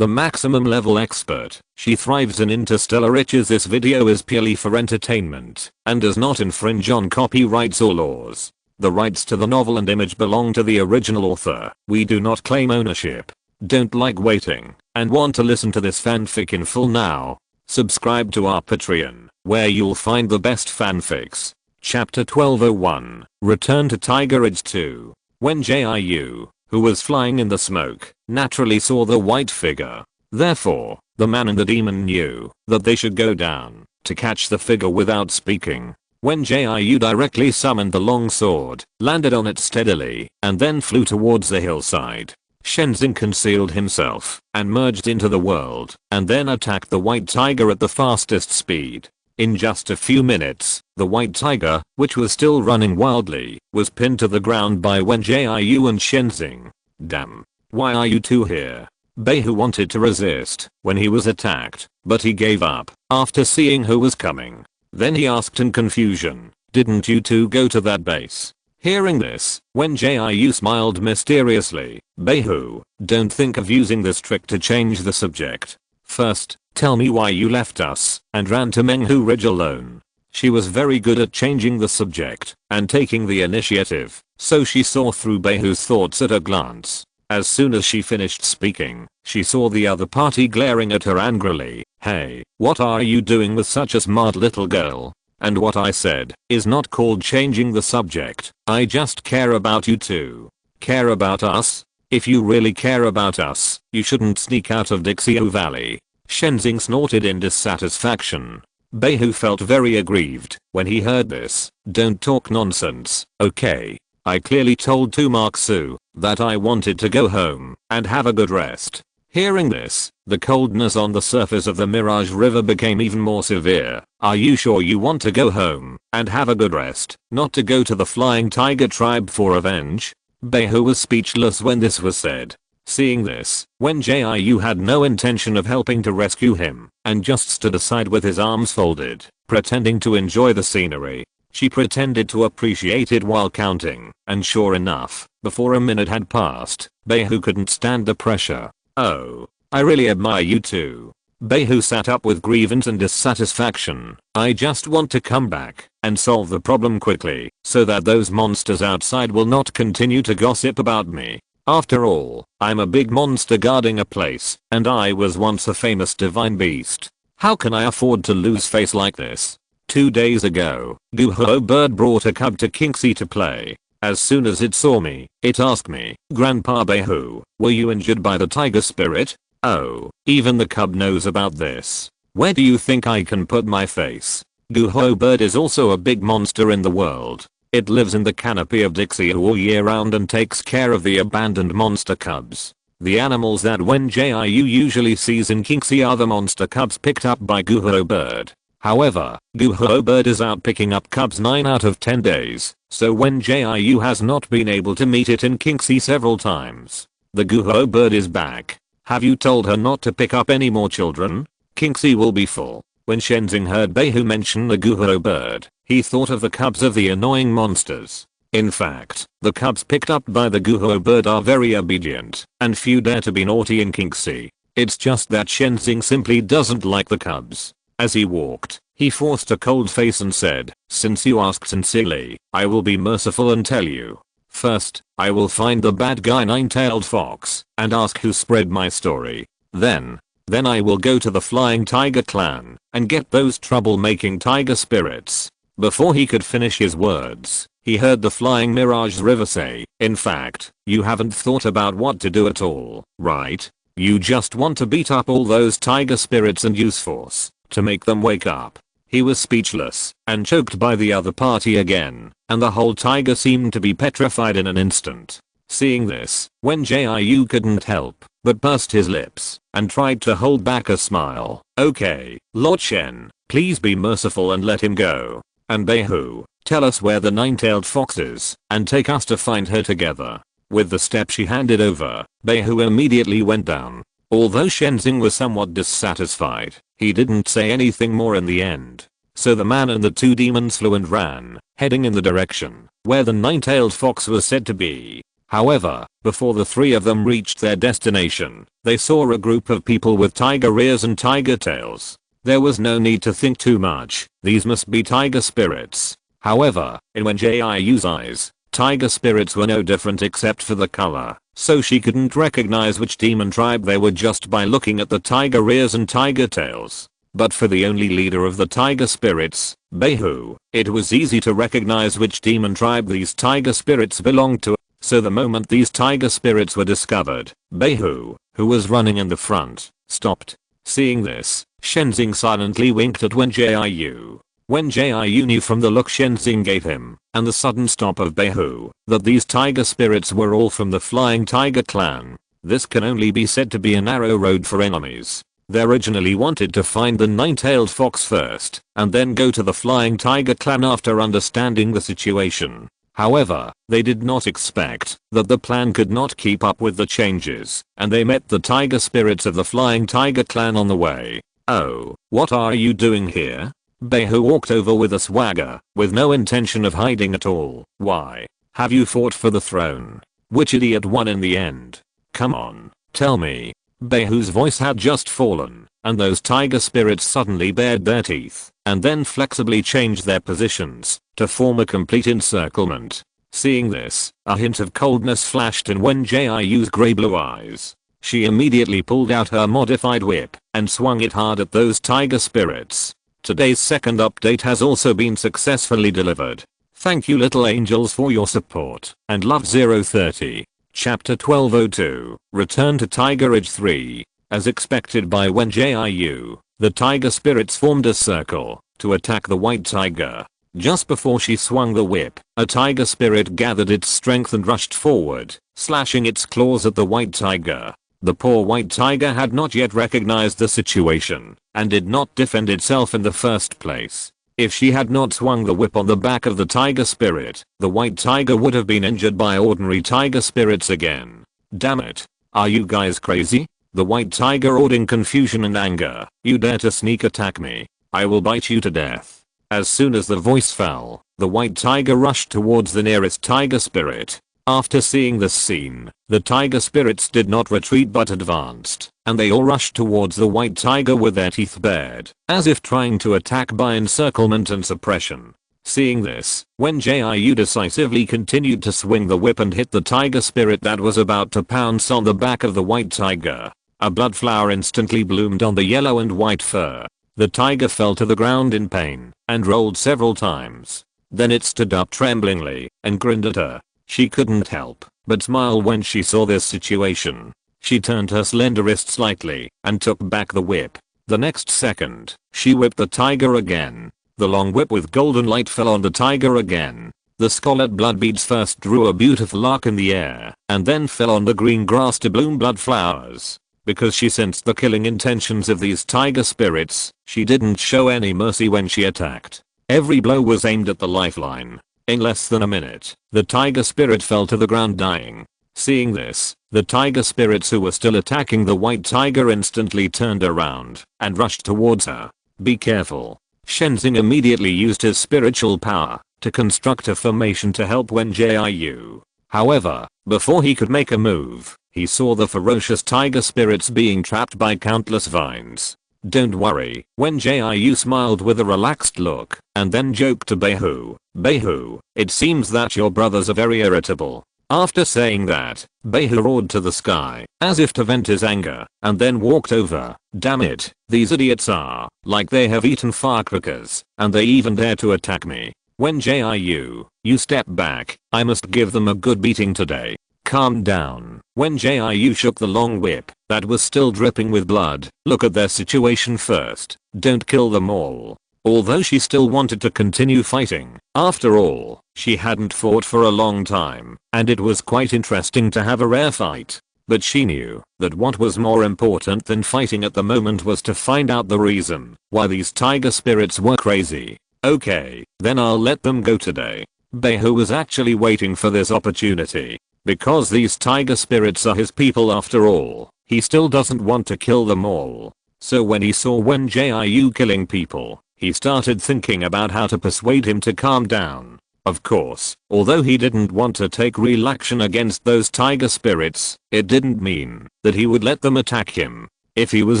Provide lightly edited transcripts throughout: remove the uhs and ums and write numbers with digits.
the maximum level expert. She thrives in interstellar riches. This video is purely for entertainment and does not infringe on copyrights or laws. The rights to the novel and image belong to the original author. We do not claim ownership. Don't like waiting and want to listen to this fanfic in full now? Subscribe to our Patreon, where you'll find the best fanfics. Chapter 1201, Return to Tiger Ridge 2. Wen Jiu, who was flying in the smoke, naturally saw the white figure. Therefore, the man and the demon knew that they should go down to catch the figure without speaking. Wen Jiu directly summoned the long sword, landed on it steadily, and then flew towards the hillside. Shenzing concealed himself and merged into the world, and then attacked the white tiger at the fastest speed. In just a few minutes, the white tiger, which was still running wildly, was pinned to the ground by Wen Jiu and Shenzing. Damn. Why are you two here? Beihu wanted to resist when he was attacked, but he gave up after seeing who was coming. Then he asked in confusion, didn't you two go to that base? Hearing this, Wen Jiu smiled mysteriously. Beihu, don't think of using this trick to change the subject. First, tell me why you left us and ran to Menghu Ridge alone. She was very good at changing the subject and taking the initiative, so she saw through Beihu's thoughts at a glance. As soon as she finished speaking, she saw the other party glaring at her angrily. Hey, what are you doing with such a smart little girl? And what I said is not called changing the subject. I just care about you two. Care about us? If you really care about us, you shouldn't sneak out of Dixie Valley. Shenzing snorted in dissatisfaction. Beihu felt very aggrieved when he heard this. Don't talk nonsense, okay? I clearly told Tumaksu that I wanted to go home and have a good rest. Hearing this, the coldness on the surface of the Mirage River became even more severe. Are you sure you want to go home and have a good rest, not to go to the Flying Tiger tribe for revenge? Beihu was speechless when this was said. Seeing this, Wen Jiu had no intention of helping to rescue him and just stood aside with his arms folded, pretending to enjoy the scenery. She pretended to appreciate it while counting, and sure enough, before a minute had passed, Beihu couldn't stand the pressure. Oh, I really admire you two. Beihu sat up with grievance and dissatisfaction. I just want to come back and solve the problem quickly so that those monsters outside will not continue to gossip about me. After all, I'm a big monster guarding a place, and I was once a famous divine beast. How can I afford to lose face like this? 2 days ago, Guho Bird brought a cub to Kingxi to play. As soon as it saw me, it asked me, Grandpa Beihu, were you injured by the tiger spirit? Oh, even the cub knows about this. Where do you think I can put my face? Guho Bird is also a big monster in the world. It lives in the canopy of Dixie all year round and takes care of the abandoned monster cubs. The animals that Wen Jiu usually sees in Kingxi are the monster cubs picked up by Guho Bird. However, Guho Bird is out picking up cubs 9 out of 10 days, so Wen Jiu has not been able to meet it in Kingxi several times. The Guho Bird is back. Have you told her not to pick up any more children? Kingxi will be full. When Shenzing heard Beihu mention the Guho Bird, he thought of the cubs of the annoying monsters. In fact, the cubs picked up by the Guho Bird are very obedient, and few dare to be naughty in Kingxi. It's just that Shenzing simply doesn't like the cubs. As he walked, he forced a cold face and said, since you asked sincerely, I will be merciful and tell you. First, I will find the bad guy Nine-Tailed Fox and ask who spread my story. Then I will go to the Flying Tiger clan and get those trouble-making tiger spirits. Before he could finish his words, he heard the Flying Mirage River say, in fact, you haven't thought about what to do at all, right? You just want to beat up all those tiger spirits and use force to make them wake up. He was speechless and choked by the other party again, and the whole tiger seemed to be petrified in an instant. Seeing this, Wen Jiu couldn't help but pursed his lips and tried to hold back a smile. Okay, Lord Shen, please be merciful and let him go. And Beihu, tell us where the Nine-Tailed Fox is and take us to find her together. With the step she handed over, Beihu immediately went down. Although Shenzing was somewhat dissatisfied, he didn't say anything more in the end. So the man and the two demons flew and ran, heading in the direction where the Nine-Tailed Fox was said to be. However, before the three of them reached their destination, they saw a group of people with tiger ears and tiger tails. There was no need to think too much, these must be tiger spirits. However, in Wen Jiu's eyes, tiger spirits were no different except for the color, so she couldn't recognize which demon tribe they were just by looking at the tiger ears and tiger tails. But for the only leader of the tiger spirits, Behu, it was easy to recognize which demon tribe these tiger spirits belonged to. So the moment these tiger spirits were discovered, Behu, who was running in the front, stopped. Seeing this, Shenzing silently winked at Wen Jiu. Wen Jiu knew from the look Shenzing gave him, and the sudden stop of Behu, that these tiger spirits were all from the Flying Tiger clan. This can only be said to be a narrow road for enemies. They originally wanted to find the nine-tailed fox first, and then go to the Flying Tiger clan after understanding the situation. However, they did not expect that the plan could not keep up with the changes, and they met the tiger spirits of the Flying Tiger clan on the way. "Oh, what are you doing here?" Behu walked over with a swagger, with no intention of hiding at all. "Why? Have you fought for the throne? Which idiot won in the end? Come on, tell me." Behu's voice had just fallen, and those tiger spirits suddenly bared their teeth, and then flexibly changed their positions, to form a complete encirclement. Seeing this, a hint of coldness flashed in Wen Jiu's grey-blue eyes. She immediately pulled out her modified whip, and swung it hard at those tiger spirits. Today's second update has also been successfully delivered. Thank you little angels for your support, and love 030. Chapter 1202, Return to Tiger Ridge 3. As expected by Wen Jiu, the tiger spirits formed a circle to attack the white tiger. Just before she swung the whip, a tiger spirit gathered its strength and rushed forward, slashing its claws at the white tiger. The poor white tiger had not yet recognized the situation, and did not defend itself in the first place. If she had not swung the whip on the back of the tiger spirit, the white tiger would have been injured by ordinary tiger spirits again. "Damn it. Are you guys crazy?" The white tiger roared in confusion and anger. "You dare to sneak attack me? I will bite you to death." As soon as the voice fell, the white tiger rushed towards the nearest tiger spirit. After seeing this scene, the tiger spirits did not retreat but advanced, and they all rushed towards the white tiger with their teeth bared, as if trying to attack by encirclement and suppression. Seeing this, Wen Jiu decisively continued to swing the whip and hit the tiger spirit that was about to pounce on the back of the white tiger. A blood flower instantly bloomed on the yellow and white fur. The tiger fell to the ground in pain, and rolled several times. Then it stood up tremblingly, and grinned at her. She couldn't help but smile when she saw this situation. She turned her slender wrist slightly, and took back the whip. The next second, she whipped the tiger again. The long whip with golden light fell on the tiger again. The scarlet blood beads first drew a beautiful arc in the air, and then fell on the green grass to bloom blood flowers. Because she sensed the killing intentions of these tiger spirits, she didn't show any mercy when she attacked. Every blow was aimed at the lifeline. In less than a minute, the tiger spirit fell to the ground dying. Seeing this, the tiger spirits who were still attacking the white tiger instantly turned around and rushed towards her. "Be careful." Shenzing immediately used his spiritual power to construct a formation to help Wen Jiu. However, before he could make a move, he saw the ferocious tiger spirits being trapped by countless vines. "Don't worry," Wen Jiu smiled with a relaxed look, and then joked to Behu. "Behu, it seems that your brothers are very irritable." After saying that, Behu roared to the sky, as if to vent his anger, and then walked over. "Damn it, these idiots are like they have eaten firecrackers, and they even dare to attack me. Wen Jiu, you step back, I must give them a good beating today." "Calm down." Wen Jiu shook the long whip that was still dripping with blood. "Look at their situation first. Don't kill them all." Although she still wanted to continue fighting, after all, she hadn't fought for a long time, and it was quite interesting to have a rare fight. But she knew that what was more important than fighting at the moment was to find out the reason why these tiger spirits were crazy. "Okay, then I'll let them go today." Behu was actually waiting for this opportunity. Because these tiger spirits are his people after all, he still doesn't want to kill them all. So when he saw Wen Jiu killing people, he started thinking about how to persuade him to calm down. Of course, although he didn't want to take real action against those tiger spirits, it didn't mean that he would let them attack him. If he was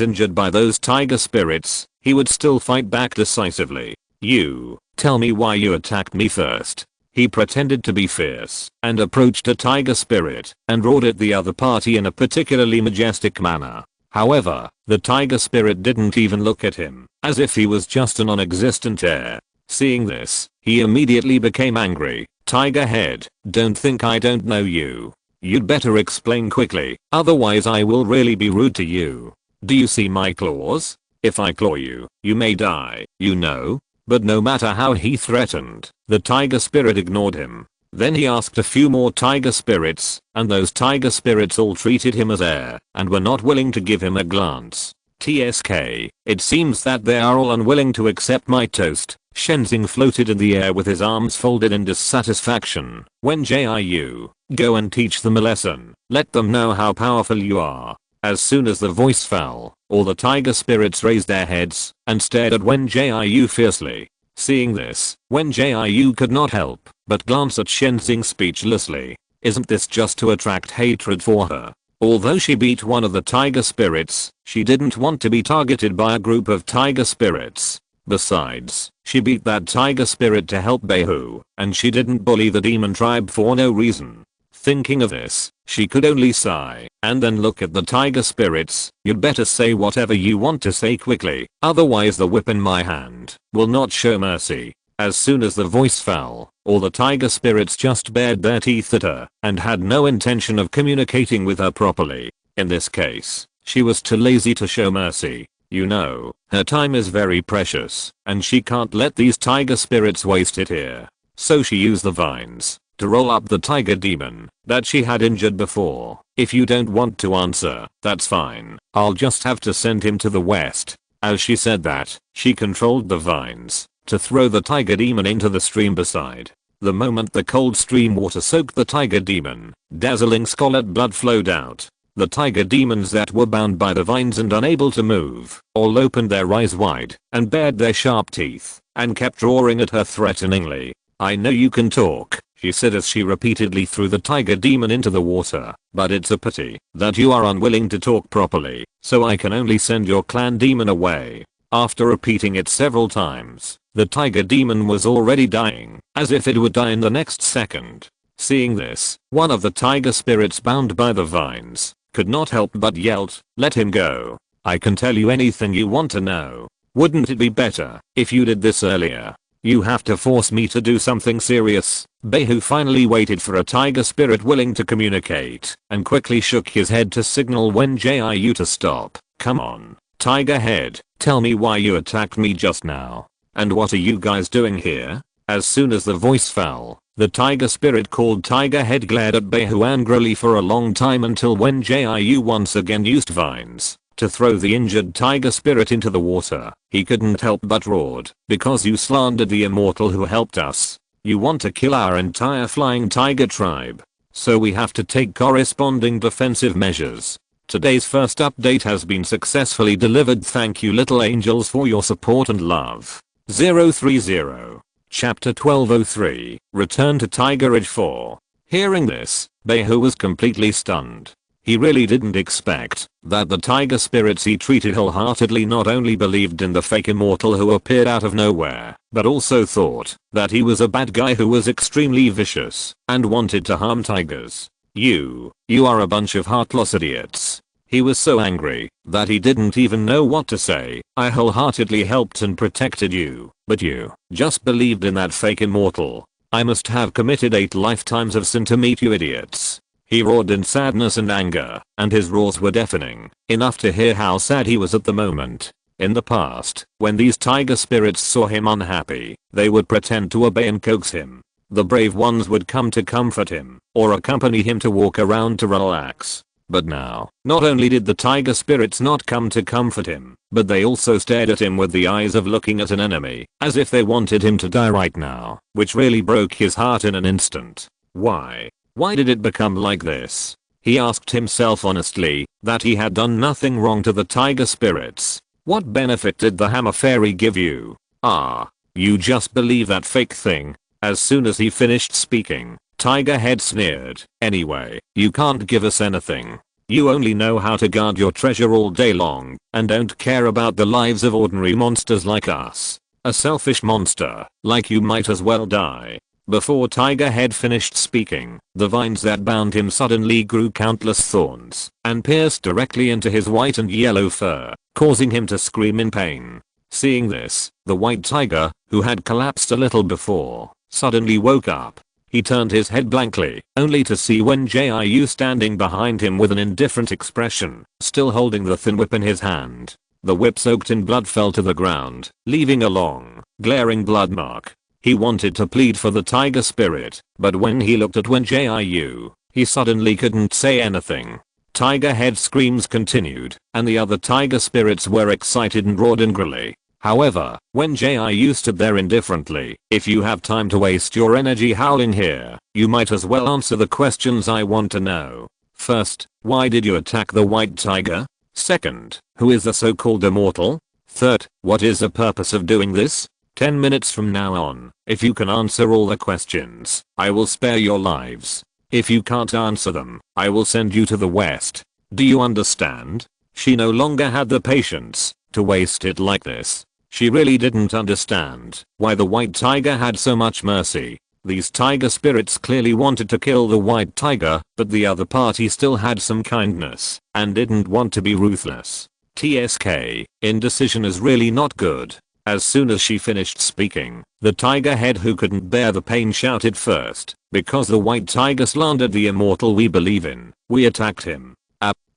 injured by those tiger spirits, he would still fight back decisively. "You, tell me why you attacked me first." He pretended to be fierce and approached a tiger spirit and roared at the other party in a particularly majestic manner. However, the tiger spirit didn't even look at him, as if he was just a non-existent air. Seeing this, he immediately became angry. "Tiger head, don't think I don't know you. You'd better explain quickly, otherwise I will really be rude to you. Do you see my claws? If I claw you, you may die, you know." But no matter how he threatened, the tiger spirit ignored him. Then he asked a few more tiger spirits, and those tiger spirits all treated him as air and were not willing to give him a glance. TSK, it seems that they are all unwilling to accept my toast. Shenzing floated in the air with his arms folded in dissatisfaction. "Wen Jiu, go and teach them a lesson. Let them know how powerful you are." As soon as the voice fell, all the tiger spirits raised their heads and stared at Wen Jiu fiercely. Seeing this, Wen Jiu could not help but glance at Shenzing speechlessly. Isn't this just to attract hatred for her? Although she beat one of the tiger spirits, she didn't want to be targeted by a group of tiger spirits. Besides, she beat that tiger spirit to help Behu, and she didn't bully the demon tribe for no reason. Thinking of this, she could only sigh and then look at the tiger spirits. "You'd better say whatever you want to say quickly, otherwise the whip in my hand will not show mercy." As soon as the voice fell, all the tiger spirits just bared their teeth at her and had no intention of communicating with her properly. In this case, she was too lazy to show mercy. You know, her time is very precious, and she can't let these tiger spirits waste it here. So she used the vines to roll up the tiger demon that she had injured before. "If you don't want to answer, that's fine. I'll just have to send him to the west." As she said that, she controlled the vines to throw the tiger demon into the stream beside. The moment the cold stream water soaked the tiger demon, dazzling scarlet blood flowed out. The tiger demons that were bound by the vines and unable to move all opened their eyes wide and bared their sharp teeth and kept roaring at her threateningly. "I know you can talk," she said as she repeatedly threw the tiger demon into the water, "but it's a pity that you are unwilling to talk properly, so I can only send your clan demon away." After repeating it several times, the tiger demon was already dying, as if it would die in the next second. Seeing this, one of the tiger spirits bound by the vines could not help but yelled, "Let him go. I can tell you anything you want to know. Wouldn't it be better if you did this earlier? You have to force me to do something serious." Behu finally waited for a tiger spirit willing to communicate and quickly shook his head to signal Wen Jiu to stop. "Come on, tiger head, tell me why you attacked me just now. And what are you guys doing here?" As soon as the voice fell, the tiger spirit called Tiger Head glared at Behu angrily for a long time until Wen Jiu once again used vines to throw the injured tiger spirit into the water. He couldn't help but roared, "Because you slandered the immortal who helped us. You want to kill our entire flying tiger tribe. So we have to take corresponding defensive measures." Today's first update has been successfully delivered. Thank you little angels for your support and love. 030. Chapter 1203, Return to Tiger Ridge 4. Hearing this, Behu was completely stunned. He really didn't expect that the tiger spirits he treated wholeheartedly not only believed in the fake immortal who appeared out of nowhere, but also thought that he was a bad guy who was extremely vicious and wanted to harm tigers. You are a bunch of heartless idiots." He was so angry that he didn't even know what to say. "I wholeheartedly helped and protected you, but you just believed in that fake immortal. I must have committed 8 lifetimes of sin to meet you idiots." He roared in sadness and anger, and his roars were deafening, enough to hear how sad he was at the moment. In the past, when these tiger spirits saw him unhappy, they would pretend to obey and coax him. The brave ones would come to comfort him, or accompany him to walk around to relax. But now, not only did the tiger spirits not come to comfort him, but they also stared at him with the eyes of looking at an enemy, as if they wanted him to die right now, which really broke his heart in an instant. Why? Why did it become like this? He asked himself honestly that he had done nothing wrong to the tiger spirits. What benefit did the hammer fairy give you? Ah, you just believe that fake thing. As soon as he finished speaking, Tiger Head sneered, "Anyway, you can't give us anything. You only know how to guard your treasure all day long and don't care about the lives of ordinary monsters like us. A selfish monster, like you might as well die." Before Tiger Head finished speaking, the vines that bound him suddenly grew countless thorns and pierced directly into his white and yellow fur, causing him to scream in pain. Seeing this, the white tiger, who had collapsed a little before, suddenly woke up. He turned his head blankly, only to see Wen Jiu standing behind him with an indifferent expression, still holding the thin whip in his hand. The whip soaked in blood fell to the ground, leaving a long, glaring blood mark. He wanted to plead for the tiger spirit, but when he looked at Wen Jiu, he suddenly couldn't say anything. Tiger Head screams continued, and the other tiger spirits were excited and roared angrily. However, Wen Jiu stood there indifferently. "If you have time to waste your energy howling here, you might as well answer the questions I want to know. First, why did you attack the white tiger? Second, who is the so-called immortal? Third, what is the purpose of doing this? 10 minutes from now on, if you can answer all the questions, I will spare your lives. If you can't answer them, I will send you to the west. Do you understand?" She no longer had the patience to waste it like this. She really didn't understand why the white tiger had so much mercy. These tiger spirits clearly wanted to kill the white tiger, but the other party still had some kindness and didn't want to be ruthless. TSK, indecision is really not good. As soon as she finished speaking, the tiger head who couldn't bear the pain shouted first, "Because the white tiger slandered the immortal we believe in, we attacked him."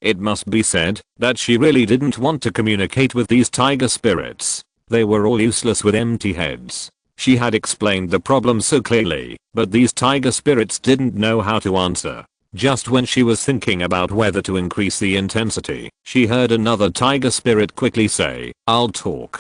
It must be said that she really didn't want to communicate with these tiger spirits. They were all useless with empty heads. She had explained the problem so clearly, but these tiger spirits didn't know how to answer. Just when she was thinking about whether to increase the intensity, she heard another tiger spirit quickly say, I'll talk.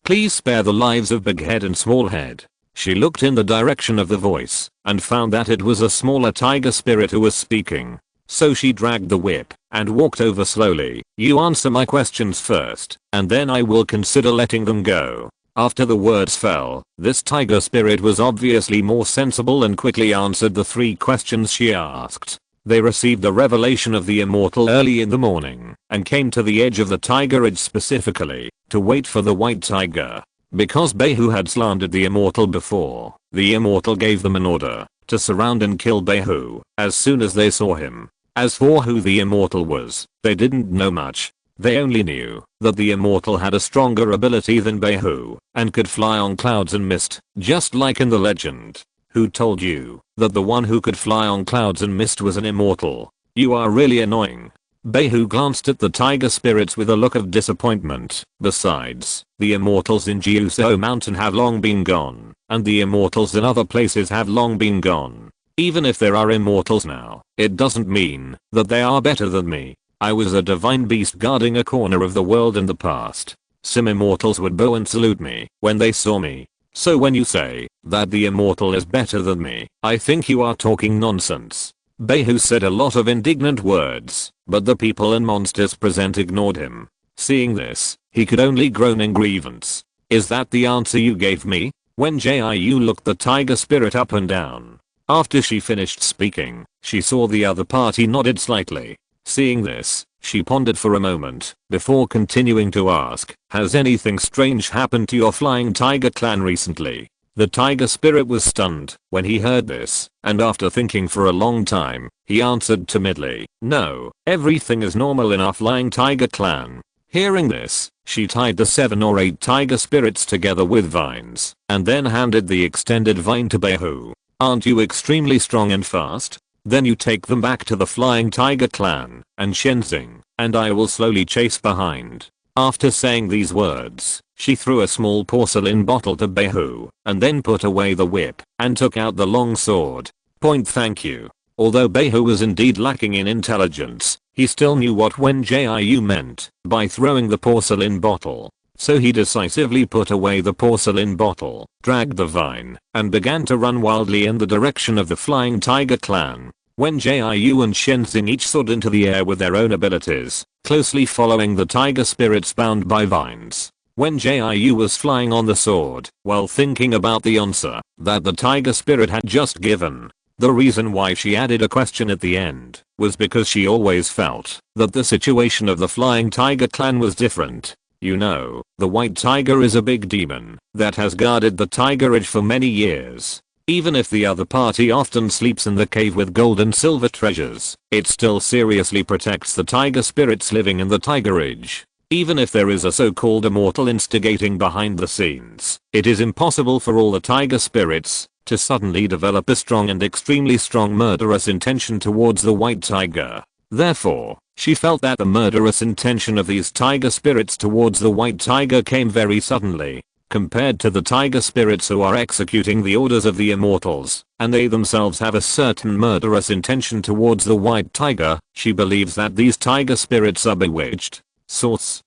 Please spare the lives of Big Head and Small Head." She looked in the direction of the voice and found that it was a smaller tiger spirit who was speaking. So she dragged the whip and walked over slowly. "You answer my questions first, and then I will consider letting them go." After the words fell, this tiger spirit was obviously more sensible and quickly answered the 3 questions she asked. They received the revelation of the immortal early in the morning and came to the edge of the tiger edge specifically to wait for the white tiger. Because Behu had slandered the immortal before, the immortal gave them an order to surround and kill Behu as soon as they saw him. As for who the immortal was, they didn't know much. They only knew that the immortal had a stronger ability than Behu and could fly on clouds and mist, just like in the legend. Who told you that the one who could fly on clouds and mist was an immortal? You are really annoying. Behu glanced at the tiger spirits with a look of disappointment. Besides, the immortals in Jiu Mountain have long been gone, and the immortals in other places have long been gone. Even if there are immortals now, it doesn't mean that they are better than me. I was a divine beast guarding a corner of the world in the past. Some immortals would bow and salute me when they saw me. So when you say that the immortal is better than me, I think you are talking nonsense. Behu said a lot of indignant words, but the people and monsters present ignored him. Seeing this, he could only groan in grievance. Is that the answer you gave me? Wen Jiu looked the tiger spirit up and down. After she finished speaking, she saw the other party nodded slightly. Seeing this, she pondered for a moment before continuing to ask, has anything strange happened to your flying tiger clan recently? The tiger spirit was stunned when he heard this, and after thinking for a long time, he answered timidly, no, everything is normal in our flying tiger clan. Hearing this, she tied the 7 or 8 tiger spirits together with vines, and then handed the extended vine to Behu. Aren't you extremely strong and fast? Then you take them back to the flying tiger clan and Shenzing, and I will slowly chase behind. After saying these words, she threw a small porcelain bottle to Behu, and then put away the whip and took out the long sword. Thank you. Although Behu was indeed lacking in intelligence, he still knew what Wen Jiu meant by throwing the porcelain bottle. So he decisively put away the porcelain bottle, dragged the vine, and began to run wildly in the direction of the flying tiger clan. Wen Jiu and Shenzing each soared into the air with their own abilities, closely following the tiger spirits bound by vines. Wen Jiu was flying on the sword while thinking about the answer that the tiger spirit had just given. The reason why she added a question at the end was because she always felt that the situation of the Flying Tiger clan was different. You know, the White Tiger is a big demon that has guarded the Tiger Ridge for many years. Even if the other party often sleeps in the cave with gold and silver treasures, it still seriously protects the tiger spirits living in the Tiger Ridge. Even if there is a so-called immortal instigating behind the scenes, it is impossible for all the tiger spirits to suddenly develop a strong and extremely strong murderous intention towards the white tiger. Therefore, she felt that the murderous intention of these tiger spirits towards the white tiger came very suddenly, compared to the tiger spirits who are executing the orders of the immortals, and they themselves have a certain murderous intention towards the white tiger. She believes that these tiger spirits are bewitched. Source.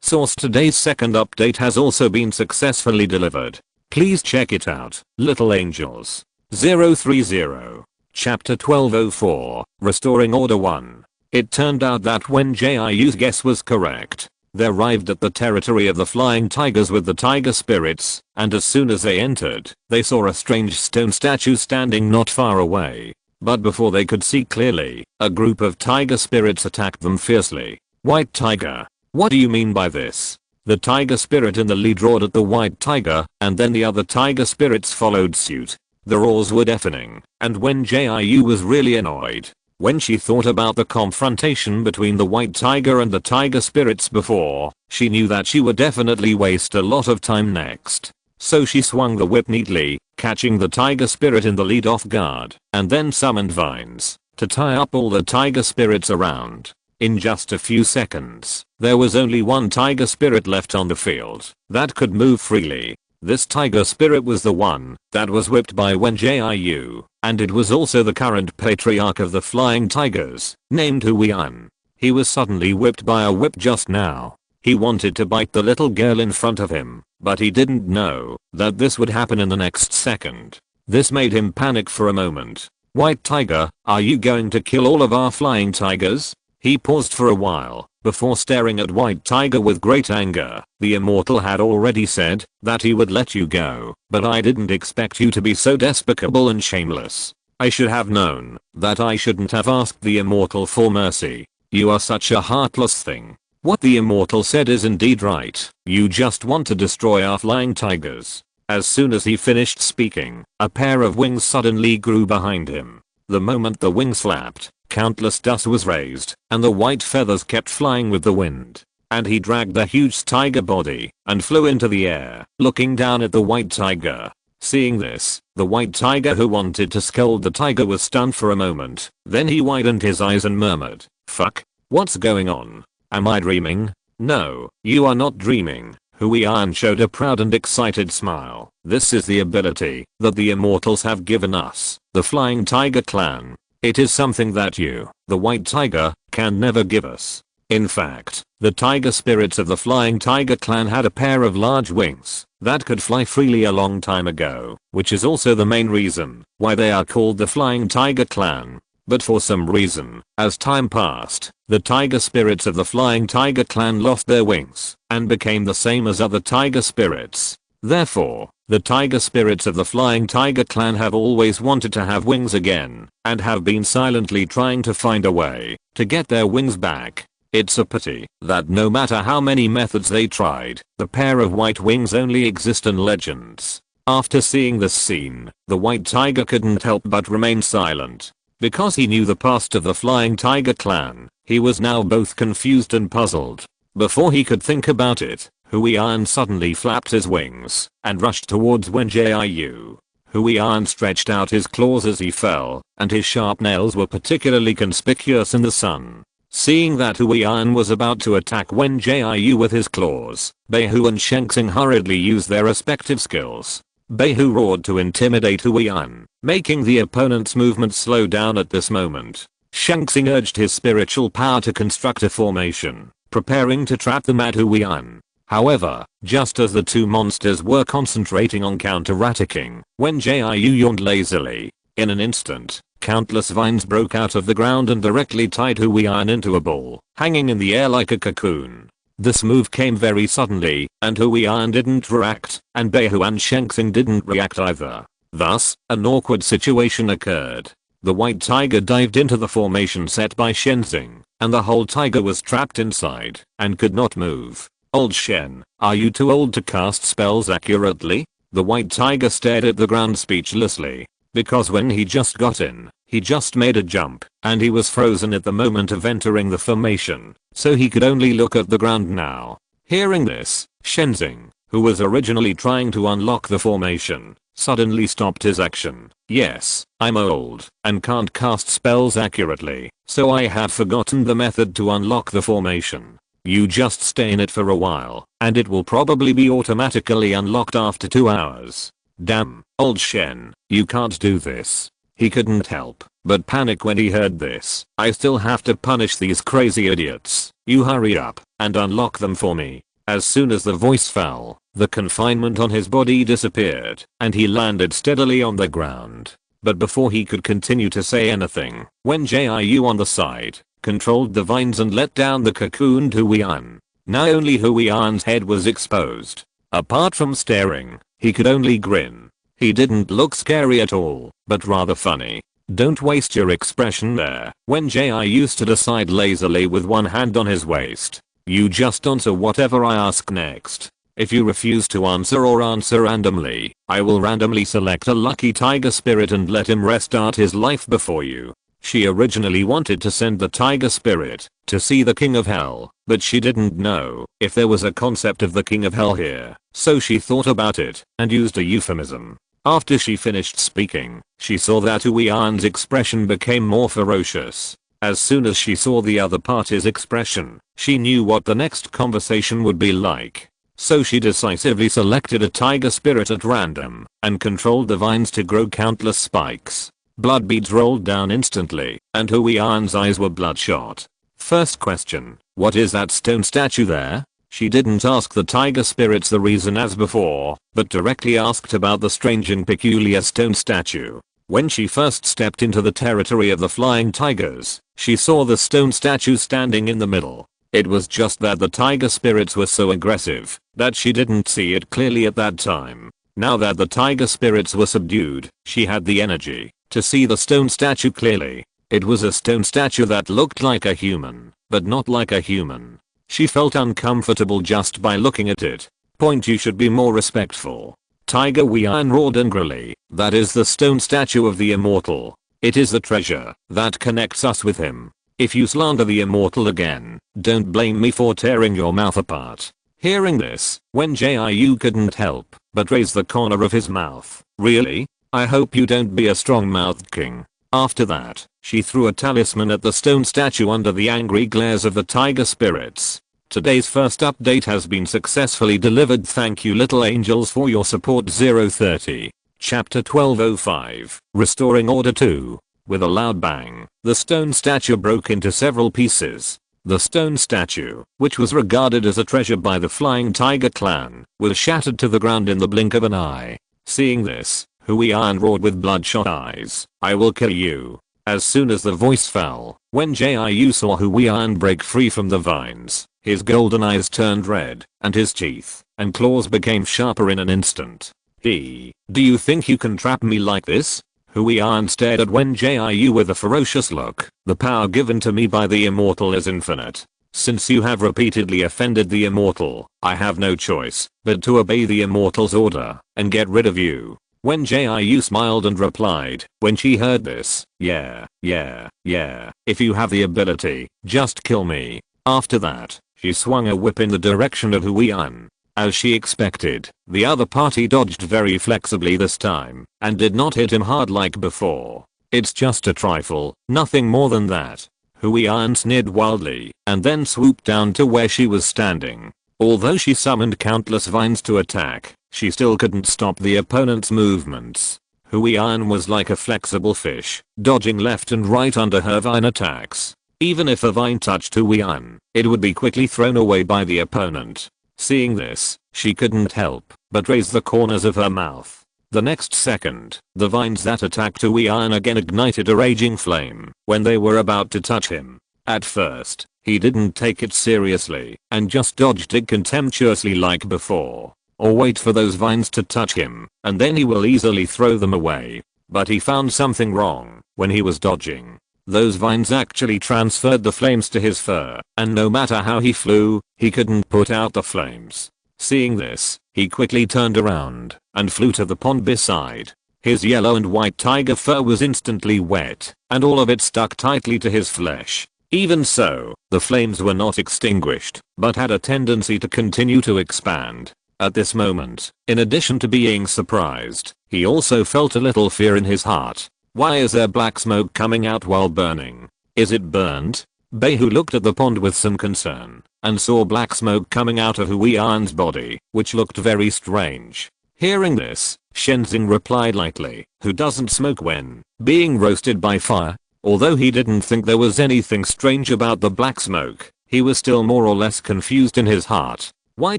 Today's second update has also been successfully delivered. Please check it out. Little Angels. 030. Chapter 1204. Restoring Order 1. It turned out that Wen Jiu's guess was correct. They arrived at the territory of the flying tigers with the tiger spirits, and as soon as they entered, they saw a strange stone statue standing not far away. But before they could see clearly, a group of tiger spirits attacked them fiercely. White tiger. What do you mean by this? The tiger spirit in the lead roared at the white tiger, and then the other tiger spirits followed suit. The roars were deafening, and Wen Jiu was really annoyed. When she thought about the confrontation between the white tiger and the tiger spirits before, she knew that she would definitely waste a lot of time next. So she swung the whip neatly, catching the tiger spirit in the lead off guard, and then summoned vines to tie up all the tiger spirits around. In just a few seconds, there was only one tiger spirit left on the field that could move freely. This tiger spirit was the one that was whipped by Wen Jiu, and it was also the current patriarch of the flying tigers, named Huian. He was suddenly whipped by a whip just now. He wanted to bite the little girl in front of him, but he didn't know that this would happen in the next second. This made him panic for a moment. White tiger, are you going to kill all of our flying tigers? He paused for a while before staring at White Tiger with great anger. The immortal had already said that he would let you go, but I didn't expect you to be so despicable and shameless. I should have known that I shouldn't have asked the immortal for mercy. You are such a heartless thing. What the immortal said is indeed right. You just want to destroy our flying tigers. As soon as he finished speaking, a pair of wings suddenly grew behind him. The moment the wings flapped, countless dust was raised, and the white feathers kept flying with the wind. And he dragged the huge tiger body and flew into the air, looking down at the white tiger. Seeing this, the white tiger who wanted to scold the tiger was stunned for a moment. Then he widened his eyes and murmured, "Fuck, what's going on? Am I dreaming?" "No, you are not dreaming." Huian showed a proud and excited smile. "This is the ability that the immortals have given us, the Flying Tiger clan. It is something that you, the White Tiger, can never give us." In fact, the tiger spirits of the Flying Tiger clan had a pair of large wings that could fly freely a long time ago, which is also the main reason why they are called the Flying Tiger clan. But for some reason, as time passed, the tiger spirits of the Flying Tiger clan lost their wings and became the same as other tiger spirits. Therefore, the tiger spirits of the Flying Tiger clan have always wanted to have wings again and have been silently trying to find a way to get their wings back. It's a pity that no matter how many methods they tried, the pair of white wings only exist in legends. After seeing this scene, the white tiger couldn't help but remain silent. Because he knew the past of the Flying Tiger clan, he was now both confused and puzzled. Before he could think about it, Huian suddenly flapped his wings and rushed towards Wen Jiu. Huian stretched out his claws as he fell, and his sharp nails were particularly conspicuous in the sun. Seeing that Huian was about to attack Wen Jiu with his claws, Beihu and Shengxing hurriedly used their respective skills. Beihu roared to intimidate Huian, making the opponent's movement slow down at this moment. Shengxing urged his spiritual power to construct a formation, preparing to trap the mad Huian. However, just as the two monsters were concentrating on counter-attacking, Wen Jiu yawned lazily. In an instant, countless vines broke out of the ground and directly tied Huian into a ball, hanging in the air like a cocoon. This move came very suddenly, and Huiyan didn't react, and Beihu and Shengxing didn't react either. Thus, an awkward situation occurred. The white tiger dived into the formation set by Shenzing, and the whole tiger was trapped inside, and could not move. Old Shen, are you too old to cast spells accurately? The white tiger stared at the ground speechlessly. Because when he just got in, he just made a jump, and he was frozen at the moment of entering the formation, so he could only look at the ground now. Hearing this, Shenzing, who was originally trying to unlock the formation, suddenly stopped his action. Yes, I'm old, and can't cast spells accurately, so I had forgotten the method to unlock the formation. You just stay in it for a while, and it will probably be automatically unlocked after 2 hours. Damn, old Shen, you can't do this. He couldn't help but panic when he heard this. I still have to punish these crazy idiots. You hurry up and unlock them for me. As soon as the voice fell, the confinement on his body disappeared, and he landed steadily on the ground. But before he could continue to say anything, Wen Jiu on the side controlled the vines and let down the cocoon to Huiyan. Now only Huiyan's head was exposed. Apart from staring, he could only grin. He didn't look scary at all, but rather funny. Don't waste your expression there. Wen Jiu stood aside lazily with one hand on his waist. You just answer whatever I ask next. If you refuse to answer or answer randomly, I will randomly select a lucky tiger spirit and let him restart his life before you. She originally wanted to send the tiger spirit to see the king of hell, but she didn't know if there was a concept of the king of hell here, so she thought about it and used a euphemism. After she finished speaking, she saw that Huiyan's expression became more ferocious. As soon as she saw the other party's expression, she knew what the next conversation would be like. So she decisively selected a tiger spirit at random and controlled the vines to grow countless spikes. Blood beads rolled down instantly, and Huiyan's eyes were bloodshot. First question, what is that stone statue there? She didn't ask the tiger spirits the reason as before, but directly asked about the strange and peculiar stone statue. When she first stepped into the territory of the flying tigers, she saw the stone statue standing in the middle. It was just that the tiger spirits were so aggressive that she didn't see it clearly at that time. Now that the tiger spirits were subdued, she had the energy to see the stone statue clearly. It was a stone statue that looked like a human, but not like a human. She felt uncomfortable just by looking at it. Point, you should be more respectful. Tiger Huiyan roared angrily. That is the stone statue of the immortal. It is the treasure that connects us with him. If you slander the immortal again, don't blame me for tearing your mouth apart. Hearing this, Wen Jiu couldn't help but raise the corner of his mouth. Really? I hope you don't be a strong-mouthed king. After that, she threw a talisman at the stone statue under the angry glares of the tiger spirits. Today's first update has been successfully delivered. Thank you little angels for your support. 030. Chapter 1205. Restoring Order 2. With a loud bang, the stone statue broke into several pieces. The stone statue, which was regarded as a treasure by the Flying Tiger clan, was shattered to the ground in the blink of an eye. Seeing this, Huiyan roared with bloodshot eyes, I will kill you. As soon as the voice fell, when Jiu saw Huiyan break free from the vines, his golden eyes turned red, and his teeth and claws became sharper in an instant. Do you think you can trap me like this? Huiyan stared at Wen Jiu with a ferocious look. The power given to me by the immortal is infinite. Since you have repeatedly offended the immortal, I have no choice but to obey the immortal's order and get rid of you. Wen Jiu smiled and replied, when she heard this, yeah. If you have the ability, just kill me. After that, she swung a whip in the direction of Huiyan. As she expected, the other party dodged very flexibly this time, and did not hit him hard like before. It's just a trifle, nothing more than that. Huiyan sneered wildly, and then swooped down to where she was standing. Although she summoned countless vines to attack, she still couldn't stop the opponent's movements. Huiyan was like a flexible fish, dodging left and right under her vine attacks. Even if a vine touched Huiyan, it would be quickly thrown away by the opponent. Seeing this, she couldn't help but raise the corners of her mouth. The next second, the vines that attacked Huiyan again ignited a raging flame when they were about to touch him. At first, He didn't take it seriously and just dodged it contemptuously like before. Or wait for those vines to touch him, and then he will easily throw them away. But he found something wrong when he was dodging. Those vines actually transferred the flames to his fur, and no matter how he flew, he couldn't put out the flames. Seeing this, he quickly turned around and flew to the pond beside. His yellow and white tiger fur was instantly wet, and all of it stuck tightly to his flesh. Even so, the flames were not extinguished, but had a tendency to continue to expand. At this moment, in addition to being surprised, he also felt a little fear in his heart. Why is there black smoke coming out while burning? Is it burned? Behu looked at the pond with some concern and saw black smoke coming out of Hui An's body, which looked very strange. Hearing this, Shenzing replied lightly, "Who doesn't smoke when being roasted by fire?" Although he didn't think there was anything strange about the black smoke, he was still more or less confused in his heart. Why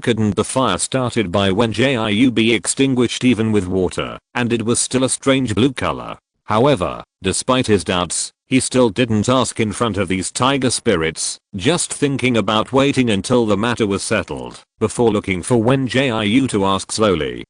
couldn't the fire started by Wen Jiu be extinguished even with water, and it was still a strange blue color? However, despite his doubts, he still didn't ask in front of these tiger spirits, just thinking about waiting until the matter was settled, before looking for Wen Jiu to ask slowly,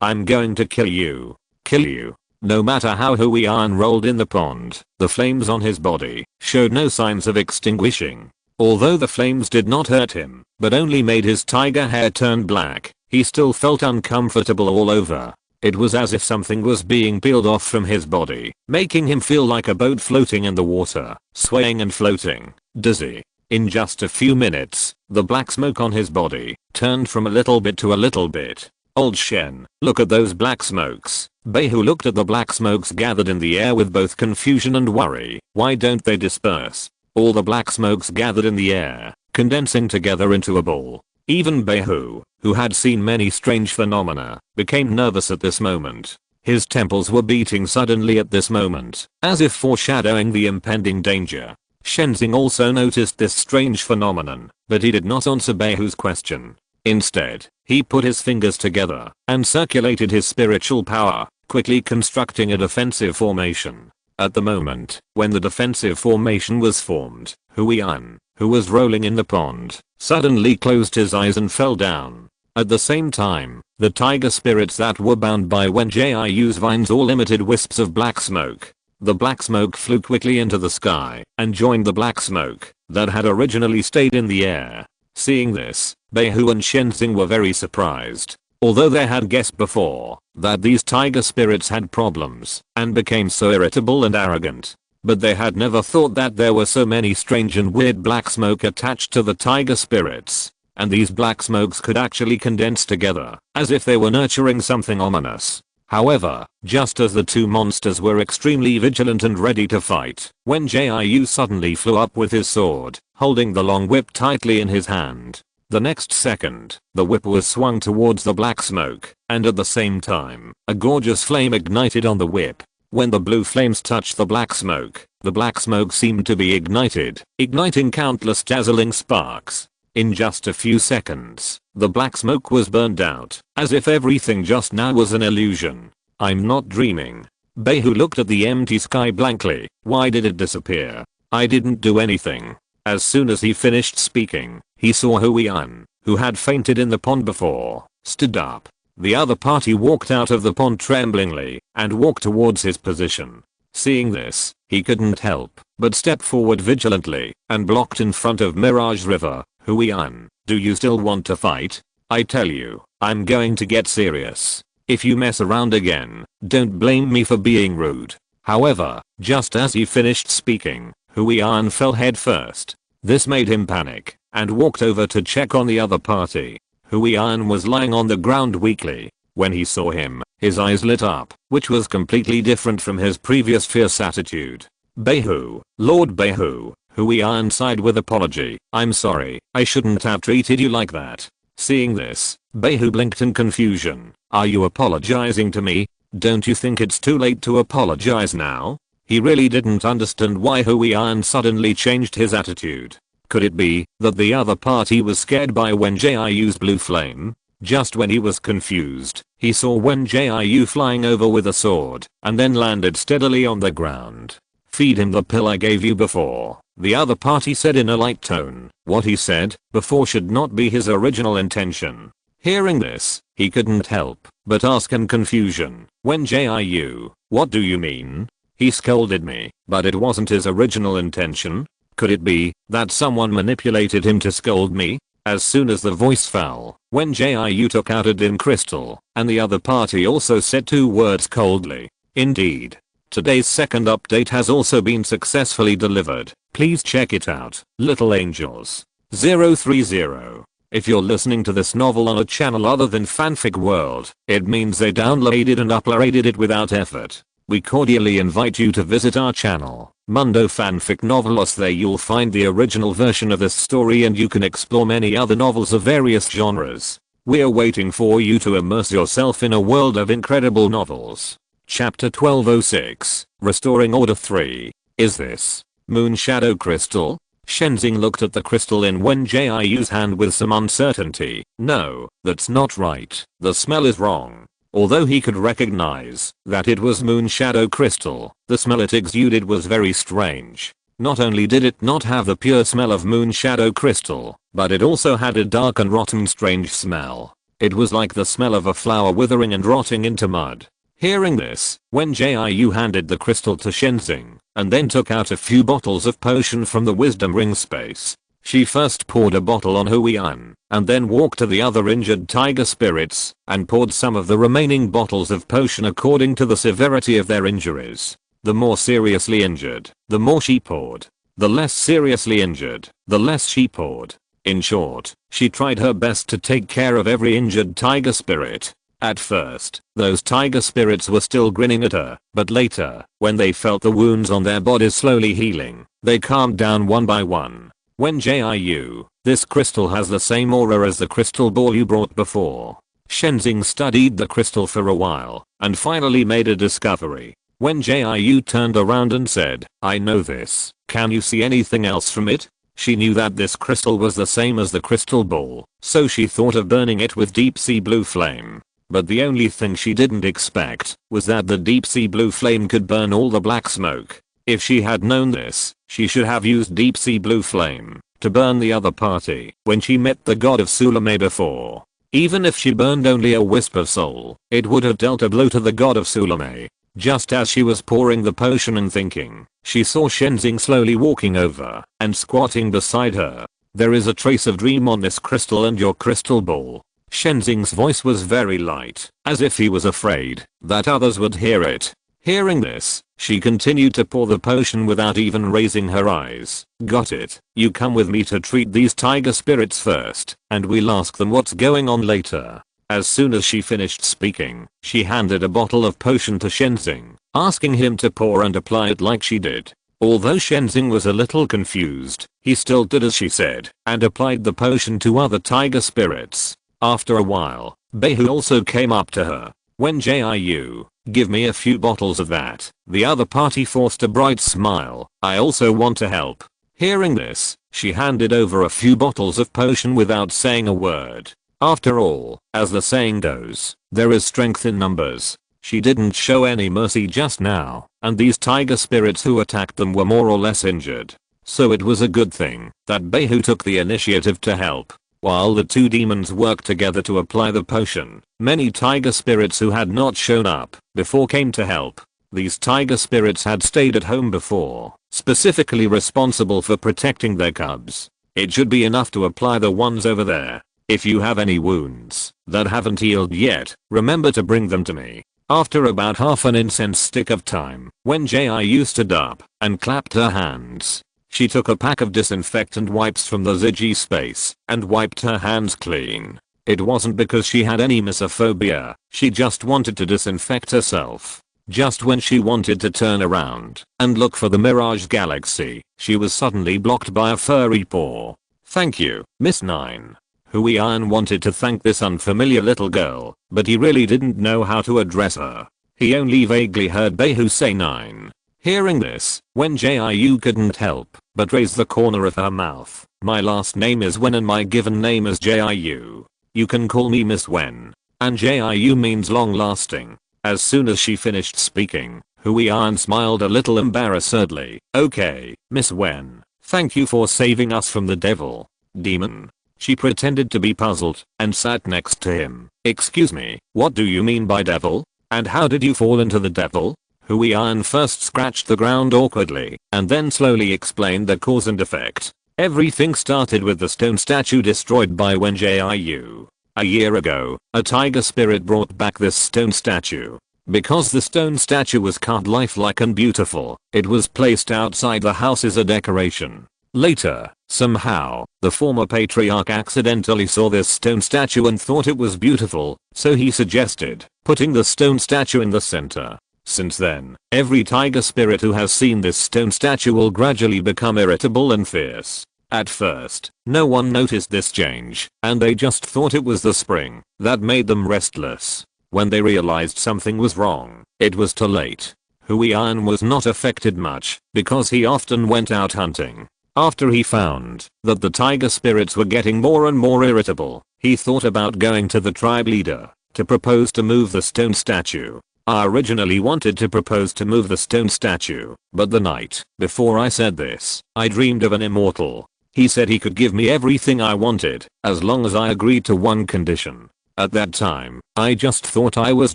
"I'm going to kill you." Kill you? No matter how Hui An rolled in the pond, the flames on his body showed no signs of extinguishing. Although the flames did not hurt him, but only made his tiger hair turn black, he still felt uncomfortable all over. It was as if something was being peeled off from his body, making him feel like a boat floating in the water, swaying and floating, dizzy. In just a few minutes, the black smoke on his body turned from a little bit to a little bit. Old Shen, look at those black smokes. Behu looked at the black smokes gathered in the air with both confusion and worry. Why don't they disperse? All the black smokes gathered in the air, condensing together into a ball. Even Behu, who had seen many strange phenomena, became nervous at this moment. His temples were beating suddenly at this moment, as if foreshadowing the impending danger. Shenzing also noticed this strange phenomenon, but he did not answer Behu's question. Instead, he put his fingers together and circulated his spiritual power, quickly constructing a defensive formation. At the moment, when the defensive formation was formed, Hui An, who was rolling in the pond, suddenly closed his eyes and fell down. At the same time, the tiger spirits that were bound by Wen Jiu's vines all emitted wisps of black smoke. The black smoke flew quickly into the sky and joined the black smoke that had originally stayed in the air. Seeing this, Behu and Shenzing were very surprised. Although they had guessed before that these tiger spirits had problems and became so irritable and arrogant, but they had never thought that there were so many strange and weird black smoke attached to the tiger spirits, and these black smokes could actually condense together as if they were nurturing something ominous. However, just as the two monsters were extremely vigilant and ready to fight, Wen Jiu suddenly flew up with his sword, holding the long whip tightly in his hand. The next second, the whip was swung towards the black smoke, and at the same time, a gorgeous flame ignited on the whip. When the blue flames touched the black smoke seemed to be ignited, igniting countless dazzling sparks. In just a few seconds, the black smoke was burned out, as if everything just now was an illusion. I'm not dreaming. Behu looked at the empty sky blankly. Why did it disappear? I didn't do anything. As soon as he finished speaking, he saw Hui An, who had fainted in the pond before, stood up. The other party walked out of the pond tremblingly and walked towards his position. Seeing this, he couldn't help but step forward vigilantly and blocked in front of Mirage River. Hui An, do you still want to fight? I tell you, I'm going to get serious. If you mess around again, don't blame me for being rude. However, just as he finished speaking, Hui An fell head first. This made him panic and walked over to check on the other party. Hui An was lying on the ground weakly. When he saw him, his eyes lit up, which was completely different from his previous fierce attitude. Behu, Lord Behu. Hui An sighed with apology. I'm sorry, I shouldn't have treated you like that. Seeing this, Behu blinked in confusion. Are you apologizing to me? Don't you think it's too late to apologize now? He really didn't understand why Hui An suddenly changed his attitude. Could it be that the other party was scared by Wen Jiu's blue flame? Just when he was confused, he saw Wen Jiu flying over with a sword and then landed steadily on the ground. Feed him the pill I gave you before. the other party said in a light tone. What he said before should not be his original intention. Hearing this, he couldn't help but ask in confusion, Wen Jiu, what do you mean? He scolded me, but it wasn't his original intention. Could it be that someone manipulated him to scold me? As soon as the voice fell, Wen Jiu took out a dim crystal, and the other party also said 2 words coldly. Indeed. Today's second update has also been successfully delivered. Please check it out. Little Angels 030. If you're listening to this novel on a channel other than Fanfic World, it means they downloaded and uploaded it without effort. We cordially invite you to visit our channel, Mundo Fanfic Novelos. There you'll find the original version of this story and you can explore many other novels of various genres. We're waiting for you to immerse yourself in a world of incredible novels. Chapter 1206, Restoring Order 3. Is this Moon Shadow Crystal? Shenzing looked at the crystal in Wen Jiu's hand with some uncertainty. No, that's not right. The smell is wrong. Although he could recognize that it was Moon Shadow Crystal, the smell it exuded was very strange. Not only did it not have the pure smell of Moon Shadow Crystal, but it also had a dark and rotten strange smell. It was like the smell of a flower withering and rotting into mud. Hearing this, Wen Jiu handed the crystal to Shenzing, and then took out a few bottles of potion from the wisdom ring space. She first poured a bottle on Huiyan, and then walked to the other injured tiger spirits, and poured some of the remaining bottles of potion according to the severity of their injuries. The more seriously injured, the more she poured. The less seriously injured, the less she poured. In short, she tried her best to take care of every injured tiger spirit. At first, those tiger spirits were still grinning at her, but later, when they felt the wounds on their bodies slowly healing, they calmed down one by one. Wen Jiu, this crystal has the same aura as the crystal ball you brought before. Shenzing studied the crystal for a while, and finally made a discovery. Wen Jiu turned around and said, I know this. Can you see anything else from it? She knew that this crystal was the same as the crystal ball, so she thought of burning it with deep sea blue flame. But the only thing she didn't expect was that the deep sea blue flame could burn all the black smoke. If she had known this, she should have used deep sea blue flame to burn the other party when she met the god of Sulame before. Even if she burned only a wisp of soul, it would have dealt a blow to the god of Sulame. Just as she was pouring the potion and thinking, she saw Shenzing slowly walking over and squatting beside her. There is a trace of dream on this crystal and your crystal ball. Shenzing's voice was very light, as if he was afraid that others would hear it. Hearing this, she continued to pour the potion without even raising her eyes. Got it. You come with me to treat these tiger spirits first, and we'll ask them what's going on later. As soon as she finished speaking, she handed a bottle of potion to Shenzing, asking him to pour and apply it like she did. Although Shenzing was a little confused, he still did as she said, and applied the potion to other tiger spirits. After a while, Behu also came up to her. Wen Jiu, give me a few bottles of that. The other party forced a bright smile. I also want to help. Hearing this, she handed over a few bottles of potion without saying a word. After all, as the saying goes, there is strength in numbers. She didn't show any mercy just now, and these tiger spirits who attacked them were more or less injured. So it was a good thing that Behu took the initiative to help. While the two demons worked together to apply the potion, many tiger spirits who had not shown up before came to help. These tiger spirits had stayed at home before, specifically responsible for protecting their cubs. It should be enough to apply the ones over there. If you have any wounds that haven't healed yet, remember to bring them to me. After about half an incense stick of time, Wen Jiu stood up and clapped her hands. She took a pack of disinfectant wipes from the Ziji space and wiped her hands clean. It wasn't because she had any misophobia, she just wanted to disinfect herself. Just when she wanted to turn around and look for the Mirage Galaxy, she was suddenly blocked by a furry paw. Thank you, Miss 9. Huiyan wanted to thank this unfamiliar little girl, but he really didn't know how to address her. He only vaguely heard Behu say 9. Hearing this, Wen Jiu couldn't help but raise the corner of her mouth. My last name is Wen and my given name is Jiu. You can call me Miss Wen. And Jiu means long lasting. As soon as she finished speaking, Huiyan smiled a little embarrassedly. Okay, Miss Wen. Thank you for saving us from the devil. Demon. She pretended to be puzzled and sat next to him. Excuse me, what do you mean by devil? And how did you fall into the devil? Huiyan first scratched the ground awkwardly and then slowly explained the cause and effect. Everything started with the stone statue destroyed by Wen Jiu. A year ago, a tiger spirit brought back this stone statue. Because the stone statue was carved lifelike and beautiful, it was placed outside the house as a decoration. Later, somehow, the former patriarch accidentally saw this stone statue and thought it was beautiful, so he suggested putting the stone statue in the center. Since then, every tiger spirit who has seen this stone statue will gradually become irritable and fierce. At first, no one noticed this change, and they just thought it was the spring that made them restless. When they realized something was wrong, it was too late. Huiyan was not affected much, because he often went out hunting. After he found that the tiger spirits were getting more and more irritable, he thought about going to the tribe leader to propose to move the stone statue. I originally wanted to propose to move the stone statue, but the night before I said this, I dreamed of an immortal. He said he could give me everything I wanted, as long as I agreed to one condition. At that time, I just thought I was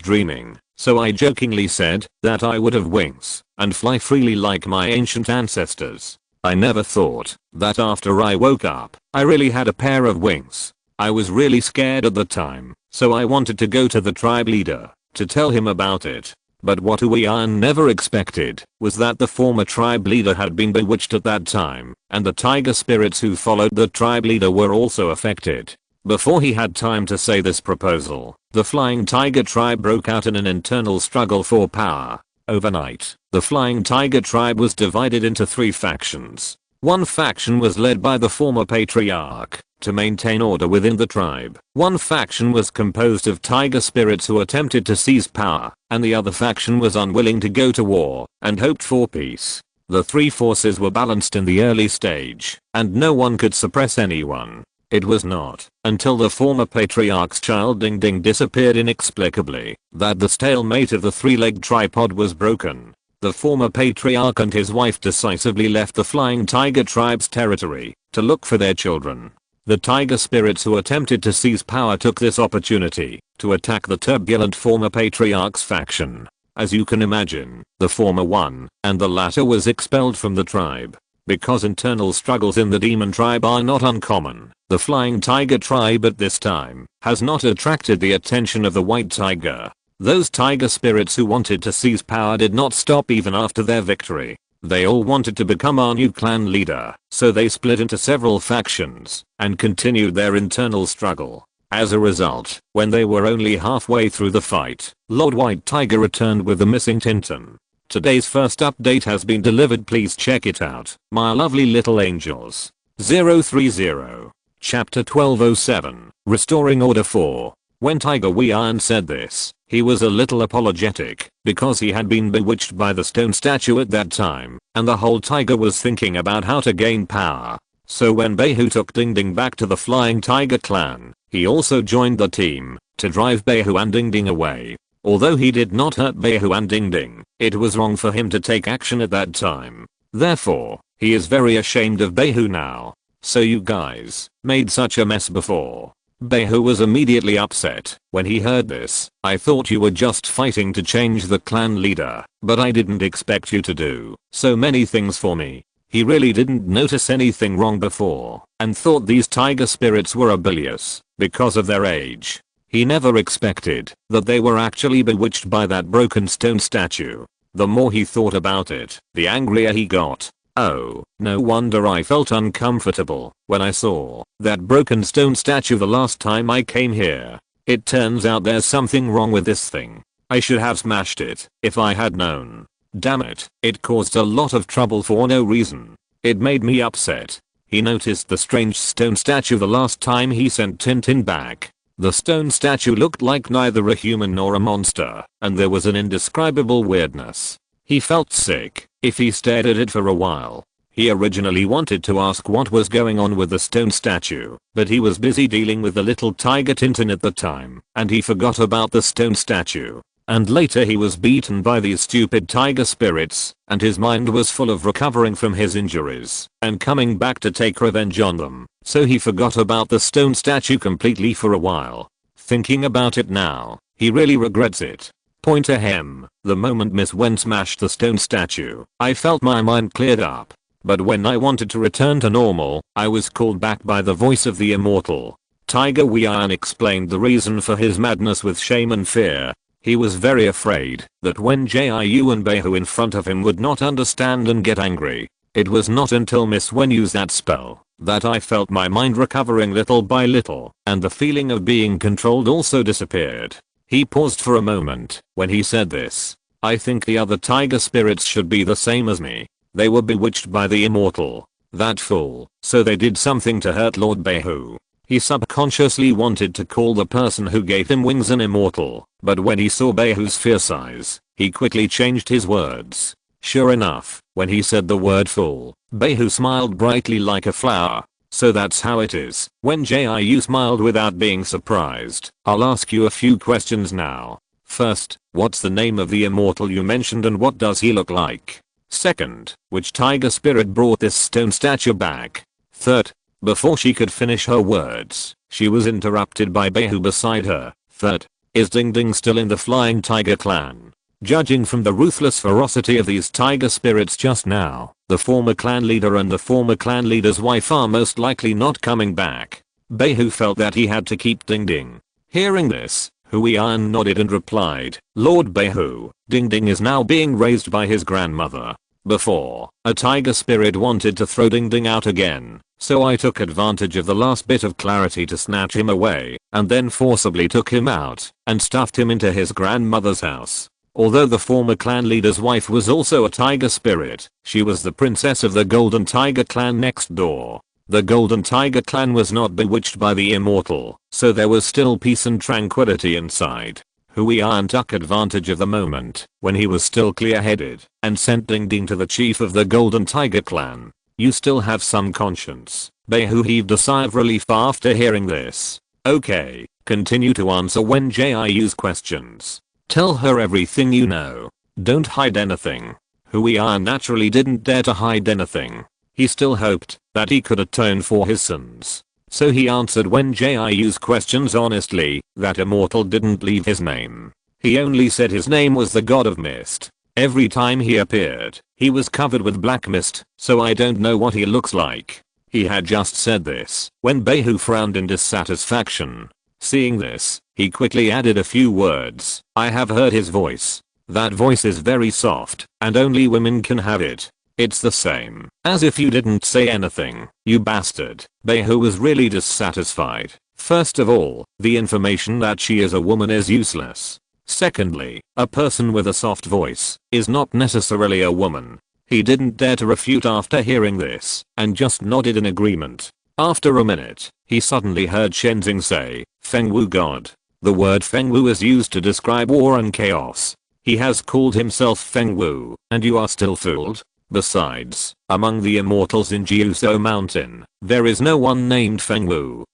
dreaming, so I jokingly said that I would have wings and fly freely like my ancient ancestors. I never thought that after I woke up, I really had a pair of wings. I was really scared at the time, so I wanted to go to the tribe leader to tell him about it. But what Huiyan never expected was that the former tribe leader had been bewitched at that time, and the tiger spirits who followed the tribe leader were also affected. Before he had time to say this proposal, the Flying Tiger tribe broke out in an internal struggle for power. Overnight, the Flying Tiger tribe was divided into 3 factions. One faction was led by the former patriarch to maintain order within the tribe. One faction was composed of tiger spirits who attempted to seize power, and the other faction was unwilling to go to war and hoped for peace. The 3 forces were balanced in the early stage, and no one could suppress anyone. It was not until the former patriarch's child Ding Ding disappeared inexplicably that the stalemate of the 3-legged tripod was broken. The former patriarch and his wife decisively left the Flying Tiger tribe's territory to look for their children. The tiger spirits who attempted to seize power took this opportunity to attack the turbulent former patriarch's faction. As you can imagine, the former won, and the latter was expelled from the tribe. Because internal struggles in the demon tribe are not uncommon, the Flying Tiger tribe at this time has not attracted the attention of the white tiger. Those tiger spirits who wanted to seize power did not stop even after their victory. They all wanted to become our new clan leader, so they split into several factions and continued their internal struggle. As a result, when they were only halfway through the fight, Lord White Tiger returned with the missing Tintin. Today's first update has been delivered. Please check it out, my lovely little angels. 030. Chapter 1207. Restoring Order 4. When Tiger Huiyan said this, he was a little apologetic because he had been bewitched by the stone statue at that time, and the whole tiger was thinking about how to gain power. So when Beihu took Ding Ding back to the Flying Tiger clan, he also joined the team to drive Beihu and Ding Ding away. Although he did not hurt Beihu and Ding Ding, it was wrong for him to take action at that time. Therefore, he is very ashamed of Beihu now. So you guys made such a mess before. Beihu was immediately upset when he heard this. I thought you were just fighting to change the clan leader, but I didn't expect you to do so many things for me. He really didn't notice anything wrong before and thought these tiger spirits were oblivious because of their age. He never expected that they were actually bewitched by that broken stone statue. The more he thought about it, the angrier he got. Oh, no wonder I felt uncomfortable when I saw that broken stone statue the last time I came here. It turns out there's something wrong with this thing. I should have smashed it if I had known. Damn it, it caused a lot of trouble for no reason. It made me upset. He noticed the strange stone statue the last time he sent Tintin back. The stone statue looked like neither a human nor a monster, and there was an indescribable weirdness. He felt sick if he stared at it for a while. He originally wanted to ask what was going on with the stone statue, but he was busy dealing with the little tiger Tintin at the time, and he forgot about the stone statue. And later he was beaten by these stupid tiger spirits, and his mind was full of recovering from his injuries and coming back to take revenge on them, so he forgot about the stone statue completely for a while. Thinking about it now, he really regrets it. Point ahem, the moment Miss Wen smashed the stone statue, I felt my mind cleared up. But when I wanted to return to normal, I was called back by the voice of the immortal Tiger Wen explained the reason for his madness with shame and fear. He was very afraid that Wen Jiu and Behu in front of him would not understand and get angry. It was not until Miss Wen used that spell that I felt my mind recovering little by little, and the feeling of being controlled also disappeared. He paused for a moment when he said this. I think the other tiger spirits should be the same as me. They were bewitched by the immortal. That fool. So they did something to hurt Lord Behu. He subconsciously wanted to call the person who gave him wings an immortal, but when he saw Behu's fierce eyes, he quickly changed his words. Sure enough, when he said the word fool, Behu smiled brightly like a flower. So that's how it is. When Jiu smiled without being surprised. I'll ask you a few questions now. First, what's the name of the immortal you mentioned and what does he look like? Second, which tiger spirit brought this stone statue back? Third, before she could finish her words, she was interrupted by Behu beside her. Third, is Ding Ding still in the Flying Tiger clan? Judging from the ruthless ferocity of these tiger spirits just now, the former clan leader and the former clan leader's wife are most likely not coming back. Behu felt that he had to keep Ding Ding. Hearing this, Huiyan nodded and replied, Lord Behu, Ding Ding is now being raised by his grandmother. Before, a tiger spirit wanted to throw Ding Ding out again, so I took advantage of the last bit of clarity to snatch him away, and then forcibly took him out, and stuffed him into his grandmother's house. Although the former clan leader's wife was also a tiger spirit, she was the princess of the Golden Tiger clan next door. The Golden Tiger clan was not bewitched by the immortal, so there was still peace and tranquility inside. Huiyan took advantage of the moment when he was still clear-headed and sent Ding Ding to the chief of the Golden Tiger clan. You still have some conscience. Behu heaved a sigh of relief after hearing this. Okay, continue to answer Wen Jiu's questions. Tell her everything you know. Don't hide anything. Huiyan naturally didn't dare to hide anything. He still hoped that he could atone for his sins. So he answered Wen Jiu's questions honestly. That immortal didn't leave his name. He only said his name was the God of Mist. Every time he appeared, he was covered with black mist, so I don't know what he looks like. He had just said this when Behu frowned in dissatisfaction. Seeing this, he quickly added a few words. I have heard his voice. That voice is very soft, and only women can have it. It's the same as if you didn't say anything, you bastard. Behu was really dissatisfied. First of all, the information that she is a woman is useless. Secondly, a person with a soft voice is not necessarily a woman. He didn't dare to refute after hearing this, and just nodded in agreement. After a minute, he suddenly heard Shenzing say, Fengwu God. The word Fengwu is used to describe war and chaos. He has called himself Fengwu, and you are still fooled? Besides, among the immortals in Jiuzhou Mountain, there is no one named Fengwu.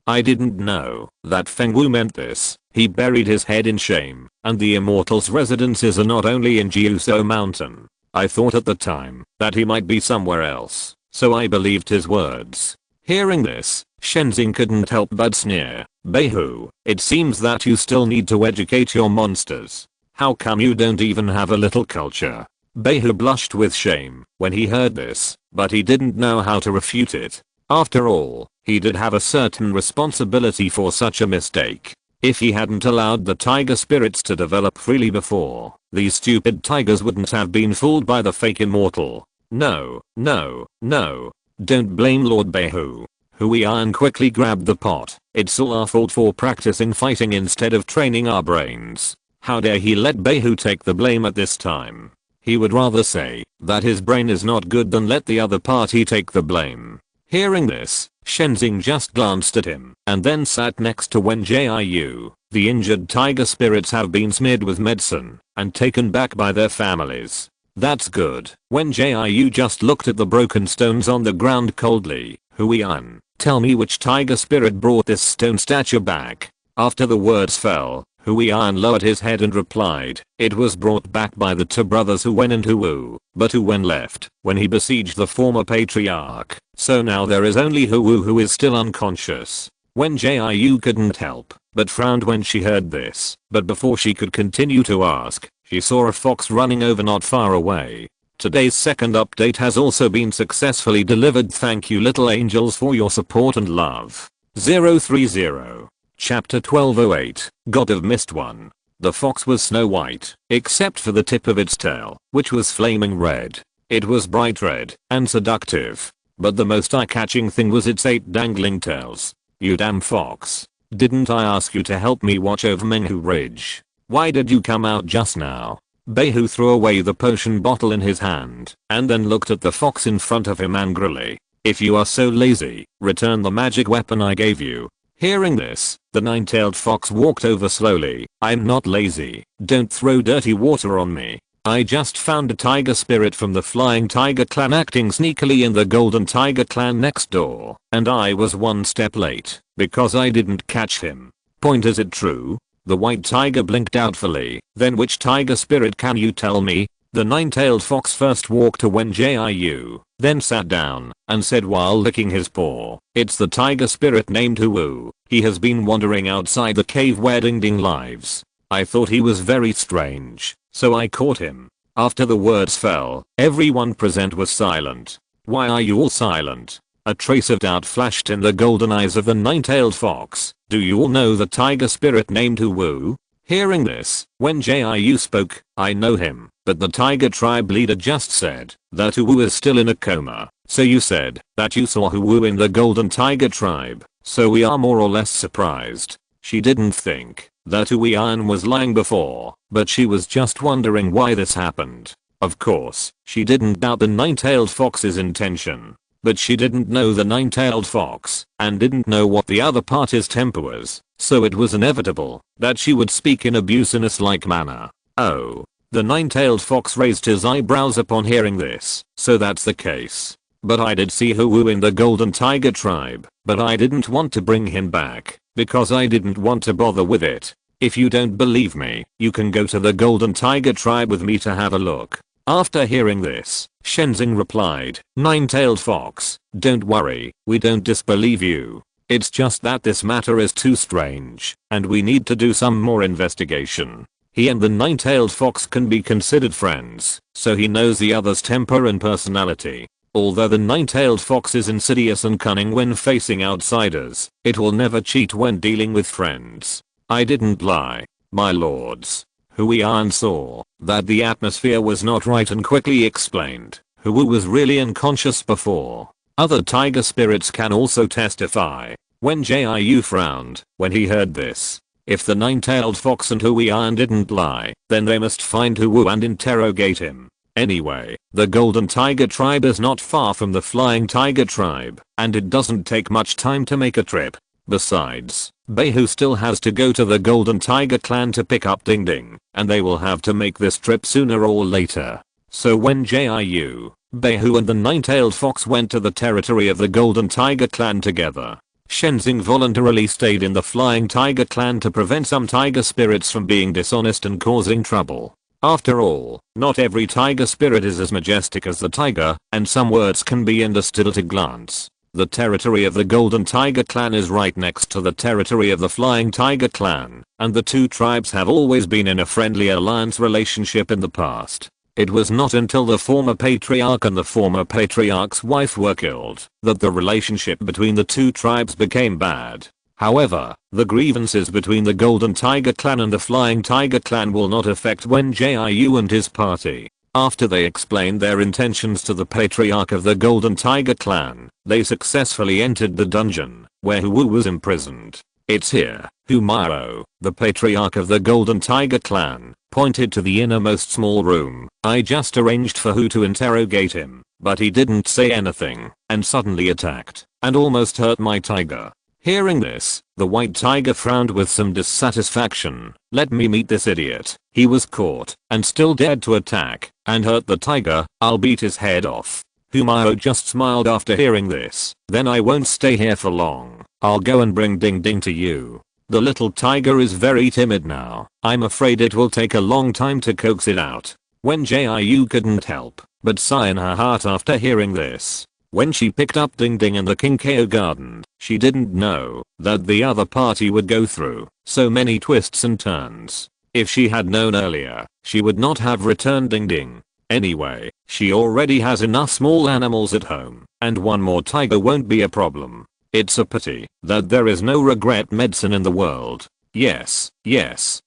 I didn't know that Fengwu meant this. He buried his head in shame, and the immortals' residences are not only in Jiuzhou Mountain. I thought at the time that he might be somewhere else, so I believed his words. Hearing this, Shenzing couldn't help but sneer. Behu, it seems that you still need to educate your monsters. How come you don't even have a little culture? Behu blushed with shame when he heard this, but he didn't know how to refute it. After all, he did have a certain responsibility for such a mistake. If he hadn't allowed the tiger spirits to develop freely before, these stupid tigers wouldn't have been fooled by the fake immortal. No, no, no. Don't blame Lord Behu. Huiyan quickly grabbed the pot. It's all our fault for practicing fighting instead of training our brains. How dare he let Behu take the blame at this time? He would rather say that his brain is not good than let the other party take the blame. Hearing this, Shenzing just glanced at him and then sat next to Wen Jiu. The injured tiger spirits have been smeared with medicine and taken back by their families. That's good. Wen Jiu just looked at the broken stones on the ground coldly. Huiyan, tell me which tiger spirit brought this stone statue back. After the words fell, Huiyan lowered his head and replied, "It was brought back by the two brothers Wen and Hu, but Wen left when he besieged the former patriarch, so now there is only Hu who is still unconscious." Wen Jiu couldn't help but frowned when she heard this, but before she could continue to ask, she saw a fox running over not far away. Today's second update has also been successfully delivered. Thank you little angels for your support and love. 030. Chapter 1208, God of Mist 1. The fox was snow white, except for the tip of its tail, which was flaming red. It was bright red and seductive. But the most eye-catching thing was its 8 dangling tails. You damn fox. Didn't I ask you to help me watch over Menghu Ridge? Why did you come out just now? Behu threw away the potion bottle in his hand and then looked at the fox in front of him angrily. If you are so lazy, return the magic weapon I gave you. Hearing this, the 9-tailed fox walked over slowly. I'm not lazy. Don't throw dirty water on me. I just found a tiger spirit from the Flying Tiger clan acting sneakily in the Golden Tiger clan next door, and I was one step late because I didn't catch him. Point, is it true? The white tiger blinked doubtfully. Then which tiger spirit can you tell me? The 9-tailed fox first walked to Wen Jiu, then sat down and said while licking his paw, "It's the tiger spirit named Hu. He has been wandering outside the cave where Ding Ding lives. I thought he was very strange, so I caught him." After the words fell, everyone present was silent. Why are you all silent? A trace of doubt flashed in the golden eyes of the 9-tailed fox. Do you all know the tiger spirit named Hu? Hearing this, Wen Jiu spoke, "I know him, but the tiger tribe leader just said that Hu is still in a coma. So you said that you saw Hu in the Golden Tiger tribe, so we are more or less surprised." She didn't think that Huiyan was lying before, but she was just wondering why this happened. Of course, she didn't doubt the 9-tailed fox's intention. But she didn't know the 9-tailed fox and didn't know what the other party's temper was, so it was inevitable that she would speak in a business-like manner. Oh. The 9-tailed fox raised his eyebrows upon hearing this. So that's the case. But I did see Hu in the Golden Tiger tribe, but I didn't want to bring him back because I didn't want to bother with it. If you don't believe me, you can go to the Golden Tiger tribe with me to have a look. After hearing this, Shenzing replied, 9-tailed fox, don't worry, we don't disbelieve you. It's just that this matter is too strange, and we need to do some more investigation. He and the 9-tailed fox can be considered friends, so he knows the other's temper and personality. Although the 9-tailed fox is insidious and cunning when facing outsiders, it will never cheat when dealing with friends. I didn't lie, my lords. Huiyan saw that the atmosphere was not right and quickly explained, Hu was really unconscious before. Other tiger spirits can also testify. Wen Jiu frowned when he heard this. If the 9-tailed fox and Huiyan didn't lie, then they must find Hu and interrogate him. Anyway, the Golden Tiger tribe is not far from the Flying Tiger tribe, and it doesn't take much time to make a trip. Besides, Behu still has to go to the Golden Tiger clan to pick up Ding Ding, and they will have to make this trip sooner or later. So when Jiu, Behu and the 9-tailed fox went to the territory of the Golden Tiger clan together. Shenzing voluntarily stayed in the Flying Tiger clan to prevent some tiger spirits from being dishonest and causing trouble. After all, not every tiger spirit is as majestic as the tiger, and some words can be understood at a glance. The territory of the Golden Tiger clan is right next to the territory of the Flying Tiger clan, and the two tribes have always been in a friendly alliance relationship in the past. It was not until the former patriarch and the former patriarch's wife were killed that the relationship between the two tribes became bad. However, the grievances between the Golden Tiger clan and the Flying Tiger clan will not affect Wen Jiu and his party. After they explained their intentions to the patriarch of the Golden Tiger clan, they successfully entered the dungeon, where Hu was imprisoned. It's here. Humaro, the patriarch of the Golden Tiger clan, pointed to the innermost small room. I just arranged for Hu to interrogate him, but he didn't say anything, and suddenly attacked, and almost hurt my tiger. Hearing this, the white tiger frowned with some dissatisfaction. Let me meet this idiot. He was caught, and still dared to attack, and hurt the tiger. I'll beat his head off. Humaro just smiled after hearing this. Then I won't stay here for long. I'll go and bring Ding Ding to you. The little tiger is very timid now. I'm afraid it will take a long time to coax it out. Wen Jiu couldn't help but sigh in her heart after hearing this. When she picked up Ding Ding in the Kinkeo garden, she didn't know that the other party would go through so many twists and turns. If she had known earlier, she would not have returned Ding Ding. Anyway, she already has enough small animals at home, and one more tiger won't be a problem. It's a pity that there is no regret medicine in the world. Yes,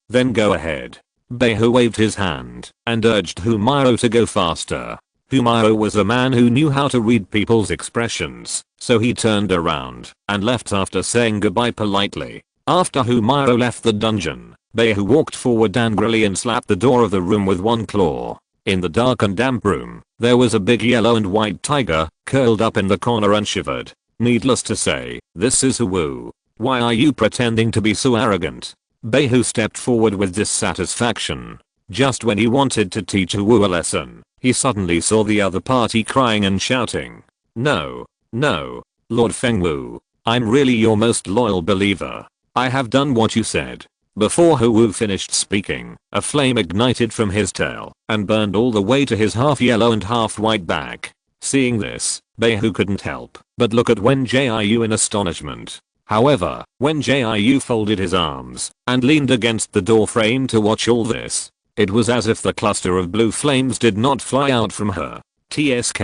then go ahead. Behu waved his hand and urged Humiro to go faster. Humiro was a man who knew how to read people's expressions, so he turned around and left after saying goodbye politely. After Humiro left the dungeon, Behu walked forward angrily and slapped the door of the room with one claw. In the dark and damp room, there was a big yellow and white tiger, curled up in the corner and shivered. Needless to say, this is Huwu. Why are you pretending to be so arrogant? Behu stepped forward with dissatisfaction. Just when he wanted to teach Huwu a lesson, he suddenly saw the other party crying and shouting. No, Lord Fengwu, I'm really your most loyal believer. I have done what you said. Before Huwu finished speaking, a flame ignited from his tail and burned all the way to his half yellow and half white back. Seeing this, Behu couldn't help but look at Wen Jiu in astonishment. However, Wen Jiu folded his arms and leaned against the door frame to watch all this. It was as if the cluster of blue flames did not fly out from her. TSK,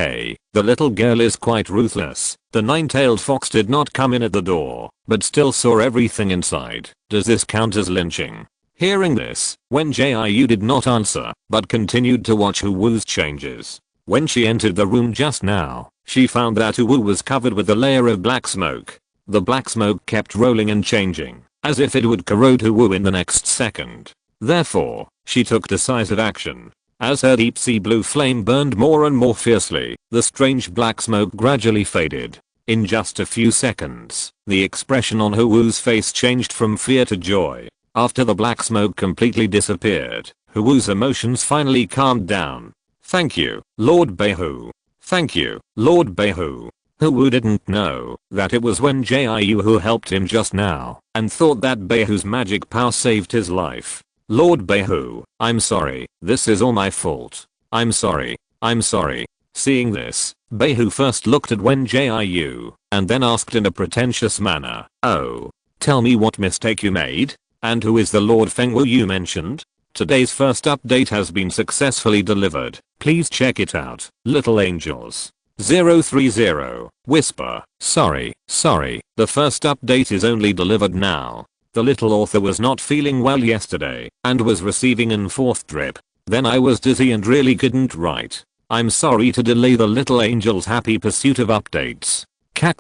the little girl is quite ruthless. The nine-tailed fox did not come in at the door, but still saw everything inside. Does this count as lynching? Hearing this, Wen Jiu did not answer, but continued to watch Huwu's changes. When she entered the room just now, she found that Huwu was covered with a layer of black smoke. The black smoke kept rolling and changing, as if it would corrode Huwu in the next second. Therefore, she took decisive action. As her deep sea blue flame burned more and more fiercely, the strange black smoke gradually faded. In just a few seconds, the expression on Huwu's face changed from fear to joy. After the black smoke completely disappeared, Huwu's emotions finally calmed down. Thank you, Lord Behu. Thank you, Lord Behu. Huwu didn't know that it was Wen Jiu who helped him just now, and thought that Behu's magic power saved his life. Lord Behu, I'm sorry, this is all my fault. I'm sorry. Seeing this, Behu first looked at Wen Jiu, and then asked in a pretentious manner, oh, tell me what mistake you made? And who is the Lord Fengwu you mentioned? Today's first update has been successfully delivered. Please check it out. Little Angels 030 Whisper. Sorry. The first update is only delivered now. The little author was not feeling well yesterday and was receiving an fourth drip. Then I was dizzy and really couldn't write. I'm sorry to delay the little angel's happy pursuit of updates.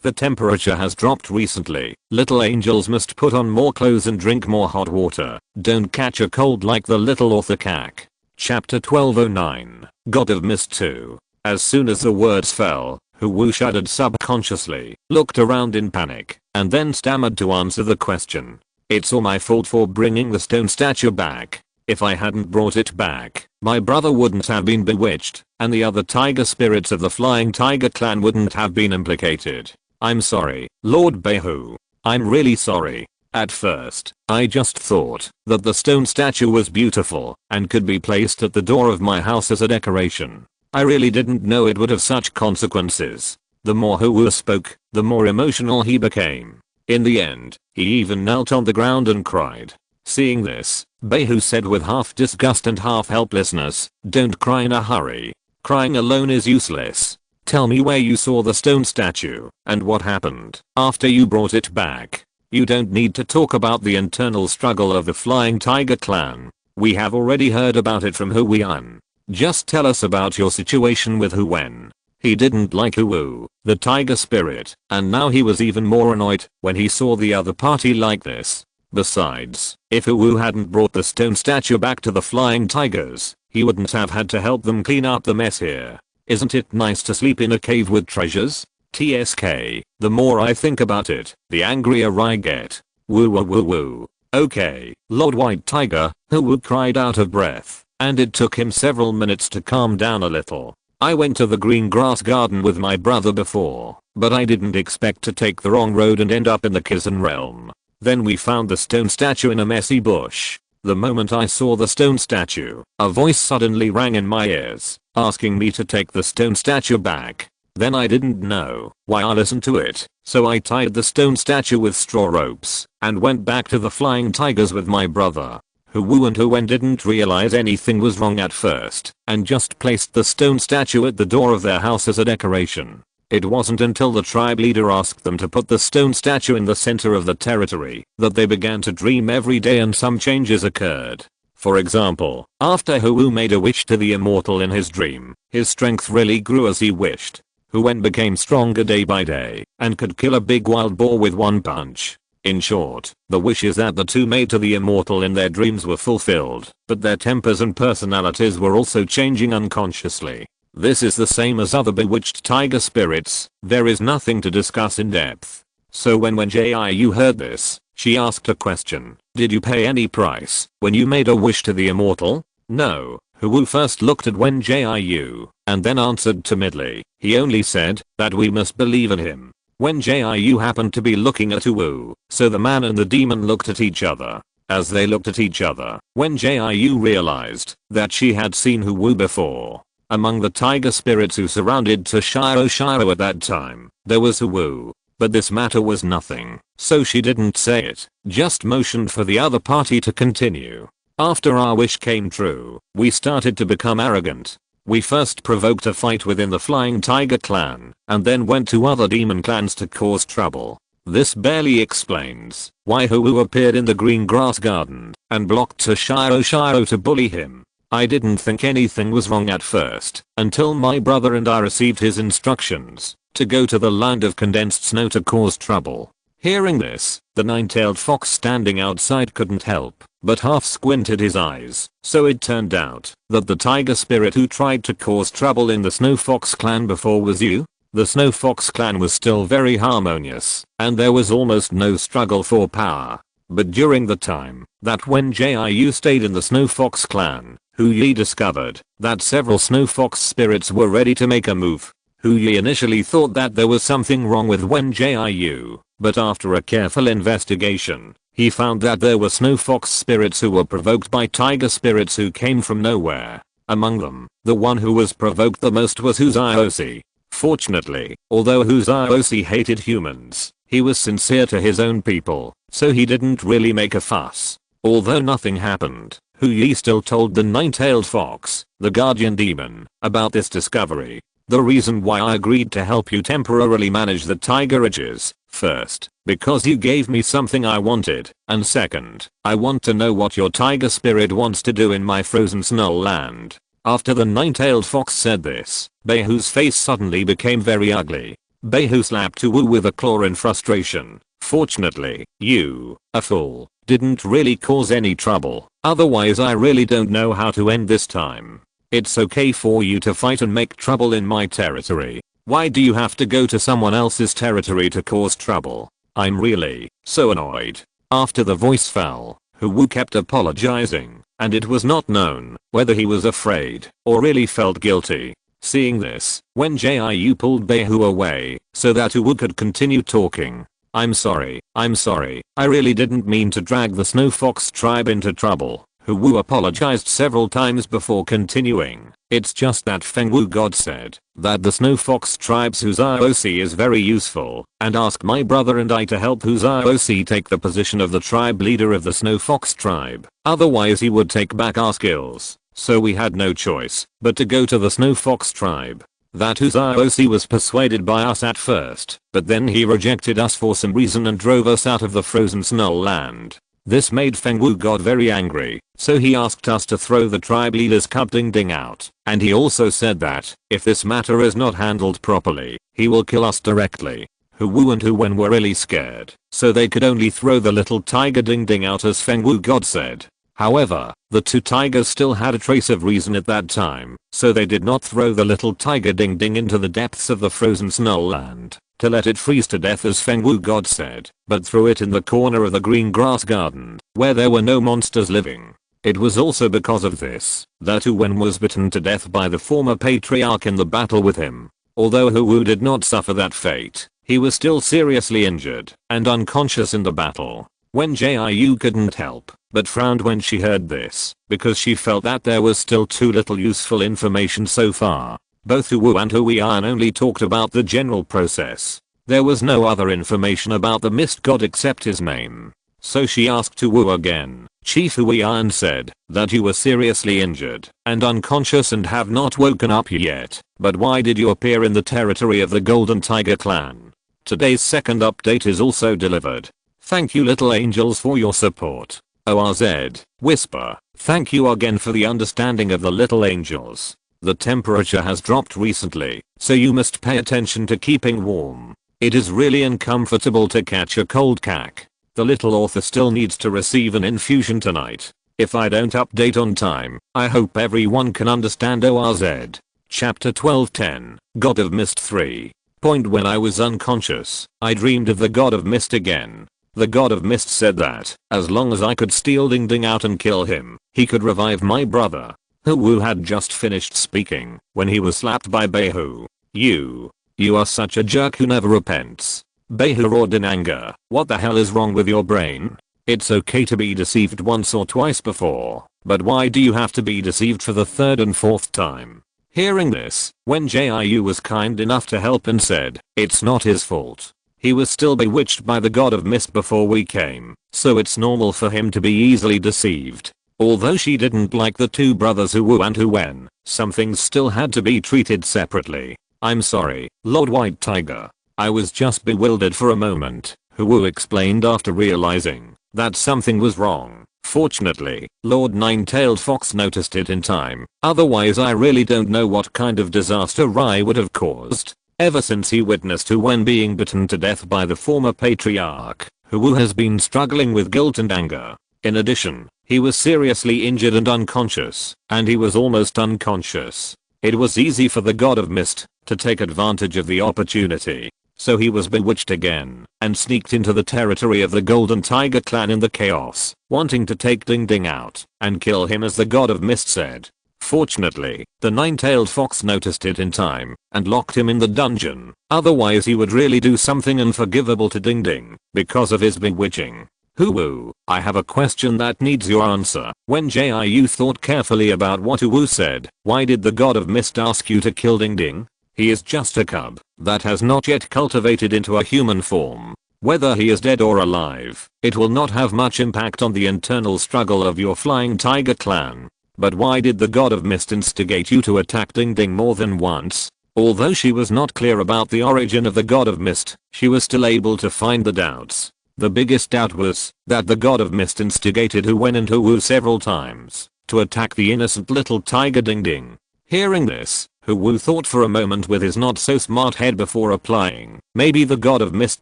The temperature has dropped recently. Little angels must put on more clothes and drink more hot water. Don't catch a cold like the little author cack. Chapter 1209. God of Mist 2. As soon as the words fell, Huwu shuddered subconsciously, looked around in panic, and then stammered to answer the question. It's all my fault for bringing the stone statue back. If I hadn't brought it back, my brother wouldn't have been bewitched, and the other tiger spirits of the Flying Tiger clan wouldn't have been implicated. I'm sorry, Lord Behu. I'm really sorry. At first, I just thought that the stone statue was beautiful and could be placed at the door of my house as a decoration. I really didn't know it would have such consequences. The more Huwu spoke, the more emotional he became. In the end, he even knelt on the ground and cried. Seeing this, Behu said with half disgust and half helplessness, don't cry in a hurry. Crying alone is useless. Tell me where you saw the stone statue and what happened after you brought it back. You don't need to talk about the internal struggle of the Flying Tiger clan. We have already heard about it from Huwian. Just tell us about your situation with Huwen. He didn't like Huwu, the tiger spirit, and now he was even more annoyed when he saw the other party like this. Besides, if Huwu hadn't brought the stone statue back to the Flying Tigers, he wouldn't have had to help them clean up the mess here. Isn't it nice to sleep in a cave with treasures? TSK, the more I think about it, the angrier I get. Woo. Okay, Lord White Tiger, Huwu cried out of breath, and it took him several minutes to calm down a little. I went to the green grass garden with my brother before, but I didn't expect to take the wrong road and end up in the Kizan realm. Then we found the stone statue in a messy bush. The moment I saw the stone statue, a voice suddenly rang in my ears, asking me to take the stone statue back. Then I didn't know why I listened to it, so I tied the stone statue with straw ropes and went back to the flying tigers with my brother. Wu and Wen didn't realize anything was wrong at first and just placed the stone statue at the door of their house as a decoration. It wasn't until the tribe leader asked them to put the stone statue in the center of the territory that they began to dream every day, and some changes occurred. For example, after Wu made a wish to the immortal in his dream, his strength really grew as he wished. Wen became stronger day by day and could kill a big wild boar with one punch. In short, the wishes that the two made to the immortal in their dreams were fulfilled, but their tempers and personalities were also changing unconsciously. This is the same as other bewitched tiger spirits. There is nothing to discuss in depth. So when Wen Jiu heard this, she asked a question. Did you pay any price when you made a wish to the immortal? No. Wu first looked at Wen Jiu and then answered timidly. He only said that we must believe in him. Wen Jiu happened to be looking at Wu, so the man and the demon looked at each other. As they looked at each other, Wen Jiu realized that she had seen Wu before. Among the tiger spirits who surrounded Shiro at that time, there was Wu. But this matter was nothing, so she didn't say it, just motioned for the other party to continue. After our wish came true, we started to become arrogant. We first provoked a fight within the Flying Tiger clan, and then went to other demon clans to cause trouble. This barely explains why Wu appeared in the green grass garden and blocked Shiro to bully him. I didn't think anything was wrong at first, until my brother and I received his instructions to go to the land of condensed snow to cause trouble. Hearing this, the nine-tailed fox standing outside couldn't help but half squinted his eyes. So it turned out that the tiger spirit who tried to cause trouble in the Snow Fox clan before was you. The Snow Fox clan was still very harmonious, and there was almost no struggle for power. But during the time that Wen Jiu stayed in the Snow Fox clan, Yu discovered that several Snow Fox spirits were ready to make a move. Yu initially thought that there was something wrong with Wen Jiu, but after a careful investigation, he found that there were Snow Fox spirits who were provoked by tiger spirits who came from nowhere. Among them, the one who was provoked the most was Huzaosi. Fortunately, although Huzaosi hated humans, he was sincere to his own people, so he didn't really make a fuss. Although nothing happened, Yu still told the nine-tailed fox, the guardian demon, about this discovery. The reason why I agreed to help you temporarily manage the tiger is, first, because you gave me something I wanted, and second, I want to know what your tiger spirit wants to do in my frozen snow land. After the nine-tailed fox said this, Beihu's face suddenly became very ugly. Beihu slapped Wu with a claw in frustration. Fortunately, you, a fool, didn't really cause any trouble. Otherwise I really don't know how to end this time. It's okay for you to fight and make trouble in my territory. Why do you have to go to someone else's territory to cause trouble? I'm really so annoyed. After the voice fell, Wu kept apologizing, and it was not known whether he was afraid or really felt guilty. Seeing this, Wen Jiu pulled Beihu away so that Wu could continue talking. I'm sorry, I really didn't mean to drag the Snow Fox tribe into trouble. Wu apologized several times before continuing. It's just that Feng Wu God said that the Snow Fox tribe's Huzaosi is very useful, and asked my brother and I to help Huzaosi take the position of the tribe leader of the Snow Fox tribe. Otherwise he would take back our skills. So we had no choice but to go to the Snow Fox tribe. That Huzaosi was persuaded by us at first, but then he rejected us for some reason and drove us out of the frozen snow land. This made Feng Wu God very angry, so he asked us to throw the tribe leader's cub Ding Ding out, and he also said that if this matter is not handled properly, he will kill us directly. Wu and Wen were really scared, so they could only throw the little tiger Ding Ding out as Feng Wu God said. However, the two tigers still had a trace of reason at that time, so they did not throw the little tiger Ding Ding into the depths of the frozen snow land to let it freeze to death as Feng Wu God said, but threw it in the corner of the green grass garden, where there were no monsters living. It was also because of this that Wen was bitten to death by the former patriarch in the battle with him. Although Wu did not suffer that fate, he was still seriously injured and unconscious in the battle. Wen Jiu couldn't help but frowned when she heard this, because she felt that there was still too little useful information so far. Both Wu and Huiyan only talked about the general process. There was no other information about the mist god except his name. So she asked Wu again. Chief Huiyan said that you were seriously injured and unconscious and have not woken up yet, but why did you appear in the territory of the Golden Tiger clan? Today's second update is also delivered. Thank you little angels for your support. ORZ, whisper, thank you again for the understanding of the little angels. The temperature has dropped recently, so you must pay attention to keeping warm. It is really uncomfortable to catch a cold cack. The little author still needs to receive an infusion tonight. If I don't update on time, I hope everyone can understand ORZ. Chapter 12:10, God of Mist 3. When I was unconscious, I dreamed of the God of Mist again. The God of Mist said that, as long as I could steal Ding Ding out and kill him, he could revive my brother. Wu had just finished speaking when he was slapped by Beihu. You are such a jerk who never repents. Beihu roared in anger. What the hell is wrong with your brain? It's okay to be deceived once or twice before, but why do you have to be deceived for the third and fourth time? Hearing this, Wen Jiu was kind enough to help and said, it's not his fault. He was still bewitched by the God of Mist before we came, so it's normal for him to be easily deceived. Although she didn't like the two brothers Wu and Wen, some things still had to be treated separately. I'm sorry, Lord White Tiger. I was just bewildered for a moment, Wu explained after realizing that something was wrong. Fortunately, Lord Nine-Tailed Fox noticed it in time, otherwise I really don't know what kind of disaster I would have caused. Ever since he witnessed Wen being bitten to death by the former patriarch, Wu has been struggling with guilt and anger. In addition, he was seriously injured and unconscious, and he was almost unconscious. It was easy for the God of Mist to take advantage of the opportunity. So he was bewitched again and sneaked into the territory of the Golden Tiger clan in the chaos, wanting to take Ding Ding out and kill him as the God of Mist said. Fortunately, the Nine-Tailed Fox noticed it in time and locked him in the dungeon, otherwise he would really do something unforgivable to Ding Ding because of his bewitching. Wu, I have a question that needs your answer. When Jiu thought carefully about what Wu said, why did the God of Mist ask you to kill Ding Ding? He is just a cub that has not yet cultivated into a human form. Whether he is dead or alive, it will not have much impact on the internal struggle of your Flying Tiger clan. But why did the God of Mist instigate you to attack Ding Ding more than once? Although she was not clear about the origin of the God of Mist, she was still able to find the doubts. The biggest doubt was that the God of Mist instigated Wen and Wu several times to attack the innocent little tiger Ding Ding. Hearing this, Wu thought for a moment with his not so smart head before replying, maybe the God of Mist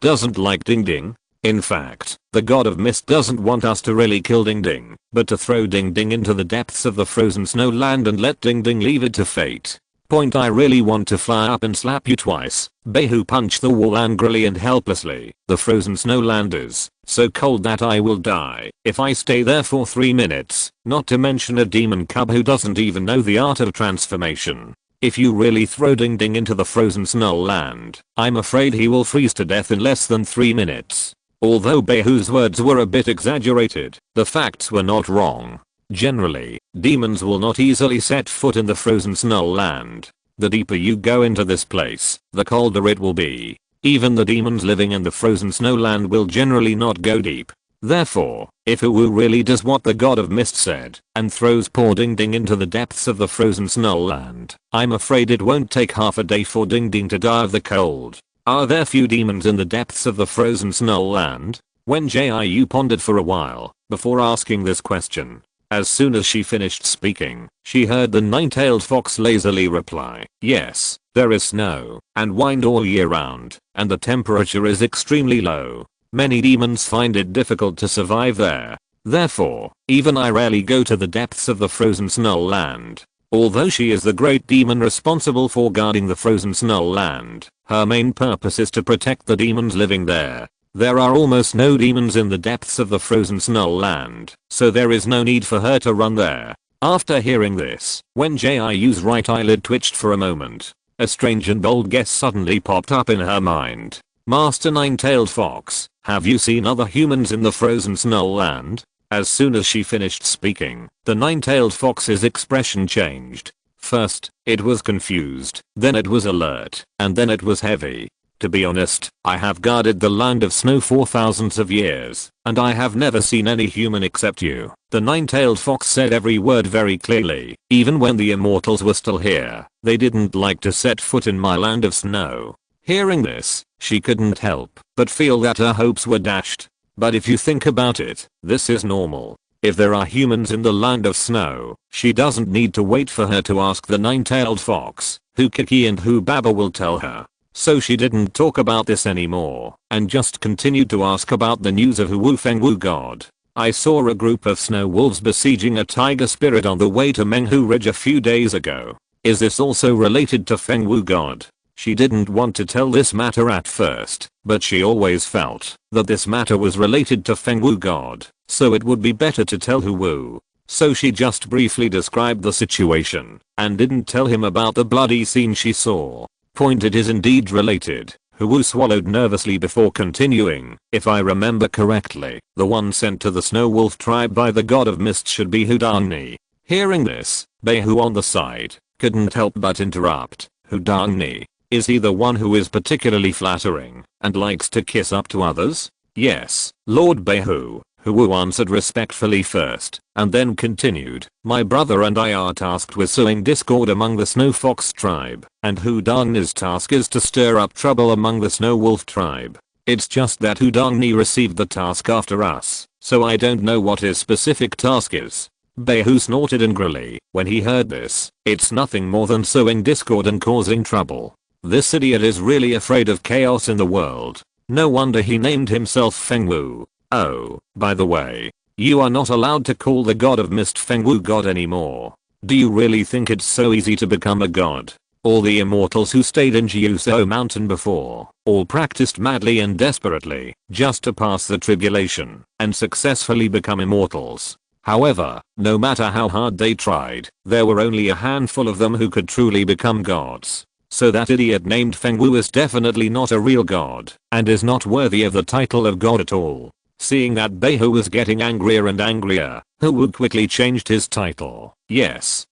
doesn't like Ding Ding. In fact, the God of Mist doesn't want us to really kill Ding Ding, but to throw Ding Ding into the depths of the frozen snow land and let Ding Ding leave it to fate. I really want to fly up and slap you twice. Beihu punched the wall angrily and helplessly. The frozen snow land is so cold that I will die if I stay there for 3 minutes, not to mention a demon cub who doesn't even know the art of transformation. If you really throw Ding Ding into the frozen snow land, I'm afraid he will freeze to death in less than 3 minutes. Although Beihu's words were a bit exaggerated, the facts were not wrong. Generally, demons will not easily set foot in the frozen snow land. The deeper you go into this place, the colder it will be. Even the demons living in the frozen snow land will generally not go deep. Therefore, if Wu really does what the God of Mist said and throws poor Ding Ding into the depths of the frozen snow land, I'm afraid it won't take half a day for Ding Ding to die of the cold. Are there few demons in the depths of the frozen snow land? Wen Jiu pondered for a while before asking this question. As soon as she finished speaking, she heard the Nine-Tailed Fox lazily reply, yes, there is snow and wind all year round, and the temperature is extremely low. Many demons find it difficult to survive there. Therefore, even I rarely go to the depths of the frozen snow land. Although she is the great demon responsible for guarding the frozen snow land, her main purpose is to protect the demons living there. There are almost no demons in the depths of the frozen snow land, so there is no need for her to run there. After hearing this, Wen Jiu's right eyelid twitched for a moment. A strange and bold guess suddenly popped up in her mind. Master Nine-Tailed Fox, Have you seen other humans in the frozen snow land? As soon as she finished speaking, the nine-tailed fox's expression changed. First, it was confused, then it was alert, and then it was heavy. To be honest, I have guarded the land of snow for thousands of years, and I have never seen any human except you. The nine-tailed fox said every word very clearly. Even when the immortals were still here, they didn't like to set foot in my land of snow. Hearing this, she couldn't help but feel that her hopes were dashed. But if you think about it, this is normal. If there are humans in the land of snow, she doesn't need to wait for her to ask the nine-tailed fox, who Kiki and who Baba will tell her. So she didn't talk about this anymore, and just continued to ask about the news of Wu Fengwu God. I saw a group of snow wolves besieging a tiger spirit on the way to Menghu Ridge a few days ago. Is this also related to Fengwu God? She didn't want to tell this matter at first, but she always felt that this matter was related to Fengwu God, so it would be better to tell Wu. So she just briefly described the situation, and didn't tell him about the bloody scene she saw. Point, it is indeed related. Wu swallowed nervously before continuing. If I remember correctly, the one sent to the snow wolf tribe by the god of mist should be Hudangni. Hearing this, Behu on the side couldn't help but interrupt. Hudangni? Is he the one who is particularly flattering and likes to kiss up to others? Yes, Lord Behu, Wu answered respectfully first, and then continued. My brother and I are tasked with sowing discord among the Snow Fox tribe, and Hudangni's task is to stir up trouble among the Snow Wolf tribe. It's just that Hudangni received the task after us, so I don't know what his specific task is. Behu snorted angrily when he heard this. It's nothing more than sowing discord and causing trouble. This idiot is really afraid of chaos in the world. No wonder he named himself Fengwu. Oh, by the way, you are not allowed to call the god of mist Fengwu God anymore. Do you really think it's so easy to become a god? All the immortals who stayed in Jiu mountain before, all practiced madly and desperately, just to pass the tribulation, and successfully become immortals. However, no matter how hard they tried, there were only a handful of them who could truly become gods. So that idiot named Fengwu is definitely not a real god, and is not worthy of the title of god at all. Seeing that Behu was getting angrier and angrier, Wu quickly changed his title. Yes,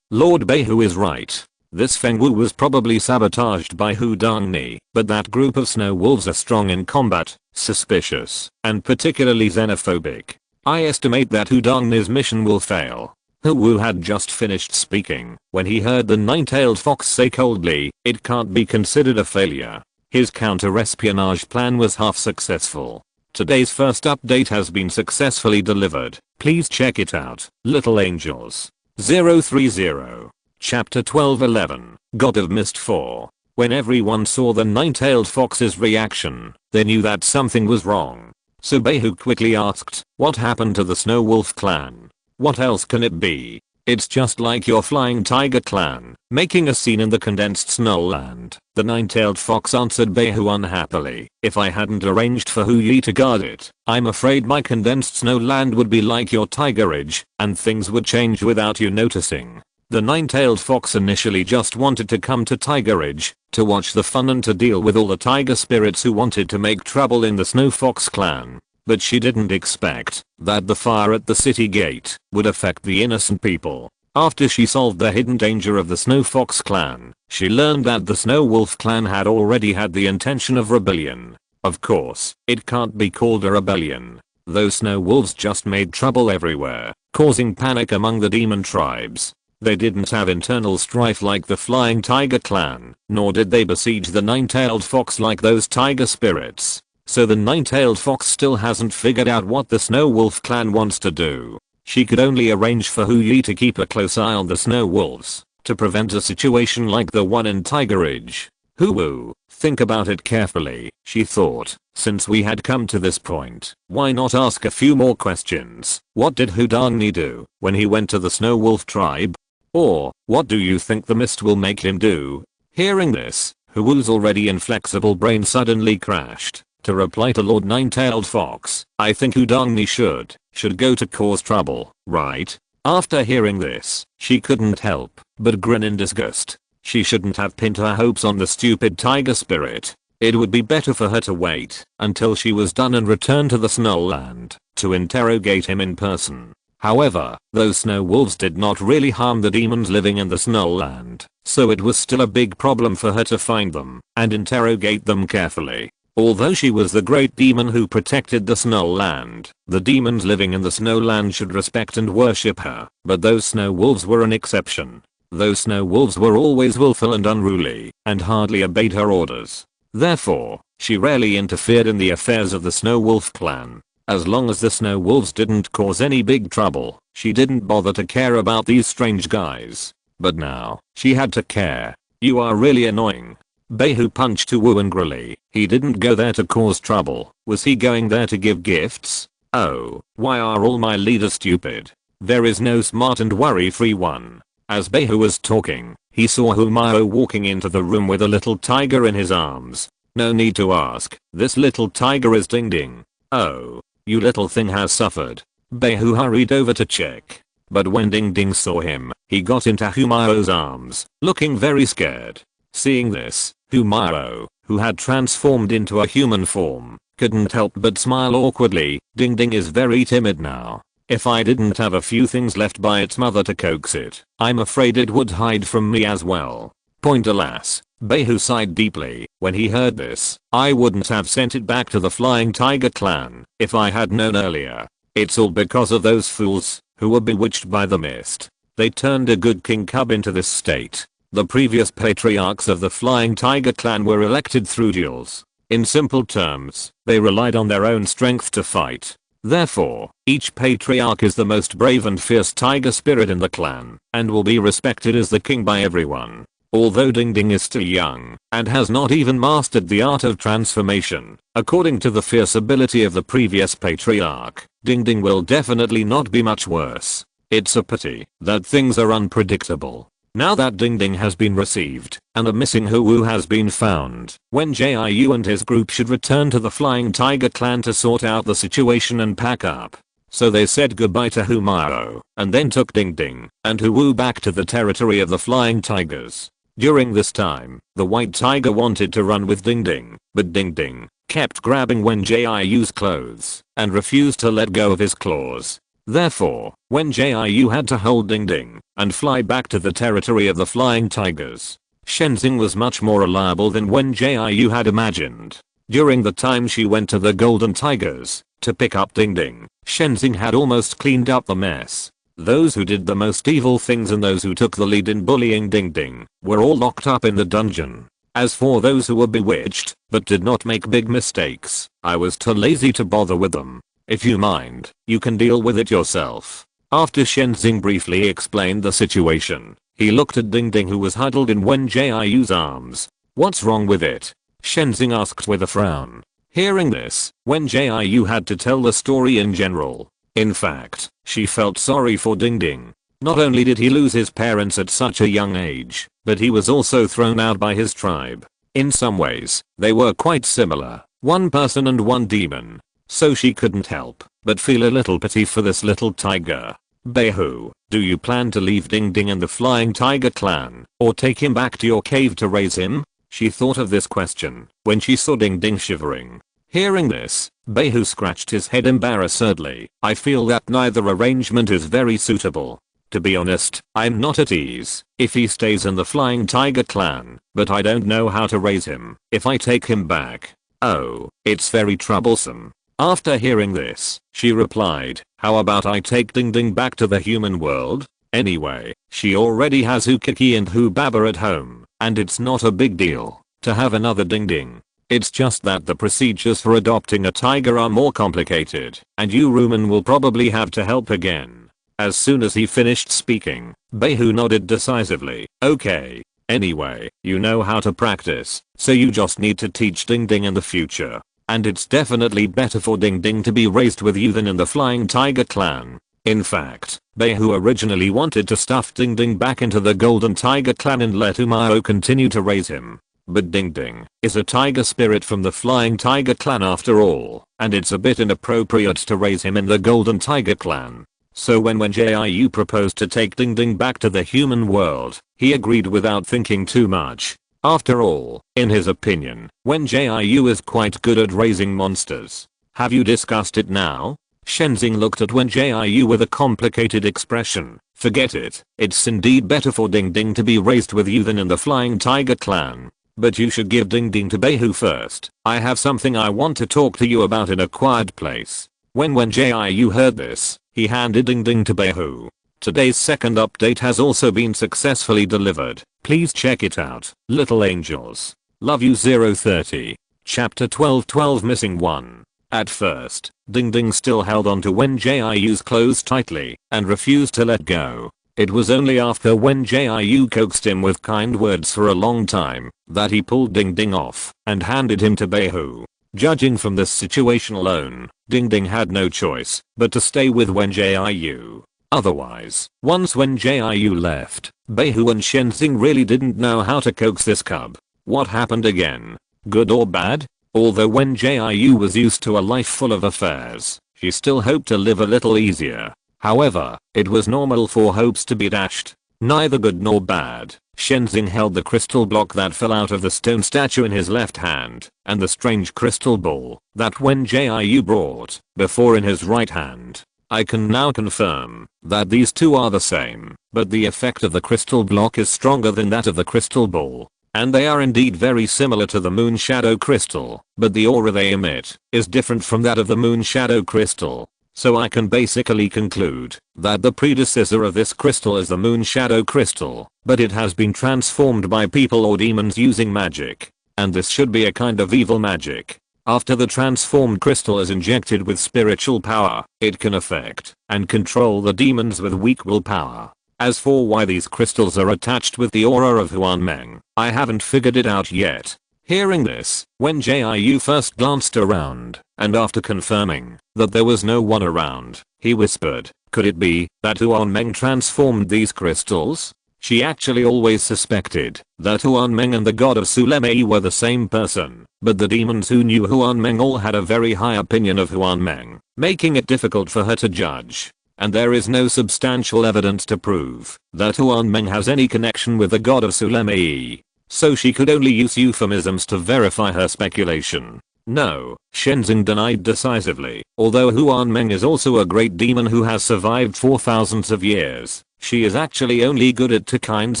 Lord Behu is right. This Fengwu was probably sabotaged by Hudangni, but that group of snow wolves are strong in combat, suspicious, and particularly xenophobic. I estimate that Hudangni's mission will fail. Wu had just finished speaking when he heard the nine-tailed fox say coldly, it can't be considered a failure. His counter-espionage plan was half successful. Today's first update has been successfully delivered. Please check it out. Little Angels. 030. Chapter 1211. God of Mist 4. When everyone saw the nine-tailed fox's reaction, they knew that something was wrong. So Behu quickly asked, what happened to the Snow Wolf clan? What else can it be? It's just like your flying tiger clan, making a scene in the condensed snowland. The nine-tailed fox answered Behu unhappily. If I hadn't arranged for Hui to guard it, I'm afraid my condensed snowland would be like your tiger ridge, and things would change without you noticing. The nine-tailed fox initially just wanted to come to Tiger Ridge, to watch the fun and to deal with all the tiger spirits who wanted to make trouble in the Snow Fox clan. But she didn't expect that the fire at the city gate would affect the innocent people. After she solved the hidden danger of the Snow Fox clan, she learned that the Snow Wolf clan had already had the intention of rebellion. Of course, it can't be called a rebellion. Those snow wolves just made trouble everywhere, causing panic among the demon tribes. They didn't have internal strife like the Flying Tiger clan, nor did they besiege the Nine-Tailed Fox like those tiger spirits. So the Nine-Tailed Fox still hasn't figured out what the Snow Wolf clan wants to do. She could only arrange for Hui to keep a close eye on the Snow Wolves, to prevent a situation like the one in Tiger Ridge. Hu, think about it carefully, she thought. Since we had come to this point, why not ask a few more questions? What did Hudangni do when he went to the Snow Wolf tribe? Or, what do you think the mist will make him do? Hearing this, Hu's already inflexible brain suddenly crashed. To reply to Lord Nine-Tailed Fox, I think Hudangni should go to cause trouble, right? After hearing this, she couldn't help but grin in disgust. She shouldn't have pinned her hopes on the stupid tiger spirit. It would be better for her to wait until she was done and return to the Snowland to interrogate him in person. However, those snow wolves did not really harm the demons living in the Snowland, so it was still a big problem for her to find them and interrogate them carefully. Although she was the great demon who protected the Snowland, the demons living in the Snowland should respect and worship her, but those snow wolves were an exception. Those snow wolves were always willful and unruly, and hardly obeyed her orders. Therefore, she rarely interfered in the affairs of the Snow Wolf clan. As long as the Snow Wolves didn't cause any big trouble, she didn't bother to care about these strange guys. But now, she had to care. You are really annoying. Behu punched Wu angrily. He didn't go there to cause trouble. Was he going there to give gifts? Oh, why are all my leaders stupid? There is no smart and worry-free one. As Behu was talking, he saw Humao walking into the room with a little tiger in his arms. No need to ask, this little tiger is Ding Ding. Oh, you little thing has suffered. Behu hurried over to check. But when Ding Ding saw him, he got into Humao's arms, looking very scared. Seeing this, Humao, who had transformed into a human form, couldn't help but smile awkwardly. Ding Ding is very timid now. If I didn't have a few things left by its mother to coax it, I'm afraid it would hide from me as well. Point alas, Behu sighed deeply when he heard this. I wouldn't have sent it back to the Flying Tiger clan if I had known earlier. It's all because of those fools who were bewitched by the mist. They turned a good king cub into this state. The previous patriarchs of the Flying Tiger clan were elected through duels. In simple terms, they relied on their own strength to fight. Therefore, each patriarch is the most brave and fierce tiger spirit in the clan, and will be respected as the king by everyone. Although Ding Ding is still young, and has not even mastered the art of transformation, according to the fierce ability of the previous patriarch, Ding Ding will definitely not be much worse. It's a pity that things are unpredictable. Now that Ding Ding has been received, and a missing Wu has been found, Wen Jiu and his group should return to the Flying Tiger clan to sort out the situation and pack up. So they said goodbye to Humao, and then took Ding Ding and Wu back to the territory of the Flying Tigers. During this time, the White Tiger wanted to run with Ding Ding, but Ding Ding kept grabbing Wen Jiu's clothes and refused to let go of his claws. Therefore, Wen Jiu had to hold Ding Ding and fly back to the territory of the Flying Tigers. Shenzing was much more reliable than Wen Jiu had imagined. During the time she went to the Golden Tigers to pick up Ding Ding, Shenzing had almost cleaned up the mess. Those who did the most evil things and those who took the lead in bullying Ding Ding were all locked up in the dungeon. As for those who were bewitched but did not make big mistakes, I was too lazy to bother with them. If you mind, you can deal with it yourself. After Shenzing briefly explained the situation, he looked at Ding Ding who was huddled in Wen Jiu's arms. What's wrong with it? Shenzing asked with a frown. Hearing this, Wen Jiu had to tell the story in general. In fact, she felt sorry for Ding Ding. Not only did he lose his parents at such a young age, but he was also thrown out by his tribe. In some ways, they were quite similar, one person and one demon. So she couldn't help but feel a little pity for this little tiger. Behu, do you plan to leave Ding Ding and the Flying Tiger clan, or take him back to your cave to raise him? She thought of this question when she saw Ding Ding shivering. Hearing this, Behu scratched his head embarrassedly. I feel that neither arrangement is very suitable. To be honest, I'm not at ease if he stays in the Flying Tiger clan, but I don't know how to raise him if I take him back. Oh, it's very troublesome. After hearing this, she replied, how about I take Ding Ding back to the human world? Anyway, she already has Hukiki and Hubaba at home, and it's not a big deal to have another Ding Ding. It's just that the procedures for adopting a tiger are more complicated, and Rumen will probably have to help again. As soon as he finished speaking, Behu nodded decisively. Okay. Anyway, you know how to practice, so you just need to teach Ding Ding in the future. And it's definitely better for Ding Ding to be raised with you than in the Flying Tiger clan. In fact, Behu originally wanted to stuff Ding Ding back into the Golden Tiger clan and let Humao continue to raise him. But Ding Ding is a tiger spirit from the Flying Tiger clan after all, and it's a bit inappropriate to raise him in the Golden Tiger clan. So when Wen Jiu proposed to take Ding Ding back to the human world, he agreed without thinking too much. After all, in his opinion, Wen Jiu is quite good at raising monsters. Have you discussed it now? Shenzing looked at Wen Jiu with a complicated expression. Forget it. It's indeed better for Ding Ding to be raised with you than in the Flying Tiger clan. But you should give Ding Ding to Beihu first. I have something I want to talk to you about in a quiet place. When Wen Jiu heard this, he handed Ding Ding to Beihu. Today's second update has also been successfully delivered. Please check it out. Little angels. Love you 030. Chapter 12 Missing 1. At first, Ding Ding still held on to Wen Jiu's clothes tightly and refused to let go. It was only after Wen Jiu coaxed him with kind words for a long time that he pulled Ding Ding off and handed him to Beihu. Judging from this situation alone, Ding Ding had no choice but to stay with Wen Jiu. Otherwise, once Wen Jiu left, Beihu and Shenzing really didn't know how to coax this cub. What happened again? Good or bad? Although Wen Jiu was used to a life full of affairs, she still hoped to live a little easier. However, it was normal for hopes to be dashed. Neither good nor bad. Shenzing held the crystal block that fell out of the stone statue in his left hand, and the strange crystal ball that Wen Jiu brought before in his right hand. I can now confirm that these two are the same, but the effect of the crystal block is stronger than that of the crystal ball. And they are indeed very similar to the moon shadow crystal, but the aura they emit is different from that of the moon shadow crystal. So I can basically conclude that the predecessor of this crystal is the moon shadow crystal, but it has been transformed by people or demons using magic. And this should be a kind of evil magic. After the transformed crystal is injected with spiritual power, it can affect and control the demons with weak willpower. As for why these crystals are attached with the aura of Huan Meng, I haven't figured it out yet. Hearing this, Wen Jiu first glanced around, and after confirming that there was no one around, he whispered, could it be that Huan Meng transformed these crystals? She actually always suspected that Huan Meng and the god of Sulemei were the same person, but the demons who knew Huan Meng all had a very high opinion of Huan Meng, making it difficult for her to judge. And there is no substantial evidence to prove that Huan Meng has any connection with the god of Sulemei. So she could only use euphemisms to verify her speculation. No, Shenzing denied decisively. Although Huan Meng is also a great demon who has survived for thousands of years, she is actually only good at two kinds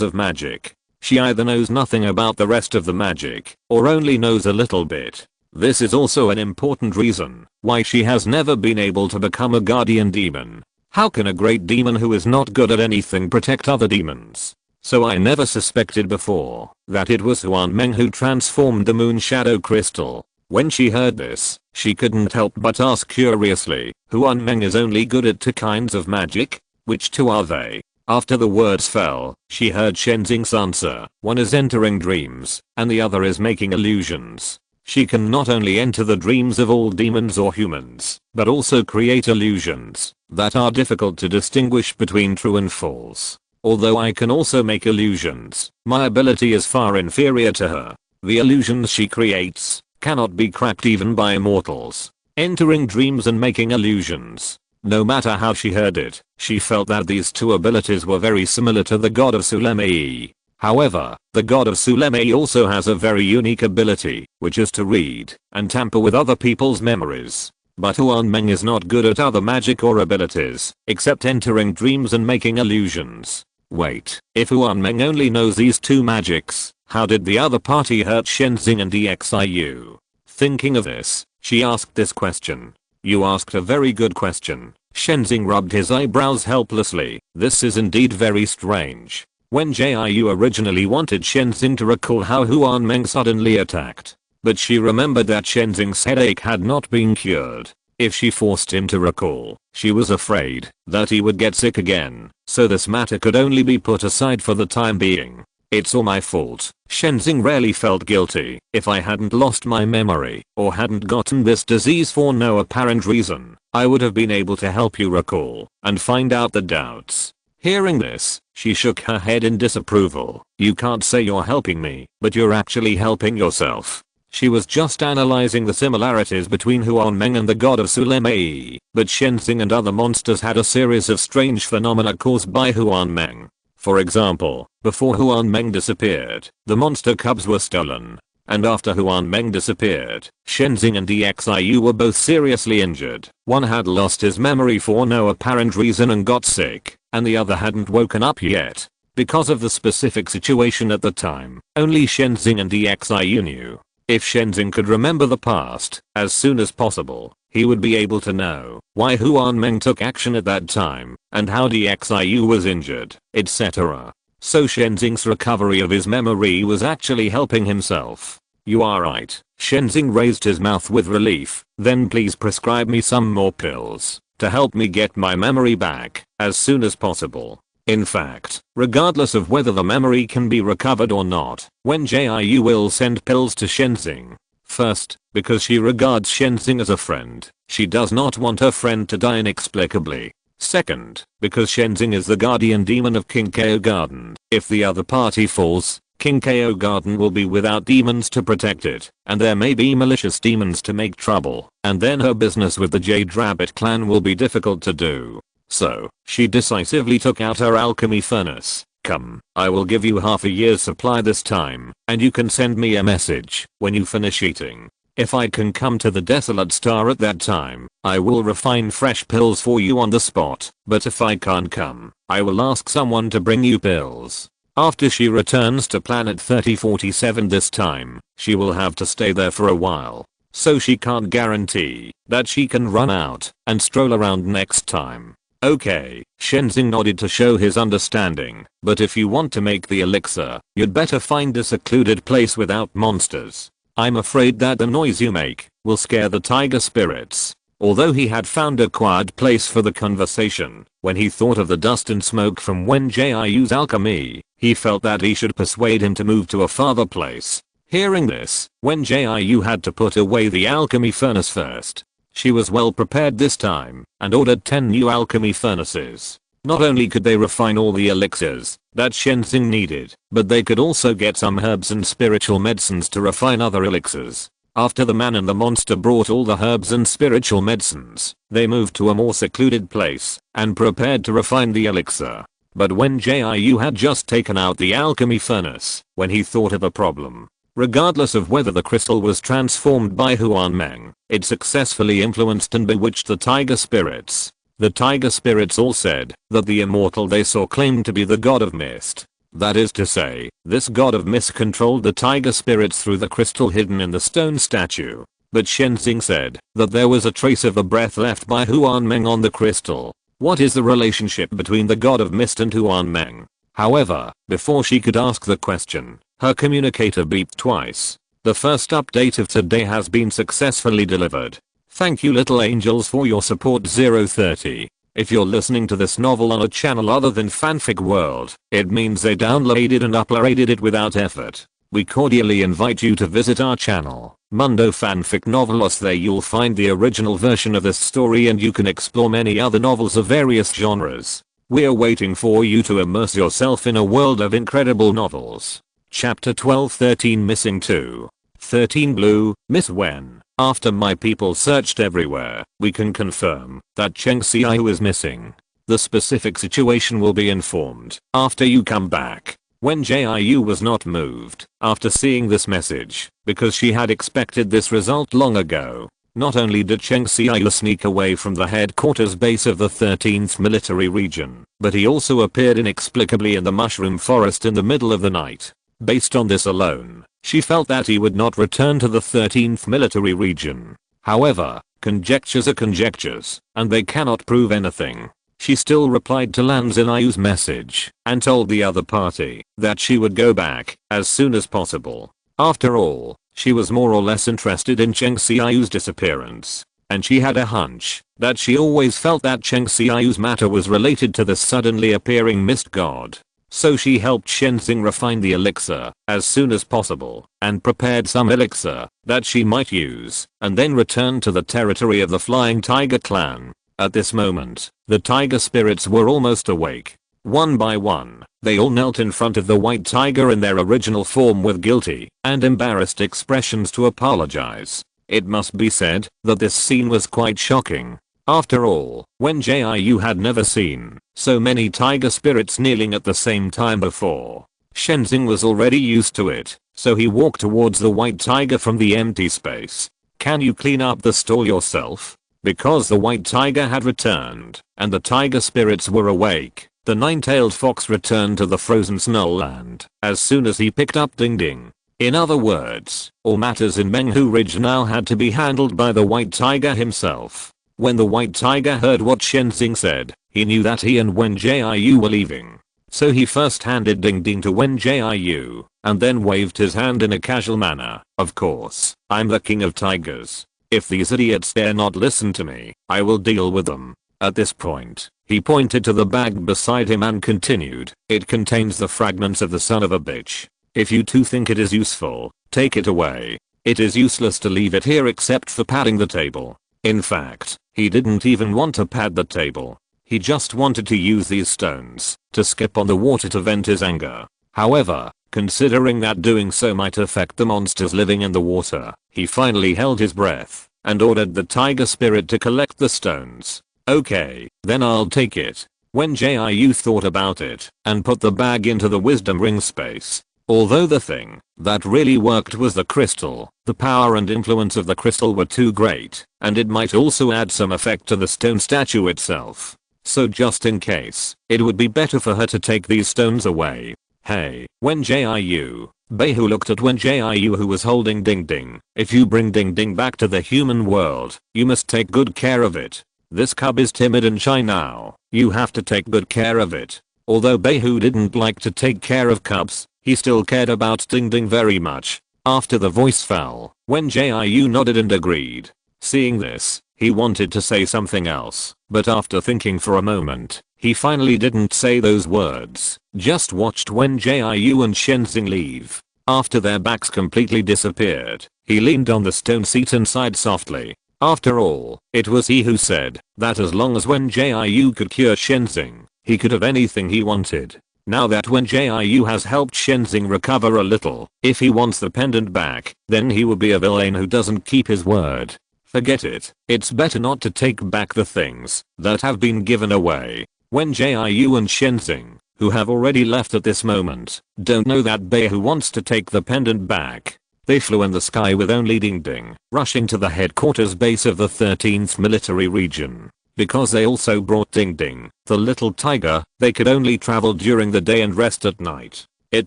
of magic. She either knows nothing about the rest of the magic, or only knows a little bit. This is also an important reason why she has never been able to become a guardian demon. How can a great demon who is not good at anything protect other demons? So I never suspected before that it was Huan Meng who transformed the moon shadow crystal. When she heard this, she couldn't help but ask curiously, Huan Meng is only good at two kinds of magic? Which two are they? After the words fell, she heard Shenzing's answer. One is entering dreams, and the other is making illusions. She can not only enter the dreams of all demons or humans, but also create illusions that are difficult to distinguish between true and false. Although I can also make illusions, my ability is far inferior to her. The illusions she creates cannot be cracked even by mortals. Entering dreams and making illusions. No matter how she heard it, she felt that these two abilities were very similar to the god of Sulemei. However, the god of Sulemei also has a very unique ability, which is to read and tamper with other people's memories. But Huan Meng is not good at other magic or abilities, except entering dreams and making illusions. Wait, if Huan Meng only knows these two magics, how did the other party hurt Shenzing and EXIU? Thinking of this, she asked this question. You asked a very good question. Shenzing rubbed his eyebrows helplessly. This is indeed very strange. Wen Jiu originally wanted Shenzing to recall how Huan Meng suddenly attacked. But she remembered that Shenzing's headache had not been cured. If she forced him to recall, she was afraid that he would get sick again, so this matter could only be put aside for the time being. It's all my fault. Shenzing rarely felt guilty. If I hadn't lost my memory, or hadn't gotten this disease for no apparent reason, I would have been able to help you recall, and find out the doubts. Hearing this, she shook her head in disapproval. You can't say you're helping me, but you're actually helping yourself. She was just analyzing the similarities between Huan Meng and the god of Sulemei, but Shenzing and other monsters had a series of strange phenomena caused by Huan Meng. For example, before Huan Meng disappeared, the monster cubs were stolen. And after Huan Meng disappeared, Shenzing and DXIU were both seriously injured. One had lost his memory for no apparent reason and got sick, and the other hadn't woken up yet. Because of the specific situation at the time, only Shenzing and DXIU knew. If Shenzing could remember the past as soon as possible, he would be able to know why Huan Meng took action at that time, and how DXIU was injured, etc. So Shenzing's recovery of his memory was actually helping himself. You are right. Shenzing raised his mouth with relief. Then please prescribe me some more pills to help me get my memory back as soon as possible. In fact, regardless of whether the memory can be recovered or not, Wen Jiu will send pills to Shenzing. First, because she regards Shenzing as a friend. She does not want her friend to die inexplicably. Second, because Shenzing is the guardian demon of King Ko Garden. If the other party falls, King Ko Garden will be without demons to protect it, and there may be malicious demons to make trouble, and then her business with the Jade Rabbit clan will be difficult to do. So, she decisively took out her alchemy furnace. Come, I will give you half a year's supply this time, and you can send me a message when you finish eating. If I can come to the Desolate Star at that time, I will refine fresh pills for you on the spot, but if I can't come, I will ask someone to bring you pills. After she returns to planet 3047 this time, she will have to stay there for a while, so she can't guarantee that she can run out and stroll around next time. Okay, Shenzing nodded to show his understanding, but if you want to make the elixir, you'd better find a secluded place without monsters. I'm afraid that the noise you make will scare the tiger spirits. Although he had found a quiet place for the conversation, when he thought of the dust and smoke from Wen Jiu's alchemy, he felt that he should persuade him to move to a farther place. Hearing this, Wen Jiu had to put away the alchemy furnace first. She was well prepared this time, and ordered 10 new alchemy furnaces. Not only could they refine all the elixirs that Shenzing needed, but they could also get some herbs and spiritual medicines to refine other elixirs. After the man and the monster brought all the herbs and spiritual medicines, they moved to a more secluded place and prepared to refine the elixir. But Wen Jiu had just taken out the alchemy furnace when he thought of a problem. Regardless of whether the crystal was transformed by Huan Meng, it successfully influenced and bewitched the tiger spirits. The tiger spirits all said that the immortal they saw claimed to be the god of mist. That is to say, this god of mist controlled the tiger spirits through the crystal hidden in the stone statue. But Shenzing said that there was a trace of the breath left by Huan Meng on the crystal. What is the relationship between the god of mist and Huan Meng? However, before she could ask the question, her communicator beeped twice. The first update of today has been successfully delivered. Thank you little angels for your support 030. If you're listening to this novel on a channel other than Fanfic World, it means they downloaded and uploaded it without effort. We cordially invite you to visit our channel, Mundo Fanfic Novelos. There you'll find the original version of this story and you can explore many other novels of various genres. We're waiting for you to immerse yourself in a world of incredible novels. Chapter 12-13 Missing 2. 13 Blue, Miss Wen. After my people searched everywhere, we can confirm that Cheng Xiaoyu is missing. The specific situation will be informed after you come back. Wen Jiu was not moved after seeing this message, because she had expected this result long ago. Not only did Cheng Xiaoyu sneak away from the headquarters base of the 13th military region, but he also appeared inexplicably in the mushroom forest in the middle of the night. Based on this alone, she felt that he would not return to the 13th military region. However, conjectures are conjectures, and they cannot prove anything. She still replied to Lan Xiaoyu's message, and told the other party that she would go back as soon as possible. After all, she was more or less interested in Cheng Xiaoyu's disappearance, and she had a hunch that she always felt that Cheng Xiaoyu's matter was related to the suddenly appearing mist god. So she helped Shenzing refine the elixir as soon as possible and prepared some elixir that she might use and then returned to the territory of the Flying Tiger clan. At this moment, the tiger spirits were almost awake. One by one, they all knelt in front of the white tiger in their original form with guilty and embarrassed expressions to apologize. It must be said that this scene was quite shocking. After all, Wen Jiu had never seen so many tiger spirits kneeling at the same time before. Shenzing was already used to it, so he walked towards the white tiger from the empty space. "Can you clean up the stall yourself?" Because the white tiger had returned, and the tiger spirits were awake, the nine-tailed fox returned to the frozen snow land as soon as he picked up Ding Ding. In other words, all matters in Menghu Ridge now had to be handled by the white tiger himself. When the white tiger heard what Shenzing said, he knew that he and Wen Jiu were leaving. So he first handed Ding Ding to Wen Jiu, and then waved his hand in a casual manner. "Of course, I'm the king of tigers. If these idiots dare not listen to me, I will deal with them." At this point, he pointed to the bag beside him and continued, "It contains the fragments of the son of a bitch. If you two think it is useful, take it away. It is useless to leave it here except for padding the table." In fact, he didn't even want to pad the table. He just wanted to use these stones to skip on the water to vent his anger. However, considering that doing so might affect the monsters living in the water, he finally held his breath and ordered the tiger spirit to collect the stones. "Okay, then I'll take it." Wen Jiu thought about it and put the bag into the wisdom ring space. Although the thing that really worked was the crystal, the power and influence of the crystal were too great, and it might also add some effect to the stone statue itself. So just in case, it would be better for her to take these stones away. "Hey, Wen Jiu." Behu looked at Wen Jiu who was holding Ding Ding. "If you bring Ding Ding back to the human world, you must take good care of it. This cub is timid and shy now. You have to take good care of it." Although Behu didn't like to take care of cubs, he still cared about Ding Ding very much. After the voice fell, Wen Jiu nodded and agreed. Seeing this, he wanted to say something else, but after thinking for a moment, he finally didn't say those words, just watched Wen Jiu and Shenzing leave. After their backs completely disappeared, he leaned on the stone seat and sighed softly. After all, it was he who said that as long as Wen Jiu could cure Shenzing, he could have anything he wanted. Now that Wen Jiu has helped Shenzing recover a little, if he wants the pendant back, then he will be a villain who doesn't keep his word. Forget it. It's better not to take back the things that have been given away. Wen Jiu and Shenzing, who have already left at this moment, don't know that Behu wants to take the pendant back. They flew in the sky with only Ding Ding, rushing to the headquarters base of the 13th military region. Because they also brought Ding Ding, the little tiger, they could only travel during the day and rest at night. It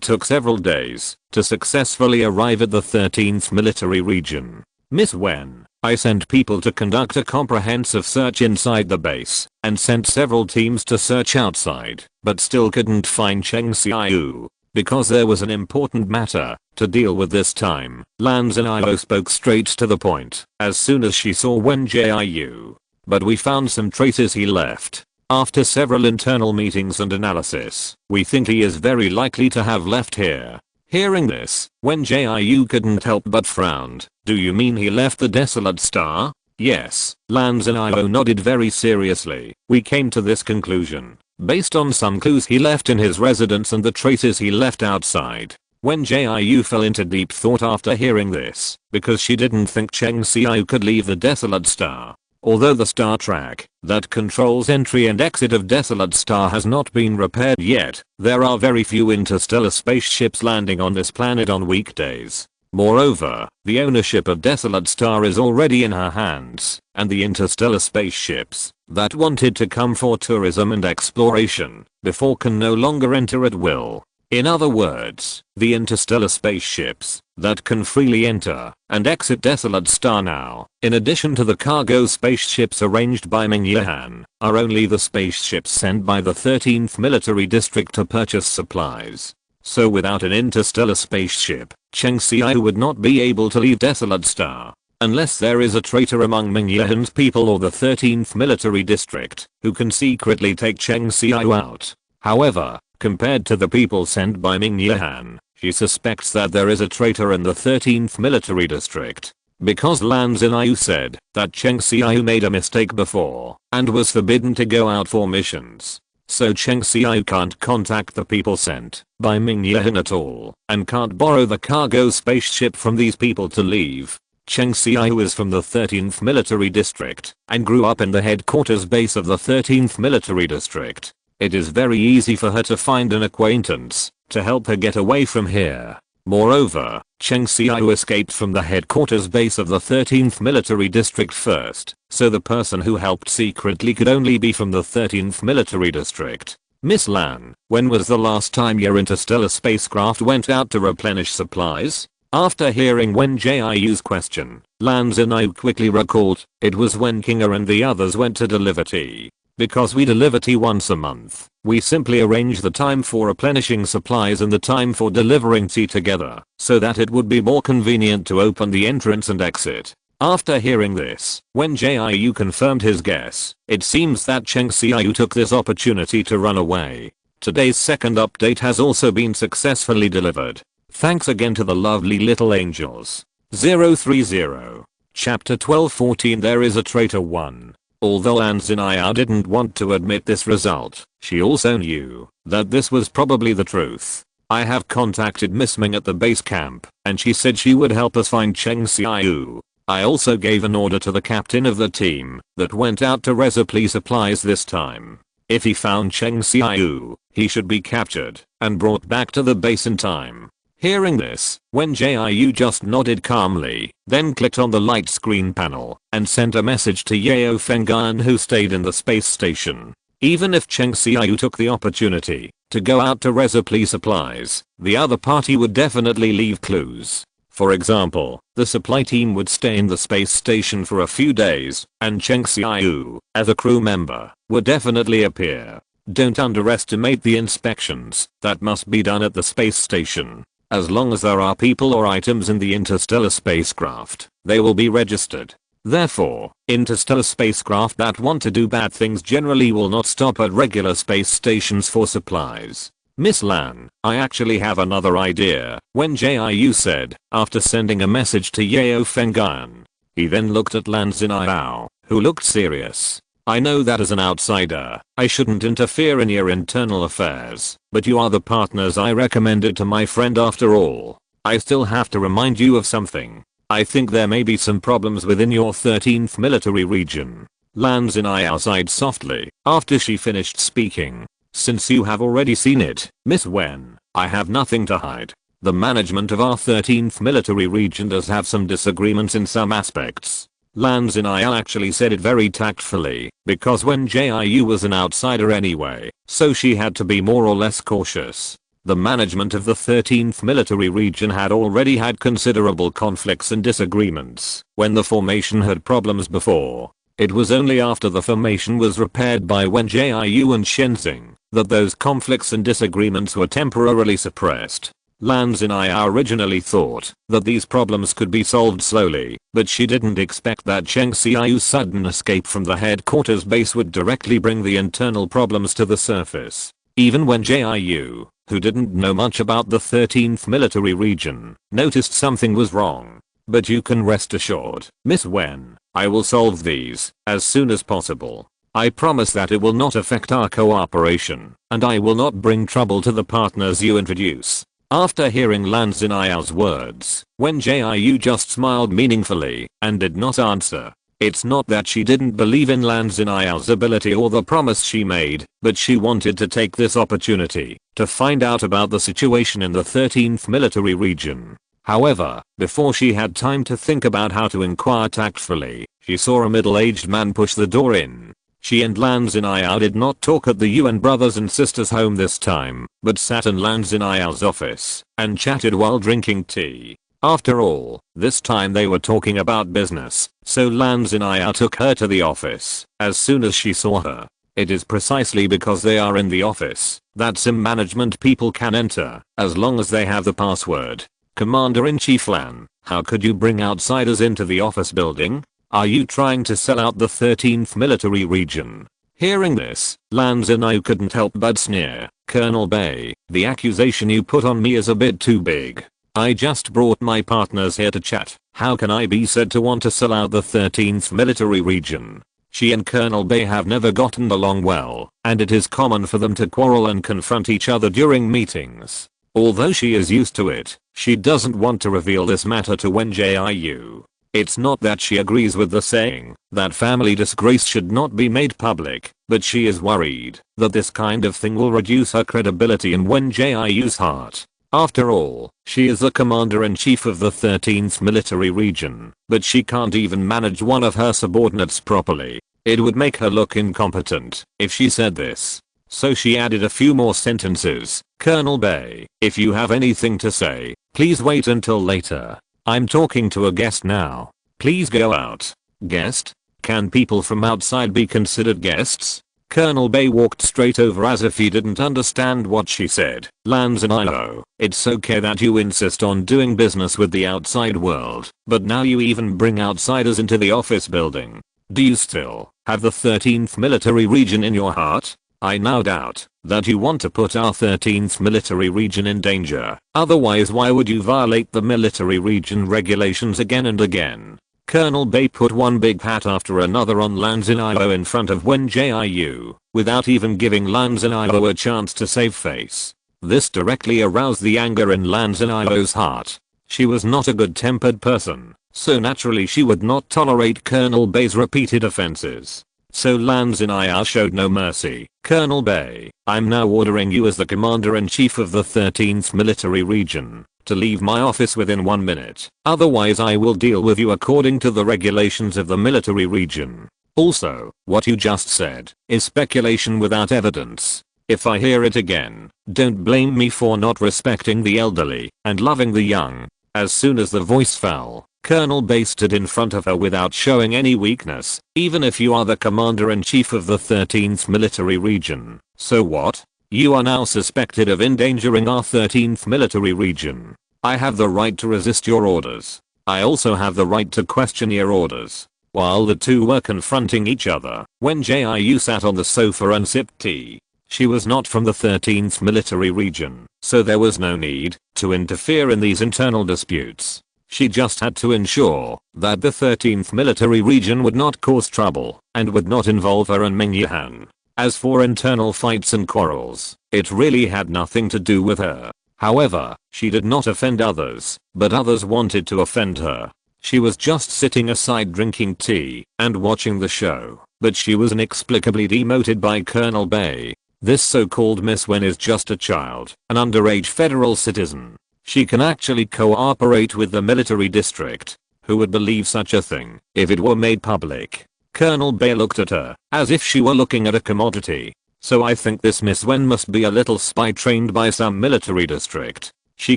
took several days to successfully arrive at the 13th military region. "Miss Wen, I sent people to conduct a comprehensive search inside the base and sent several teams to search outside, but still couldn't find Cheng Xiu. Because there was an important matter to deal with this time." Lan Zhenio spoke straight to the point as soon as she saw Wen Jiu. "But we found some traces he left. After several internal meetings and analysis, we think he is very likely to have left here." Hearing this, Wen Jiu couldn't help but frowned. "Do you mean he left the Desolate Star?" "Yes." Lan Zhenio nodded very seriously. "We came to this conclusion based on some clues he left in his residence and the traces he left outside." Wen Jiu fell into deep thought after hearing this, because she didn't think Cheng Xiu could leave the Desolate Star. Although the star track that controls entry and exit of Desolate Star has not been repaired yet, there are very few interstellar spaceships landing on this planet on weekdays. Moreover, the ownership of Desolate Star is already in her hands, and the interstellar spaceships that wanted to come for tourism and exploration before can no longer enter at will. In other words, the interstellar spaceships that can freely enter and exit Desolate Star now, in addition to the cargo spaceships arranged by Ming Yihan, are only the spaceships sent by the 13th military district to purchase supplies. So without an interstellar spaceship, Cheng Xiu would not be able to leave Desolate Star. Unless there is a traitor among Ming Yihan's people or the 13th military district who can secretly take Cheng Xiu out. However, compared to the people sent by Ming Yihan, she suspects that there is a traitor in the 13th military district. Because Lan Zhenio said that Cheng Xiu made a mistake before and was forbidden to go out for missions. So Cheng Xiu can't contact the people sent by Ming Yihan at all and can't borrow the cargo spaceship from these people to leave. Cheng Xiaoyu is from the 13th Military District and grew up in the headquarters base of the 13th Military District. It is very easy for her to find an acquaintance to help her get away from here. Moreover, Cheng Xiaoyu escaped from the headquarters base of the 13th Military District first, so the person who helped secretly could only be from the 13th Military District. Miss Lan, when was the last time your interstellar spacecraft went out to replenish supplies? After hearing Wen Jiu's question, Lan Xinyu quickly recalled, it was when Kinga and the others went to deliver tea. Because we deliver tea once a month, we simply arrange the time for replenishing supplies and the time for delivering tea together, so that it would be more convenient to open the entrance and exit. After hearing this, Wen Jiu confirmed his guess. It seems that Cheng Xiaoyu took this opportunity to run away. Today's second update has also been successfully delivered. Thanks again to the lovely little angels. 030. Chapter 1214 There is a traitor 1. Although Lan Xinyu didn't want to admit this result, she also knew that this was probably the truth. I have contacted Miss Ming at the base camp, and she said she would help us find Cheng Xiaoyu. I also gave an order to the captain of the team that went out to resupply supplies this time. If he found Cheng Xiaoyu, he should be captured and brought back to the base in time. Hearing this, Wen Jiu just nodded calmly, then clicked on the light screen panel and sent a message to Yao Fenggan who stayed in the space station. Even if Cheng Xiaoyu took the opportunity to go out to resupply supplies, the other party would definitely leave clues. For example, the supply team would stay in the space station for a few days, and Cheng Xiaoyu, as a crew member, would definitely appear. Don't underestimate the inspections that must be done at the space station. As long as there are people or items in the interstellar spacecraft, they will be registered. Therefore, interstellar spacecraft that want to do bad things generally will not stop at regular space stations for supplies. Miss Lan, I actually have another idea, Wen Jiu said, after sending a message to Yao Fenggan. He then looked at Lan Xinyu, who looked serious. I know that as an outsider, I shouldn't interfere in your internal affairs, but you are the partners I recommended to my friend after all. I still have to remind you of something. I think there may be some problems within your 13th military region. Lan Xinyu sighed softly after she finished speaking. Since you have already seen it, Miss Wen, I have nothing to hide. The management of our 13th military region does have some disagreements in some aspects. Lan Xinyu actually said it very tactfully, because Wen Jiu was an outsider anyway, so she had to be more or less cautious. The management of the 13th military region had already had considerable conflicts and disagreements when the formation had problems before. It was only after the formation was repaired by Wen Jiu and Shenzing that those conflicts and disagreements were temporarily suppressed. Lan Xinyu originally thought that these problems could be solved slowly, but she didn't expect that Cheng Xiaoyu's sudden escape from the headquarters base would directly bring the internal problems to the surface. Even when Jiu, who didn't know much about the 13th military region, noticed something was wrong. But you can rest assured, Miss Wen, I will solve these as soon as possible. I promise that it will not affect our cooperation, and I will not bring trouble to the partners you introduce. After hearing Lan Xinyu's words, Wen Jiu just smiled meaningfully and did not answer. It's not that she didn't believe in Lan Xinyu's ability or the promise she made, but she wanted to take this opportunity to find out about the situation in the 13th military region. However, before she had time to think about how to inquire tactfully, she saw a middle-aged man push the door in. She and Lan Xinyu did not talk at the UN brothers and sisters home this time, but sat in Lan Xinyu's office and chatted while drinking tea. After all, this time they were talking about business, so Lan Xinyu took her to the office as soon as she saw her. It is precisely because they are in the office that some management people can enter, as long as they have the password. Commander-in-Chief Lan, how could you bring outsiders into the office building? Are you trying to sell out the 13th military region? Hearing this, Lan Xinyu couldn't help but sneer. Colonel Bay, the accusation you put on me is a bit too big. I just brought my partners here to chat. How can I be said to want to sell out the 13th military region? She and Colonel Bay have never gotten along well, and it is common for them to quarrel and confront each other during meetings. Although she is used to it, she doesn't want to reveal this matter to Wen Jiu. It's not that she agrees with the saying that family disgrace should not be made public, but she is worried that this kind of thing will reduce her credibility in Wen Jiu's heart. After all, she is the commander-in-chief of the 13th military region, but she can't even manage one of her subordinates properly. It would make her look incompetent if she said this. So she added a few more sentences. Colonel Bay, if you have anything to say, please wait until later. I'm talking to a guest now. Please go out. Guest? Can people from outside be considered guests? Colonel Bay walked straight over as if he didn't understand what she said. Lanzanilo, it's okay that you insist on doing business with the outside world, but now you even bring outsiders into the office building. Do you still have the 13th military region in your heart? I now doubt that you want to put our 13th military region in danger. Otherwise, why would you violate the military region regulations again and again? Colonel Bay put one big hat after another on Lanzanilo in front of Wen Jiu, without even giving Lanzanilo a chance to save face. This directly aroused the anger in Lanzanilo's heart. She was not a good-tempered person, so naturally she would not tolerate Colonel Bay's repeated offenses. So Lanzanilo showed no mercy. Colonel Bay, I'm now ordering you as the commander-in-chief of the 13th military region to leave my office within 1 minute. Otherwise I will deal with you according to the regulations of the military region. Also, what you just said is speculation without evidence. If I hear it again, don't blame me for not respecting the elderly and loving the young. As soon as the voice fell, Colonel Bay stood in front of her without showing any weakness. Even if you are the commander-in-chief of the 13th military region, so what? You are now suspected of endangering our 13th military region. I have the right to resist your orders. I also have the right to question your orders. While the two were confronting each other, Wen Jiu sat on the sofa and sipped tea. She was not from the 13th military region, so there was no need to interfere in these internal disputes. She just had to ensure that the 13th military region would not cause trouble and would not involve her and Meng Yihan. As for internal fights and quarrels, it really had nothing to do with her. However, she did not offend others, but others wanted to offend her. She was just sitting aside drinking tea and watching the show, but she was inexplicably demoted by Colonel Bay. This so-called Miss Wen is just a child, an underage federal citizen. She can actually cooperate with the military district. Who would believe such a thing if it were made public? Colonel Bay looked at her as if she were looking at a commodity. So I think this Miss Wen must be a little spy trained by some military district. She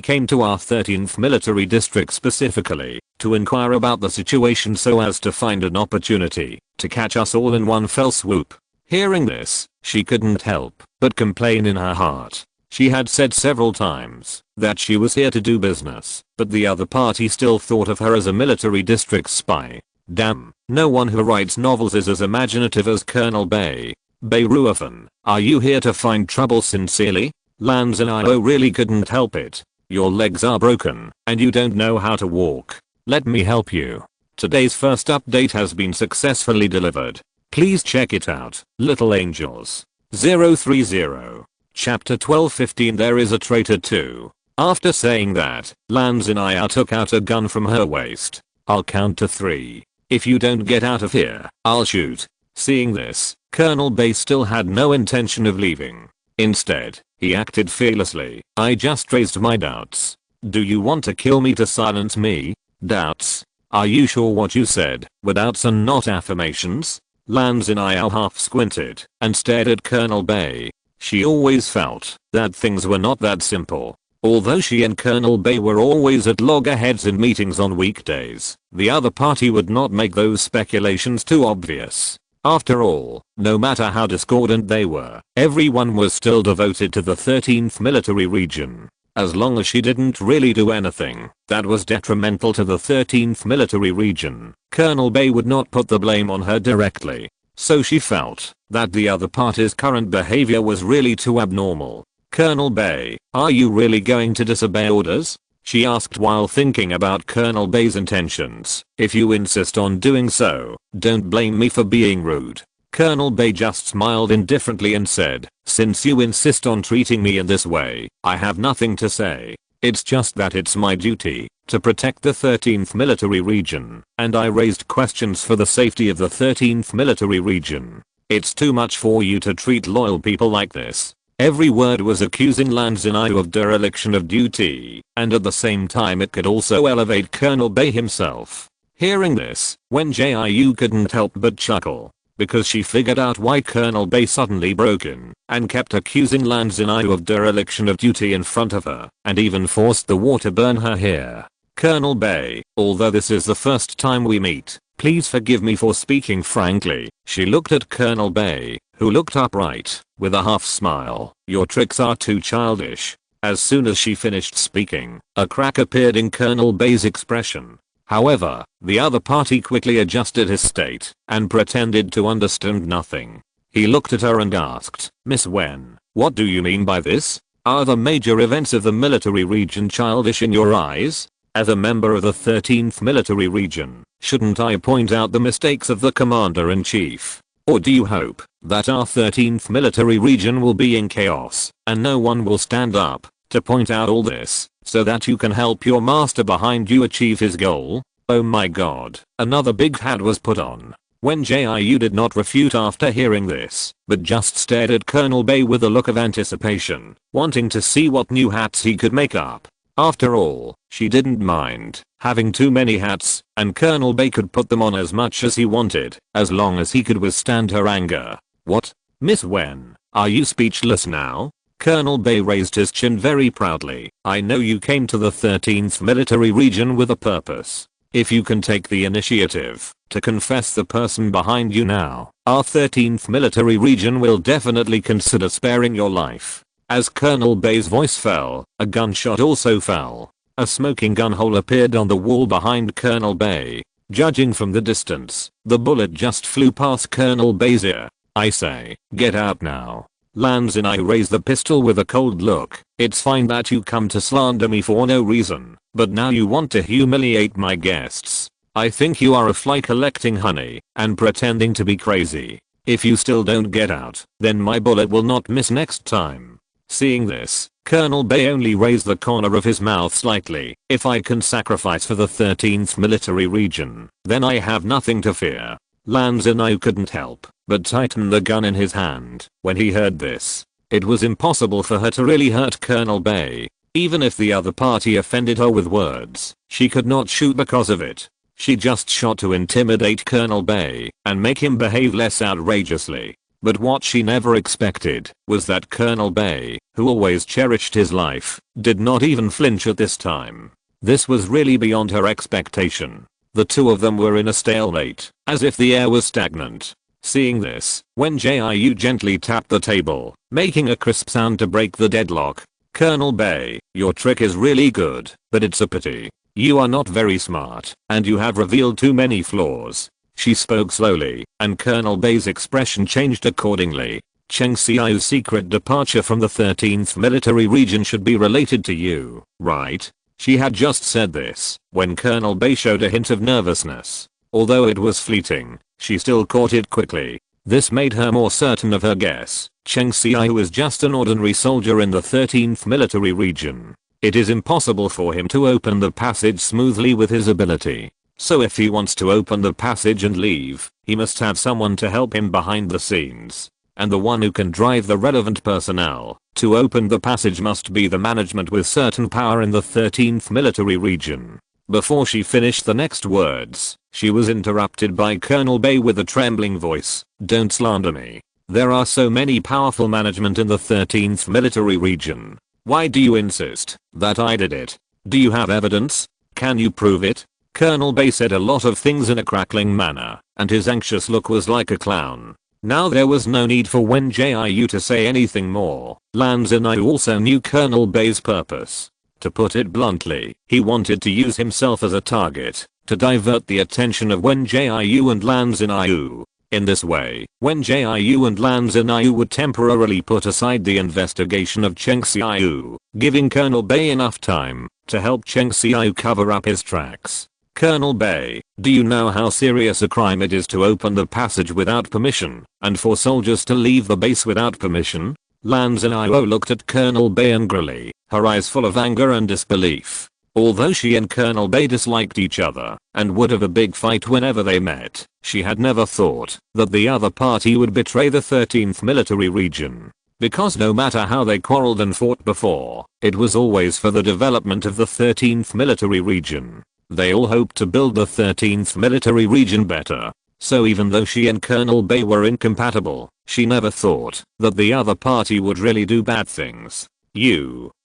came to our 13th military district specifically to inquire about the situation so as to find an opportunity to catch us all in one fell swoop. Hearing this, she couldn't help but complain in her heart. She had said several times that she was here to do business, but the other party still thought of her as a military district spy. Damn, no one who writes novels is as imaginative as Colonel Bay. Orphan, are you here to find trouble sincerely? Lanzanilo really couldn't help it. Your legs are broken, and you don't know how to walk. Let me help you. Today's first update has been successfully delivered. Please check it out, little angels. 030. Chapter 12:15. There is a traitor too. After saying that, Lanzanilo took out a gun from her waist. I'll count to 3. If you don't get out of here, I'll shoot. Seeing this, Colonel Bay still had no intention of leaving. Instead, he acted fearlessly. I just raised my doubts. Do you want to kill me to silence me? Doubts? Are you sure what you said were doubts and not affirmations? Lanzanilo half squinted and stared at Colonel Bay. She always felt that things were not that simple. Although she and Colonel Bay were always at loggerheads in meetings on weekdays, the other party would not make those speculations too obvious. After all, no matter how discordant they were, everyone was still devoted to the 13th military region. As long as she didn't really do anything that was detrimental to the 13th military region, Colonel Bay would not put the blame on her directly. So she felt that the other party's current behavior was really too abnormal. Colonel Bay, are you really going to disobey orders? She asked while thinking about Colonel Bay's intentions. If you insist on doing so, don't blame me for being rude. Colonel Bay just smiled indifferently and said, since you insist on treating me in this way, I have nothing to say. It's just that it's my duty to protect the 13th military region, and I raised questions for the safety of the 13th military region. It's too much for you to treat loyal people like this. Every word was accusing Lan Zinyu of dereliction of duty, and at the same time it could also elevate Colonel Bei himself. Hearing this, Wen Jiu couldn't help but chuckle, because she figured out why Colonel Bei suddenly broke in and kept accusing Lan Zinyu of dereliction of duty in front of her, and even forced the war to burn her here. Colonel Bei, although this is the first time we meet, please forgive me for speaking frankly. She looked at Colonel Bei, who looked upright, with a half smile. Your tricks are too childish. As soon as she finished speaking, a crack appeared in Colonel Bei's expression. However, the other party quickly adjusted his state and pretended to understand nothing. He looked at her and asked, Miss Wen, what do you mean by this? Are the major events of the military region childish in your eyes? As a member of the 13th military region, shouldn't I point out the mistakes of the commander-in-chief? Or do you hope that our 13th military region will be in chaos and no one will stand up to point out all this so that you can help your master behind you achieve his goal? Oh my god, another big hat was put on. Wen Jiu did not refute after hearing this, but just stared at Colonel Bei with a look of anticipation, wanting to see what new hats he could make up. After all, she didn't mind having too many hats, and Colonel Bei could put them on as much as he wanted, as long as he could withstand her anger. What? Miss Wen, are you speechless now? Colonel Bei raised his chin very proudly. I know you came to the 13th military region with a purpose. If you can take the initiative to confess the person behind you now, our 13th military region will definitely consider sparing your life. As Colonel Bei's voice fell, a gunshot also fell. A smoking gun hole appeared on the wall behind Colonel Bei. Judging from the distance, the bullet just flew past Colonel Bei's ear. I say, get out now. Lan Zinyu raised the pistol with a cold look. It's fine that you come to slander me for no reason, but now you want to humiliate my guests. I think you are a fly collecting honey and pretending to be crazy. If you still don't get out, then my bullet will not miss next time. Seeing this, Colonel Bei only raised the corner of his mouth slightly. If I can sacrifice for the 13th military region, then I have nothing to fear. Lan Zinyu couldn't help but tighten the gun in his hand when he heard this. It was impossible for her to really hurt Colonel Bei. Even if the other party offended her with words, she could not shoot because of it. She just shot to intimidate Colonel Bei and make him behave less outrageously. But what she never expected was that Colonel Bei, who always cherished his life, did not even flinch at this time. This was really beyond her expectation. The two of them were in a stalemate, as if the air was stagnant. Seeing this, Wen Jiu gently tapped the table, making a crisp sound to break the deadlock. Colonel Bei, your trick is really good, but it's a pity. You are not very smart, and you have revealed too many flaws. She spoke slowly, and Colonel Bei's expression changed accordingly. Cheng Xiao's secret departure from the 13th military region should be related to you, right? She had just said this when Colonel Bei showed a hint of nervousness. Although it was fleeting, she still caught it quickly. This made her more certain of her guess. Cheng Xiao is just an ordinary soldier in the 13th military region. It is impossible for him to open the passage smoothly with his ability. So if he wants to open the passage and leave, he must have someone to help him behind the scenes. And the one who can drive the relevant personnel to open the passage must be the management with certain power in the 13th military region. Before she finished the next words, she was interrupted by Colonel Bei with a trembling voice. Don't slander me. There are so many powerful management in the 13th military region. Why do you insist that I did it? Do you have evidence? Can you prove it? Colonel Bei said a lot of things in a crackling manner, and his anxious look was like a clown. Now there was no need for Wen Jiu to say anything more. Lan Zinyu also knew Colonel Bei's purpose. To put it bluntly, he wanted to use himself as a target to divert the attention of Wen Jiu and Lan Zinyu. In this way, Wen Jiu and Lan Zinyu would temporarily put aside the investigation of Cheng Xiao, giving Colonel Bei enough time to help Cheng Xiao cover up his tracks. Colonel Bei, do you know how serious a crime it is to open the passage without permission, and for soldiers to leave the base without permission? Lan Xiao looked at Colonel Bei angrily, her eyes full of anger and disbelief. Although she and Colonel Bei disliked each other and would have a big fight whenever they met, she had never thought that the other party would betray the 13th military region. Because no matter how they quarreled and fought before, it was always for the development of the 13th military region. They all hoped to build the 13th military region better. So even though she and Colonel Bei were incompatible, she never thought that the other party would really do bad things.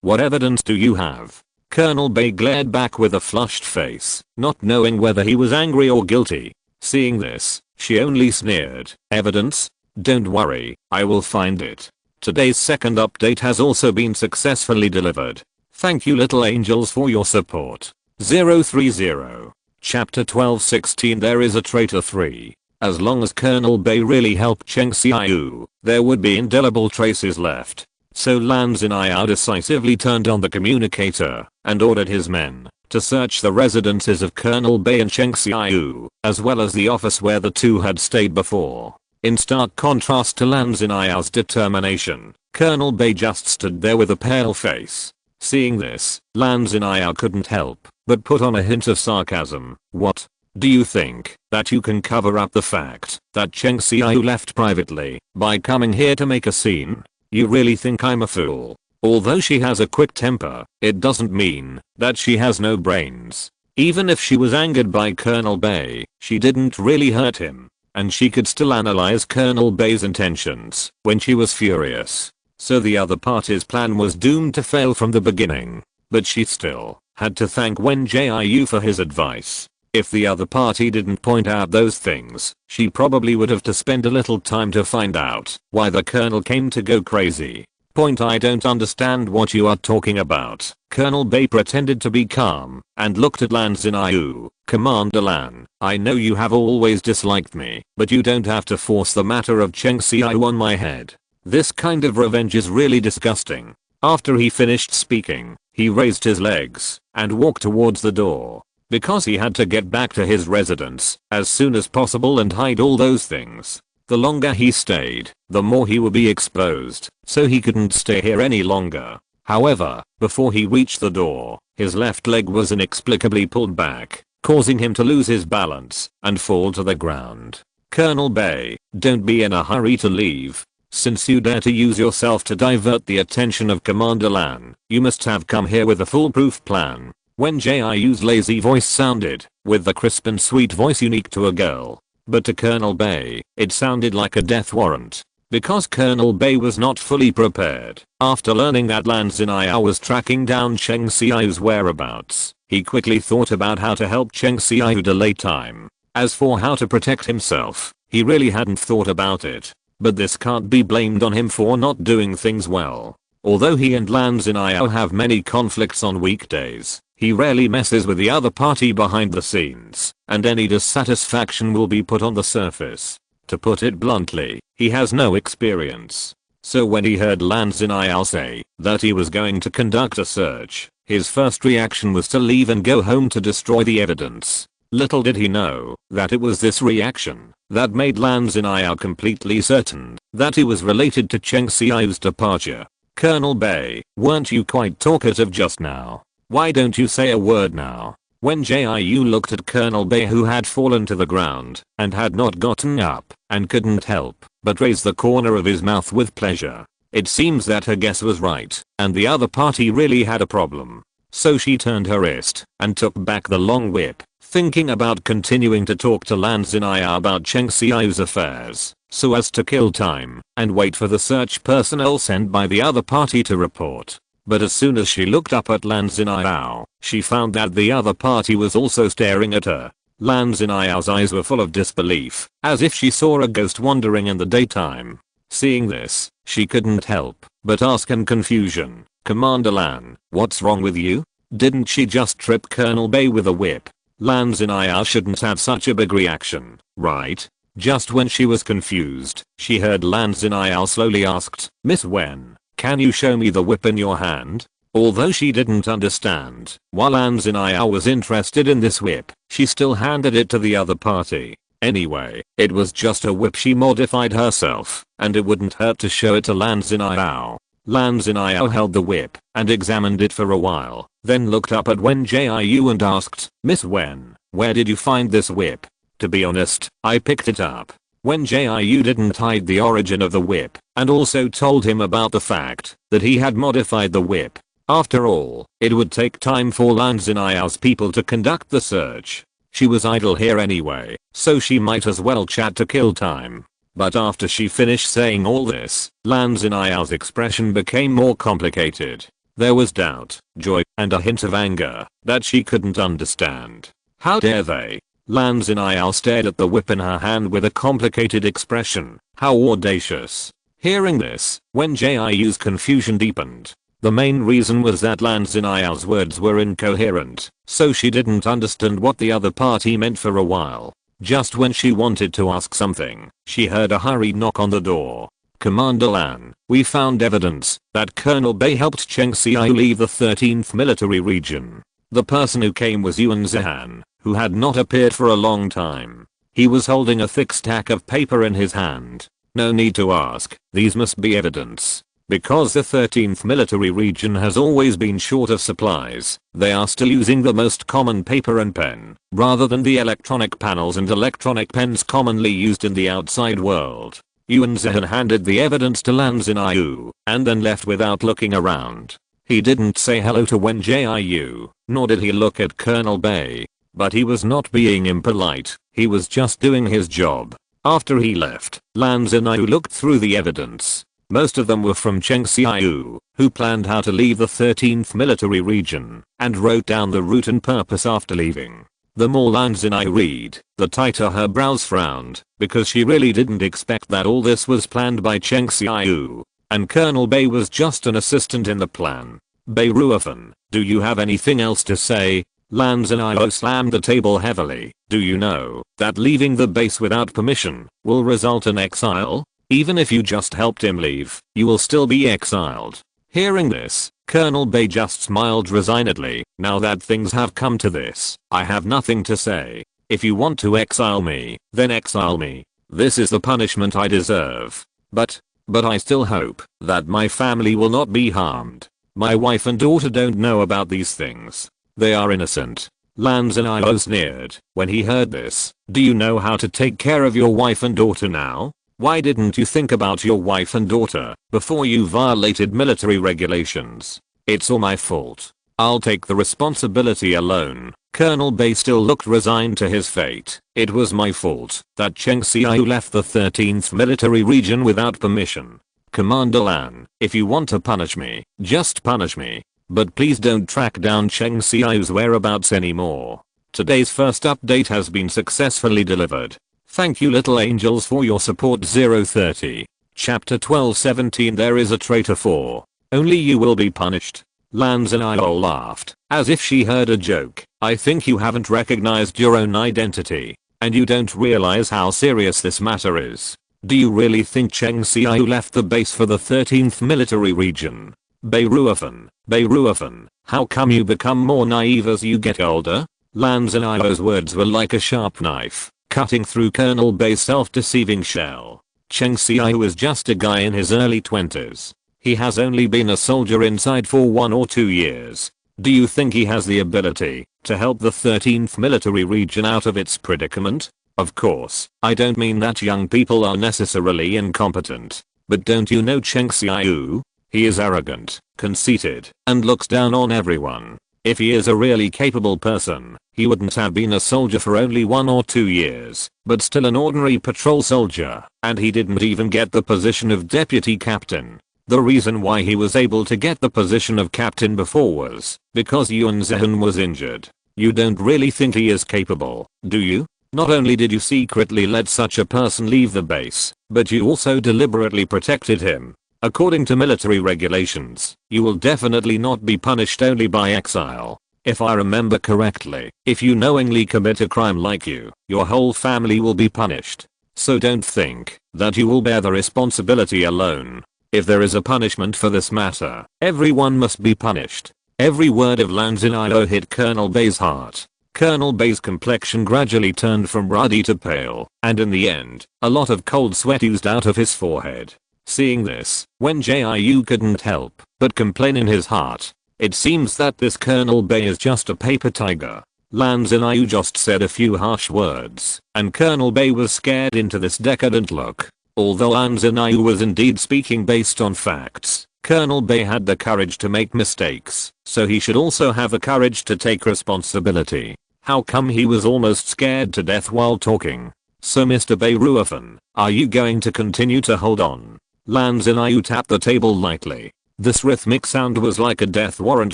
What evidence do you have? Colonel Bei glared back with a flushed face, not knowing whether he was angry or guilty. Seeing this, she only sneered. Evidence? Don't worry, I will find it. Today's second update has also been successfully delivered. Thank you little angels for your support. 030. Chapter 12:16 There is a traitor 3. As long as Colonel Bei really helped Cheng Xiao, there would be indelible traces left. So Lan Xiao decisively turned on the communicator and ordered his men to search the residences of Colonel Bei and Cheng Xiao, as well as the office where the two had stayed before. In stark contrast to Lan Xiao's determination, Colonel Bei just stood there with a pale face. Seeing this, Lan Xiao couldn't help but put on a hint of sarcasm. What? Do you think that you can cover up the fact that Cheng Xiao left privately by coming here to make a scene? You really think I'm a fool? Although she has a quick temper, it doesn't mean that she has no brains. Even if she was angered by Colonel Bei, she didn't really hurt him, and she could still analyze Colonel Bei's intentions when she was furious. So the other party's plan was doomed to fail from the beginning. But she still had to thank Wen Jiu for his advice. If the other party didn't point out those things, she probably would have to spend a little time to find out why the colonel came to go crazy. Point I don't understand what you are talking about. Colonel Bei pretended to be calm and looked at Lan Xiao. Commander Lan, I know you have always disliked me, but you don't have to force the matter of Cheng Xiao on my head. This kind of revenge is really disgusting. After he finished speaking, he raised his legs and walked towards the door. Because he had to get back to his residence as soon as possible and hide all those things. The longer he stayed, the more he would be exposed, so he couldn't stay here any longer. However, before he reached the door, his left leg was inexplicably pulled back, causing him to lose his balance and fall to the ground. Colonel Bei, don't be in a hurry to leave. Since you dare to use yourself to divert the attention of Commander Lan, you must have come here with a foolproof plan. Wen Jiu's lazy voice sounded, with the crisp and sweet voice unique to a girl. But to Colonel Bei, it sounded like a death warrant. Because Colonel Bei was not fully prepared, after learning that Lan Xiao was tracking down Cheng Xiao's whereabouts, he quickly thought about how to help Cheng Xiao delay time. As for how to protect himself, he really hadn't thought about it. But this can't be blamed on him for not doing things well. Although he and Lan Xiao have many conflicts on weekdays, he rarely messes with the other party behind the scenes, and any dissatisfaction will be put on the surface. To put it bluntly, he has no experience. So when he heard Lan Xiao say that he was going to conduct a search, his first reaction was to leave and go home to destroy the evidence. Little did he know that it was this reaction that made Lan Xiao completely certain that he was related to Cheng Xiao's departure. Colonel Bei, weren't you quite talkative just now? Why don't you say a word now? Wen Jiu looked at Colonel Bei, who had fallen to the ground and had not gotten up and couldn't help but raise the corner of his mouth with pleasure. It seems that her guess was right and the other party really had a problem. So she turned her wrist and took back the long whip, thinking about continuing to talk to Lan Xiao about Cheng Xiao's affairs, so as to kill time and wait for the search personnel sent by the other party to report. But as soon as she looked up at Lan Xiao, she found that the other party was also staring at her. Lan Xiao's eyes were full of disbelief, as if she saw a ghost wandering in the daytime. Seeing this, she couldn't help but ask in confusion, Commander Lan, what's wrong with you? Didn't she just trip Colonel Bei with a whip? Lan Xiao shouldn't have such a big reaction, right? Just when she was confused, she heard Lan Xiao slowly asked, Miss Wen, can you show me the whip in your hand? Although she didn't understand why Lan Xiao was interested in this whip, she still handed it to the other party. Anyway, it was just a whip she modified herself, and it wouldn't hurt to show it to Lan Xiao. Lan Xiao held the whip and examined it for a while, then looked up at Wen Jiu and asked, "Miss Wen, where did you find this whip?" "To be honest, I picked it up." Wen Jiu didn't hide the origin of the whip, and also told him about the fact that he had modified the whip. After all, it would take time for Lan Xiao's people to conduct the search. She was idle here anyway, so she might as well chat to kill time. But after she finished saying all this, Lan Xiao's expression became more complicated. There was doubt, joy, and a hint of anger that she couldn't understand. How dare they? Lan Xiao stared at the whip in her hand with a complicated expression. How audacious. Hearing this, Wen Jiu's confusion deepened. The main reason was that Lan Xiao's words were incoherent, so she didn't understand what the other party meant for a while. Just when she wanted to ask something, she heard a hurried knock on the door. "Commander Lan, we found evidence that Colonel Bei helped Cheng Xiao leave the 13th military region. The person who came was Yuan Zihan, who had not appeared for a long time. He was holding a thick stack of paper in his hand. No need to ask, these must be evidence. Because the 13th military region has always been short of supplies, they are still using the most common paper and pen, rather than the electronic panels and electronic pens commonly used in the outside world." Yuan Zihan handed the evidence to Lan Xiao, and then left without looking around. He didn't say hello to Wen Jiu, nor did he look at Colonel Bei. But he was not being impolite, he was just doing his job. After he left, Lan Xiao looked through the evidence. Most of them were from Cheng Xiao, who planned how to leave the 13th military region, and wrote down the route and purpose after leaving. The more Lan Xiao read, the tighter her brows frowned, because she really didn't expect that all this was planned by Cheng Xiao, and Colonel Bei was just an assistant in the plan. "Bei Ruofan, do you have anything else to say?" Lan Xiao slammed the table heavily. "Do you know that leaving the base without permission will result in exile? Even if you just helped him leave, you will still be exiled." Hearing this, Colonel Bei just smiled resignedly. "Now that things have come to this, I have nothing to say. If you want to exile me, then exile me. This is the punishment I deserve. But I still hope that my family will not be harmed. My wife and daughter don't know about these things. They are innocent." Lan Xiao sneered when he heard this. "Do you know how to take care of your wife and daughter now? Why didn't you think about your wife and daughter before you violated military regulations? It's all my fault. I'll take the responsibility alone." Colonel Bei still looked resigned to his fate. "It was my fault that Cheng Xiao left the 13th military region without permission. Commander Lan, if you want to punish me, just punish me. But please don't track down Cheng Xiao's whereabouts anymore. Today's first update has been successfully delivered. Thank you little angels for your support. 030. Chapter 12:17 There is a traitor for. Only you will be punished. Lan Xiao laughed, as if she heard a joke. "I think you haven't recognized your own identity, and you don't realize how serious this matter is. Do you really think Cheng Xiao left the base for the 13th military region? Bei Ruofan, how come you become more naive as you get older?" Lan Xiao's words were like a sharp knife, cutting through Colonel Bei's self-deceiving shell. Cheng Xiao is just a guy in his early 20s. He has only been a soldier inside for 1 or 2 years. Do you think he has the ability to help the 13th military region out of its predicament? Of course, I don't mean that young people are necessarily incompetent. But don't you know Cheng Xiao? He is arrogant, conceited, and looks down on everyone. If he is a really capable person, he wouldn't have been a soldier for only 1 or 2 years, but still an ordinary patrol soldier, and he didn't even get the position of deputy captain. The reason why he was able to get the position of captain before was because Yuan Zihan was injured. You don't really think he is capable, do you? Not only did you secretly let such a person leave the base, but you also deliberately protected him. According to military regulations, you will definitely not be punished only by exile. If I remember correctly, if you knowingly commit a crime like your whole family will be punished. So don't think that you will bear the responsibility alone. If there is a punishment for this matter, everyone must be punished. Every word of Lan Xiao hit Colonel Bei's heart. Colonel Bay's complexion gradually turned from ruddy to pale, and in the end, a lot of cold sweat oozed out of his forehead. Seeing this, Wen Jiu couldn't help but complain in his heart. It seems that this Colonel Bay is just a paper tiger. Lan Xiaoyu just said a few harsh words, and Colonel Bay was scared into this decadent look. Although Lan Xiaoyu was indeed speaking based on facts, Colonel Bay had the courage to make mistakes, so he should also have the courage to take responsibility. How come he was almost scared to death while talking? So Mr. Bay Ruofan, are you going to continue to hold on? Lan Xiaoyu tapped the table lightly. This rhythmic sound was like a death warrant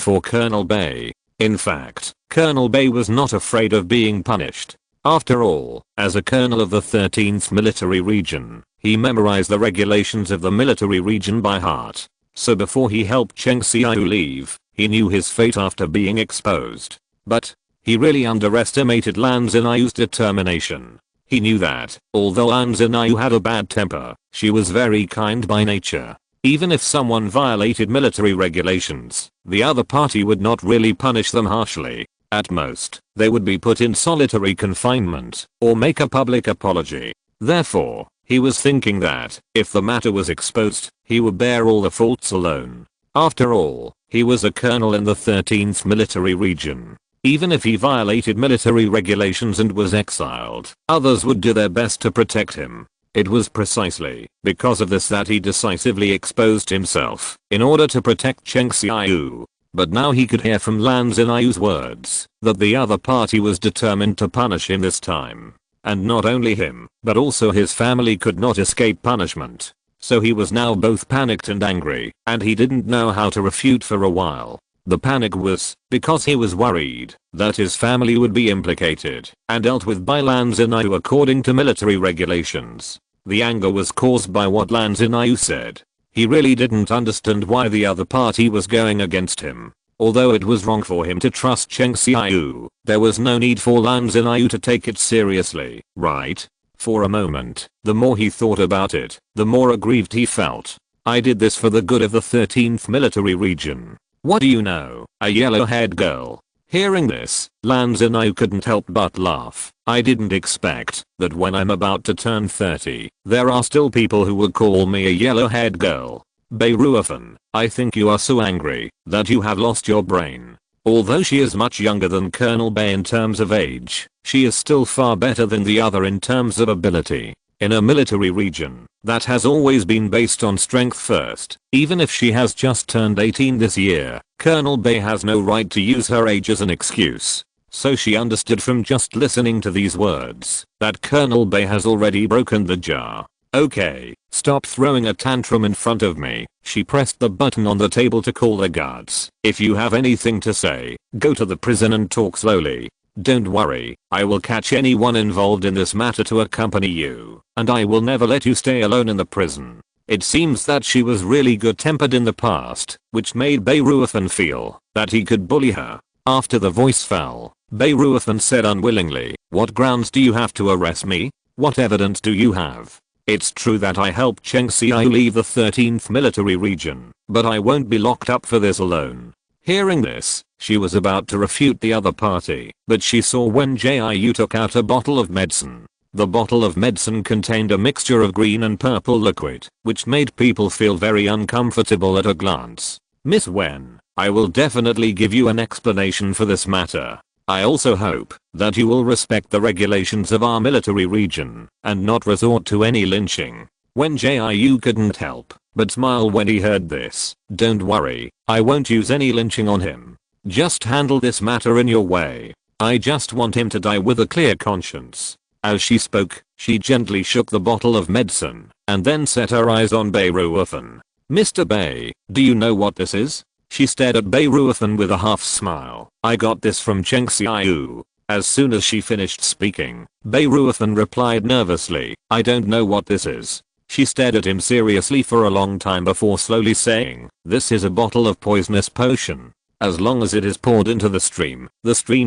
for Colonel Bay. In fact, Colonel Bay was not afraid of being punished. After all, as a colonel of the 13th military region, he memorized the regulations of the military region by heart. So before he helped Cheng Xiaoyu leave, he knew his fate after being exposed. But he really underestimated Lan Xiaoyu's determination. He knew that, although Lan Xiaoyu had a bad temper, she was very kind by nature. Even if someone violated military regulations, the other party would not really punish them harshly. At most, they would be put in solitary confinement, or make a public apology. Therefore, he was thinking that, if the matter was exposed, he would bear all the faults alone. After all, he was a colonel in the 13th military region. Even if he violated military regulations and was exiled, others would do their best to protect him. It was precisely because of this that he decisively exposed himself in order to protect Cheng Xiaoyu. But now he could hear from Lan Xiaoyu's words that the other party was determined to punish him this time. And not only him, but also his family could not escape punishment. So he was now both panicked and angry, and he didn't know how to refute for a while. The panic was because he was worried that his family would be implicated and dealt with by Lan Xiaoyu according to military regulations. The anger was caused by what Lan Xiaoyu said. He really didn't understand why the other party was going against him. Although it was wrong for him to trust Cheng Xiaoyu, there was no need for Lan Xiaoyu to take it seriously, right? For a moment, the more he thought about it, the more aggrieved he felt. I did this for the good of the 13th military region. What do you know, a yellow-haired girl? Hearing this, Lan Xiaoyu couldn't help but laugh. I didn't expect that when I'm about to turn 30, there are still people who would call me a yellow-haired girl. Bay Ruofan, I think you are so angry that you have lost your brain. Although she is much younger than Colonel Bay in terms of age, she is still far better than the other in terms of ability. In a military region, that has always been based on strength first. Even if she has just turned 18 this year, Colonel Bay has no right to use her age as an excuse. So she understood from just listening to these words that Colonel Bay has already broken the jar. Okay, stop throwing a tantrum in front of me. She pressed the button on the table to call the guards. If you have anything to say, go to the prison and talk slowly. Don't worry, I will catch anyone involved in this matter to accompany you, and I will never let you stay alone in the prison. It seems that she was really good-tempered in the past, which made Bay Ruofan feel that he could bully her. After the voice fell, Bay Ruofan said unwillingly, what grounds do you have to arrest me? What evidence do you have? It's true that I helped Cheng Xiaoyu leave the 13th military region, but I won't be locked up for this alone. Hearing this, she was about to refute the other party, but she saw Wen Jiu took out a bottle of medicine. The bottle of medicine contained a mixture of green and purple liquid, which made people feel very uncomfortable at a glance. Miss Wen, I will definitely give you an explanation for this matter. I also hope that you will respect the regulations of our military region and not resort to any lynching. Wen Jiu couldn't help but smile when he heard this. Don't worry, I won't use any lynching on him. Just handle this matter in your way. I just want him to die with a clear conscience. As she spoke, she gently shook the bottle of medicine and then set her eyes on Bay Ruofan. Mr. Bay, do you know what this is? She stared at Bay Ruofan with a half smile. I got this from Cheng Xiaoyu. As soon as she finished speaking, Bay Ruofan replied nervously, I don't know what this is. She stared at him seriously for a long time before slowly saying, this is a bottle of poisonous potion. As long as it is poured into the stream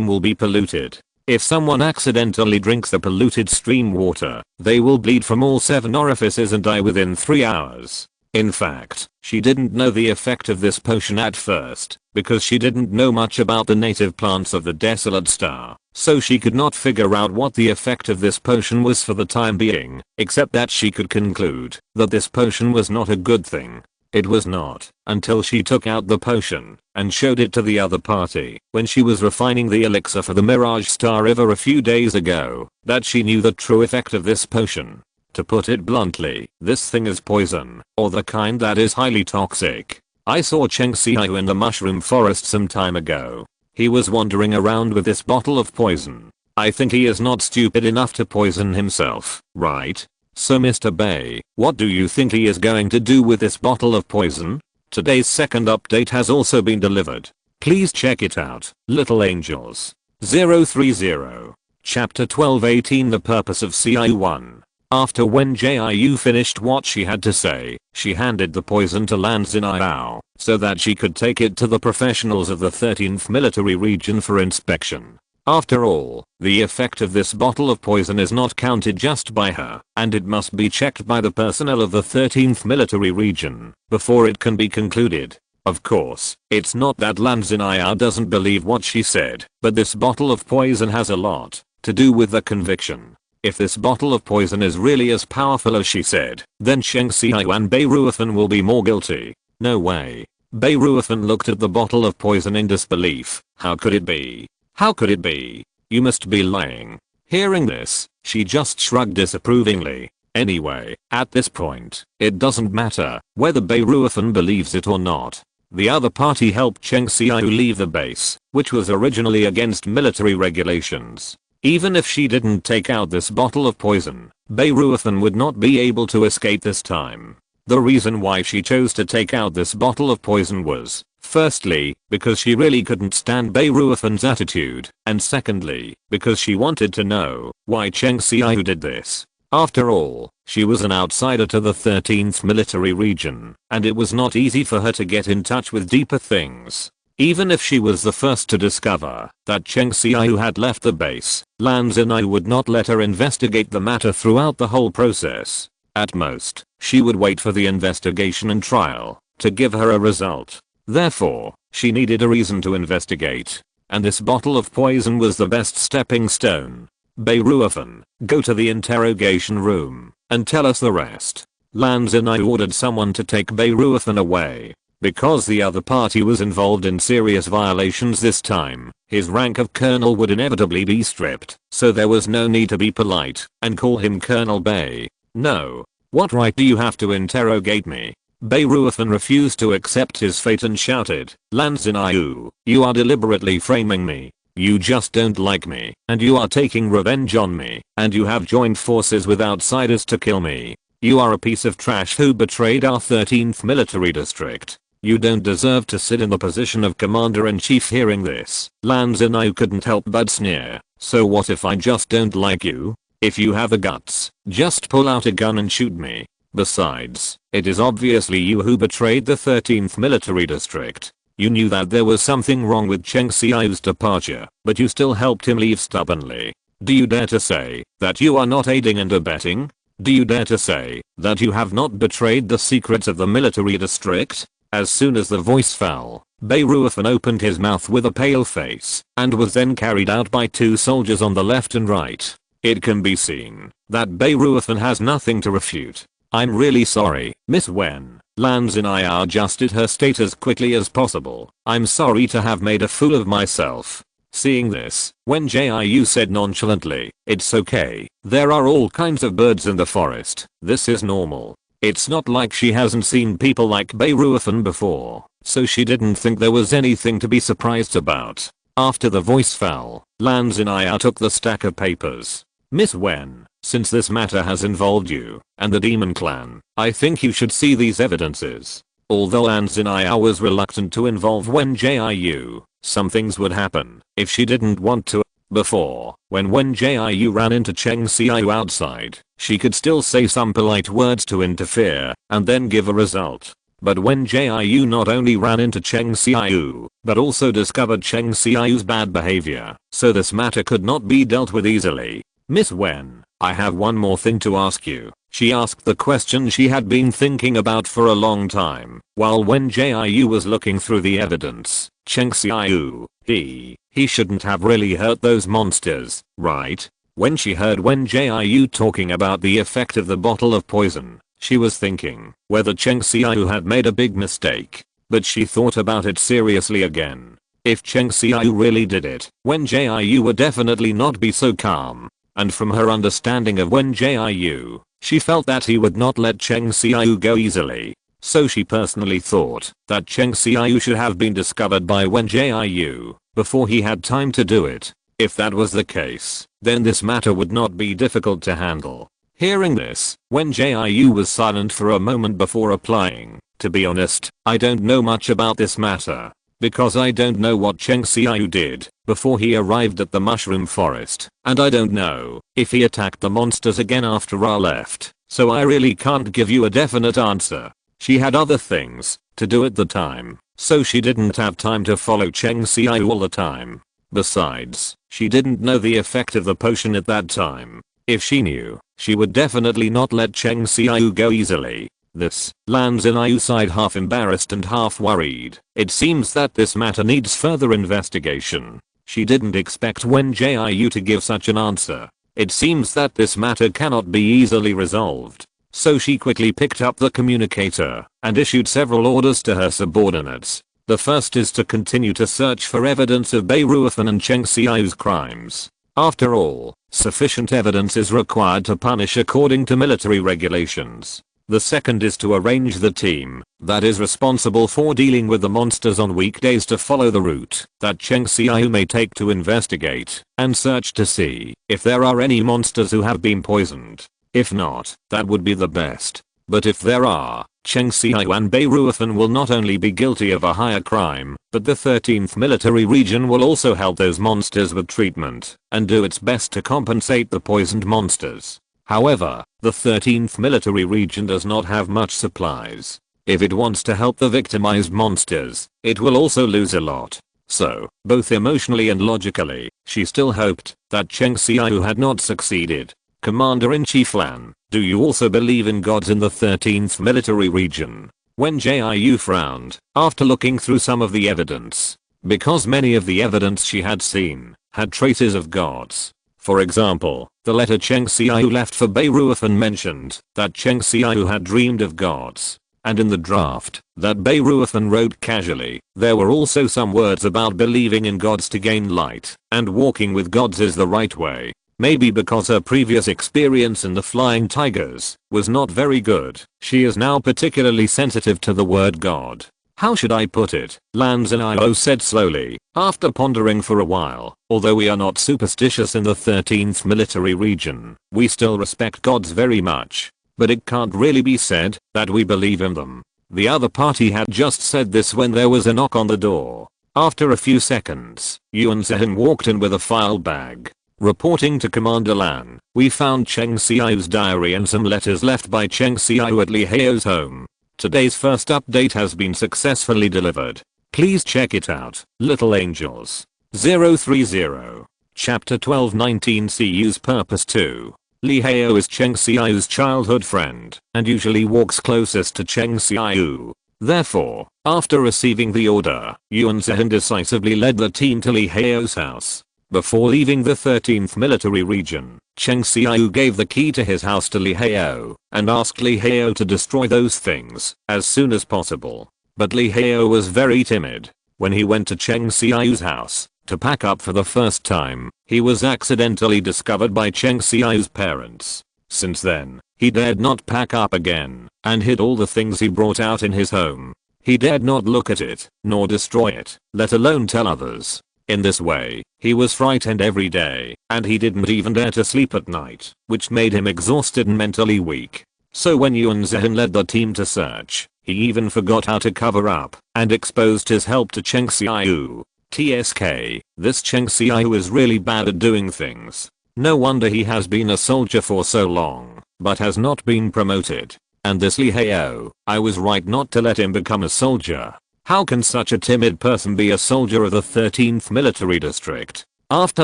will be polluted. If someone accidentally drinks the polluted stream water, they will bleed from all 7 orifices and die within 3 hours. In fact, she didn't know the effect of this potion at first, because she didn't know much about the native plants of the desolate star. so she could not figure out what the effect of this potion was for the time being, except that she could conclude that this potion was not a good thing. It was not until she took out the potion and showed it to the other party when she was refining the elixir for the Mirage Star River a few days ago that she knew the true effect of this potion. To put it bluntly, this thing is poison, or the kind that is highly toxic. I saw Cheng Xiao in the mushroom forest some time ago. He was wandering around with this bottle of poison. I think he is not stupid enough to poison himself, right? So Mr. Bay, what do you think he is going to do with this bottle of poison? Today's second update has also been delivered. Please check it out, Little Angels. 030. Chapter 12:18 The Purpose of CIU-1. After Wen Jiu finished what she had to say, she handed the poison to Lan Xin'ao so that she could take it to the professionals of the 13th Military Region for inspection. After all, the effect of this bottle of poison is not counted just by her, and it must be checked by the personnel of the 13th Military Region before it can be concluded. Of course, it's not that Lan Xin'ao doesn't believe what she said, but this bottle of poison has a lot to do with the conviction. If this bottle of poison is really as powerful as she said, then Cheng Xiao and Bei Ruothan will be more guilty. No way. Bei Ruothan looked at the bottle of poison in disbelief. How could it be? How could it be? You must be lying. Hearing this, she just shrugged disapprovingly. Anyway, at this point, it doesn't matter whether Bei Ruothan believes it or not. The other party helped Cheng Xiao leave the base, which was originally against military regulations. Even if she didn't take out this bottle of poison, Bei Ruothan would not be able to escape this time. The reason why she chose to take out this bottle of poison was, firstly, because she really couldn't stand Bei Ruothan's attitude, and secondly, because she wanted to know why Cheng Xiao did this. After all, she was an outsider to the 13th Military Region, and it was not easy for her to get in touch with deeper things. Even if she was the first to discover that Cheng Xiao had left the base, Lan Xin'ao would not let her investigate the matter throughout the whole process. At most, she would wait for the investigation and trial to give her a result. Therefore, she needed a reason to investigate, and this bottle of poison was the best stepping stone. Bei Ruothan, go to the interrogation room and tell us the rest. Lan Xin'ao ordered someone to take Bei Ruothan away. Because the other party was involved in serious violations this time, his rank of colonel would inevitably be stripped, so there was no need to be polite and call him Colonel Bei. No. What right do you have to interrogate me? Bei Ruothan refused to accept his fate and shouted, Lan Xin'ao, you are deliberately framing me. You just don't like me, and you are taking revenge on me, and you have joined forces with outsiders to kill me. You are a piece of trash who betrayed our 13th military district. You don't deserve to sit in the position of commander-in-chief. Hearing this, Lan Xin'ao couldn't help but sneer. So what if I just don't like you? If you have the guts, just pull out a gun and shoot me. Besides, it is obviously you who betrayed the 13th military district. You knew that there was something wrong with Cheng Xiao's departure, but you still helped him leave stubbornly. Do you dare to say that you are not aiding and abetting? Do you dare to say that you have not betrayed the secrets of the military district? As soon as the voice fell, Bei Ruothan opened his mouth with a pale face and was then carried out by two soldiers on the left and right. It can be seen that Bei Ruothan has nothing to refute. I'm really sorry, Miss Wen. Lan Xin'ao adjusted her state as quickly as possible. I'm sorry to have made a fool of myself. Seeing this, Wen Jiu said nonchalantly, it's okay. There are all kinds of birds in the forest. This is normal. It's not like she hasn't seen people like Bei Ruothan before, so she didn't think there was anything to be surprised about. After the voice fell, Lan Xin'ao took the stack of papers. Miss Wen, since this matter has involved you and the demon clan, I think you should see these evidences. Although Lan Xin'ao was reluctant to involve Wen Jiu, some things would happen if she didn't want to. Before, when Wen Jiu ran into Cheng Xiao outside, she could still say some polite words to interfere and then give a result. But Wen Jiu not only ran into Cheng Xiao, but also discovered Cheng Xiao's bad behavior, so this matter could not be dealt with easily. Miss Wen, I have one more thing to ask you. She asked the question she had been thinking about for a long time, while Wen Jiu was looking through the evidence. Chen Xiu, he shouldn't have really hurt those monsters, right? When she heard Wen Jiu talking about the effect of the bottle of poison, she was thinking whether Chen Xiu had made a big mistake. But she thought about it seriously again. If Chen Xiu really did it, Wen Jiu would definitely not be so calm. And from her understanding of Wen Jiu, she felt that he would not let Chen Xiu go easily. So she personally thought that Chen Xiu should have been discovered by Wen Jiu before he had time to do it. If that was the case, then this matter would not be difficult to handle. Hearing this, Wen Jiu was silent for a moment before replying. To be honest, I don't know much about this matter. Because I don't know what Chen Xiu did before he arrived at the mushroom forest. And I don't know if he attacked the monsters again after I left. So I really can't give you a definite answer. She had other things to do at the time. So she didn't have time to follow Chen Xiu all the time. Besides, she didn't know the effect of the potion at that time. If she knew, she would definitely not let Chen Xiu go easily. This lands in Ayu side half embarrassed and half worried. It seems that this matter needs further investigation. She didn't expect Wen Jiu to give such an answer. It seems that this matter cannot be easily resolved. So she quickly picked up the communicator and issued several orders to her subordinates. The first is to continue to search for evidence of Ruthless and Chen Xiu's crimes. After all, sufficient evidence is required to punish according to military regulations. The second is to arrange the team that is responsible for dealing with the monsters on weekdays to follow the route that Chen Xiu may take to investigate and search to see if there are any monsters who have been poisoned. If not, that would be the best. But if there are, Chen Xiu and Ruthless will not only be guilty of a higher crime, but the 13th military region will also help those monsters with treatment and do its best to compensate the poisoned monsters. However, the 13th military region does not have much supplies. If it wants to help the victimized monsters, it will also lose a lot. So, both emotionally and logically, she still hoped that Chen Xiu had not succeeded. Commander-in-Chief Lan, do you also believe in gods in the 13th military region? Wen Jiu frowned after looking through some of the evidence. Because many of the evidence she had seen had traces of gods. For example, the letter Chen Xiu left for Ruthless mentioned that Chen Xiu had dreamed of gods. And in the draft that Ruthless wrote casually, there were also some words about believing in gods to gain light and walking with gods is the right way. Maybe because her previous experience in the flying tigers was not very good, she is now particularly sensitive to the word god. How should I put it? Lan Zhenio said slowly, after pondering for a while. Although we are not superstitious in the 13th military region, we still respect gods very much. But it can't really be said that we believe in them. The other party had just said this when there was a knock on the door. After a few seconds, Yuan Zhen walked in with a file bag. Reporting to Commander Lan, we found Chen Xiu's diary and some letters left by Chen Xiu at Li Hao's home. Today's first update has been successfully delivered. Please check it out. Little Angels. 030. Chapter 12-19 CU's Purpose 2. Li Hao is Chen Xiu's childhood friend and usually walks closest to Chen Xiu. Therefore, after receiving the order, Yuan Zhen decisively led the team to Li Hao's house. Before leaving the 13th military region, Chen Xiu gave the key to his house to Li Hao and asked Li Hao to destroy those things as soon as possible. But Li Hao was very timid. When he went to Chen Xiu's house to pack up for the first time, he was accidentally discovered by Chen Xiu's parents. Since then, he dared not pack up again and hid all the things he brought out in his home. He dared not look at it, nor destroy it, let alone tell others. In this way, he was frightened every day, and he didn't even dare to sleep at night, which made him exhausted and mentally weak. So when Yuan Zhen led the team to search, he even forgot how to cover up and exposed his help to Chen Xiu. TSK, this Chen Xiu is really bad at doing things. No wonder he has been a soldier for so long, but has not been promoted. And this Li Hao, I was right not to let him become a soldier. How can such a timid person be a soldier of the 13th military district? After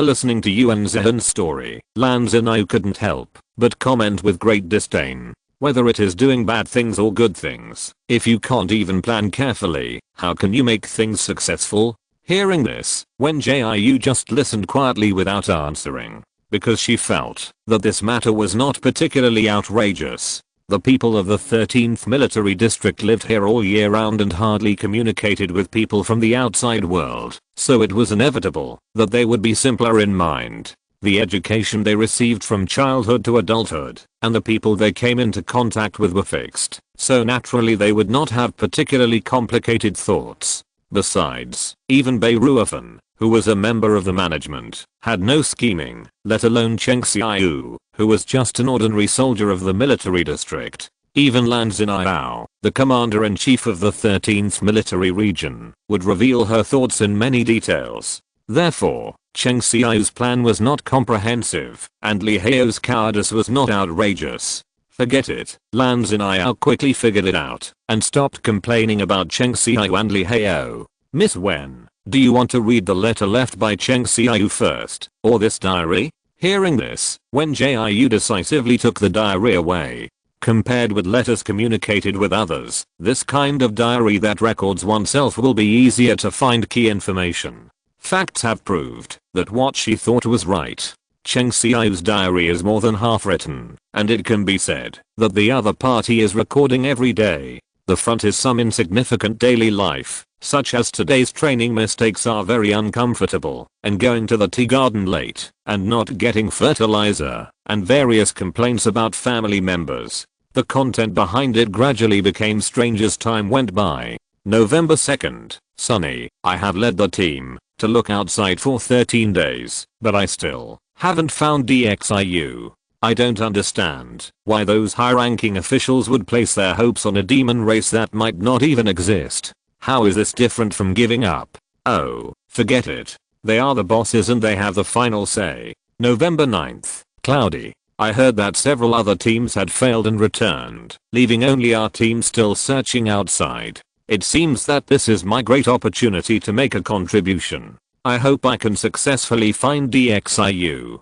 listening to Yuan Zhen's story, Lan Zhenio couldn't help but comment with great disdain. Whether it is doing bad things or good things, if you can't even plan carefully, how can you make things successful? Hearing this, Wen Jiu just listened quietly without answering, because she felt that this matter was not particularly outrageous. The people of the 13th military district lived here all year round and hardly communicated with people from the outside world, so it was inevitable that they would be simpler in mind. The education they received from childhood to adulthood, and the people they came into contact with were fixed, so naturally they would not have particularly complicated thoughts. Besides, even Bei Ruofan, who was a member of the management, had no scheming, let alone Cheng Xiu, who was just an ordinary soldier of the military district. Even Lan Xin'ao, the commander-in-chief of the 13th military region, would reveal her thoughts in many details. Therefore, Cheng Xiu's plan was not comprehensive, and Li Hao's cowardice was not outrageous. Forget it, Lan Xin'ao quickly figured it out, and stopped complaining about Cheng Xiu and Li Hao. Miss Wen, do you want to read the letter left by Cheng Xiu first, or this diary? Hearing this, Wen Jiu decisively took the diary away. Compared with letters communicated with others, this kind of diary that records oneself will be easier to find key information. Facts have proved that what she thought was right. Cheng Xiu's diary is more than half written, and it can be said that the other party is recording every day. The front is some insignificant daily life, such as today's training mistakes are very uncomfortable, and going to the tea garden late, and not getting fertilizer, and various complaints about family members. The content behind it gradually became strange as time went by. November 2nd, Sunny, I have led the team to look outside for 13 days, but I still haven't found DXIU. I don't understand why those high-ranking officials would place their hopes on a demon race that might not even exist. How is this different from giving up? Oh, forget it. They are the bosses and they have the final say. November 9th, Cloudy. I heard that several other teams had failed and returned, leaving only our team still searching outside. It seems that this is my great opportunity to make a contribution. I hope I can successfully find DXIU.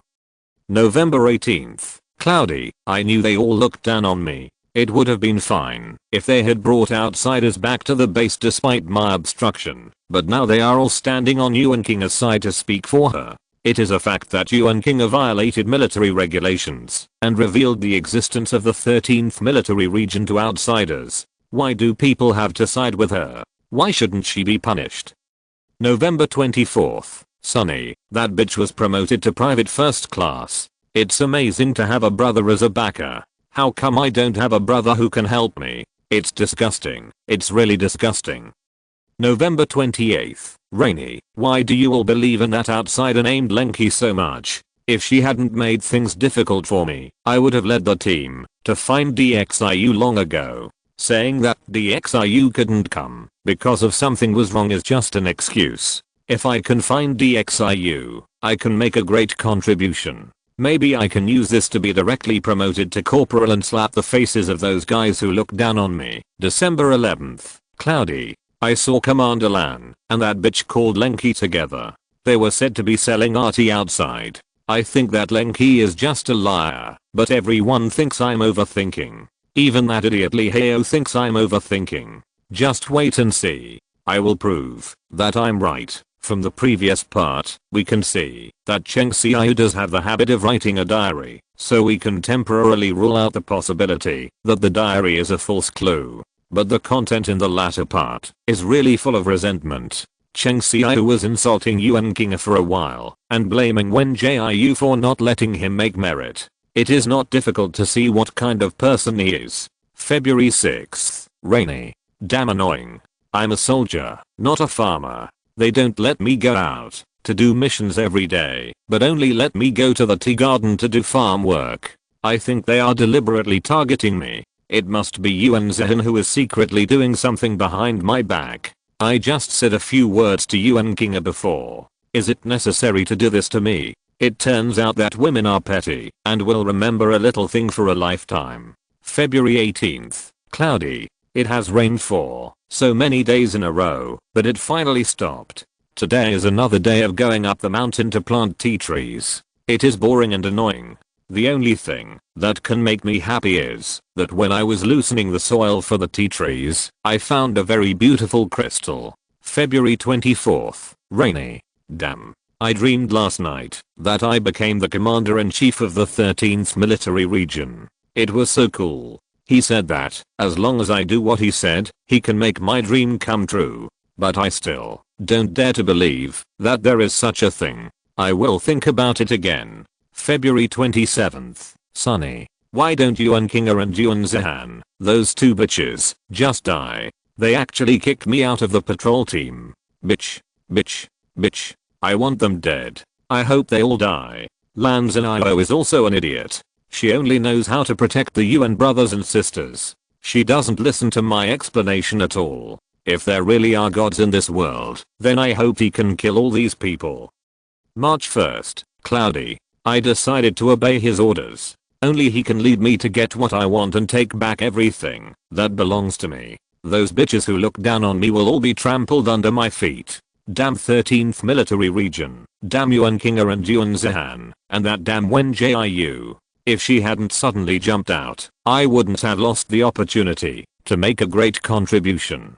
November 18th, Cloudy. I knew they all looked down on me. It would have been fine if they had brought outsiders back to the base despite my obstruction, but now they are all standing on Yuan King's side to speak for her. It is a fact that Yuan King violated military regulations and revealed the existence of the 13th military region to outsiders. Why do people have to side with her? Why shouldn't she be punished? November 24th, Sunny. That bitch was promoted to private first class. It's amazing to have a brother as a backer. How come I don't have a brother who can help me? It's disgusting. It's really disgusting. November 28th, Rainy. Why do you all believe in that outsider named Lenki so much? If she hadn't made things difficult for me, I would have led the team to find DXIU long ago. Saying that DXIU couldn't come because of something was wrong is just an excuse. If I can find DXIU, I can make a great contribution. Maybe I can use this to be directly promoted to corporal and slap the faces of those guys who look down on me. December 11th, Cloudy. I saw Commander Lan and that bitch called Lenki together. They were said to be selling arty outside. I think that Lenki is just a liar, but everyone thinks I'm overthinking. Even that idiot Li Hao thinks I'm overthinking. Just wait and see. I will prove that I'm right. From the previous part, we can see that Cheng Xiu does have the habit of writing a diary, so we can temporarily rule out the possibility that the diary is a false clue. But the content in the latter part is really full of resentment. Cheng Xiu was insulting Yuan King for a while and blaming Wen Jiu for not letting him make merit. It is not difficult to see what kind of person he is. February 6th, Rainy. Damn annoying. I'm a soldier, not a farmer. They don't let me go out to do missions every day, but only let me go to the tea garden to do farm work. I think they are deliberately targeting me. It must be Yuan Zhen who is secretly doing something behind my back. I just said a few words to Yuan King before. Is it necessary to do this to me? It turns out that women are petty and will remember a little thing for a lifetime. February 18th, Cloudy. It has rained for so many days in a row, but it finally stopped. Today is another day of going up the mountain to plant tea trees. It is boring and annoying. The only thing that can make me happy is that when I was loosening the soil for the tea trees, I found a very beautiful crystal. February 24th, rainy. Damn. I dreamed last night that I became the commander-in-chief of the 13th military region. It was so cool. He said that, as long as I do what he said, he can make my dream come true. But I still don't dare to believe that there is such a thing. I will think about it again. February 27th, sunny. Why don't Yuan Kinga and Yuan Zihan, those two bitches, just die? They actually kicked me out of the patrol team. Bitch. Bitch. Bitch. I want them dead. I hope they all die. Lan Zinayo is also an idiot. She only knows how to protect the UN brothers and sisters. She doesn't listen to my explanation at all. If there really are gods in this world, then I hope he can kill all these people. March 1st, cloudy. I decided to obey his orders. Only he can lead me to get what I want and take back everything that belongs to me. Those bitches who look down on me will all be trampled under my feet. Damn 13th military region. Damn Yuan Kinga and Yuan Zihan. And that damn Wen Jiu. If she hadn't suddenly jumped out, I wouldn't have lost the opportunity to make a great contribution.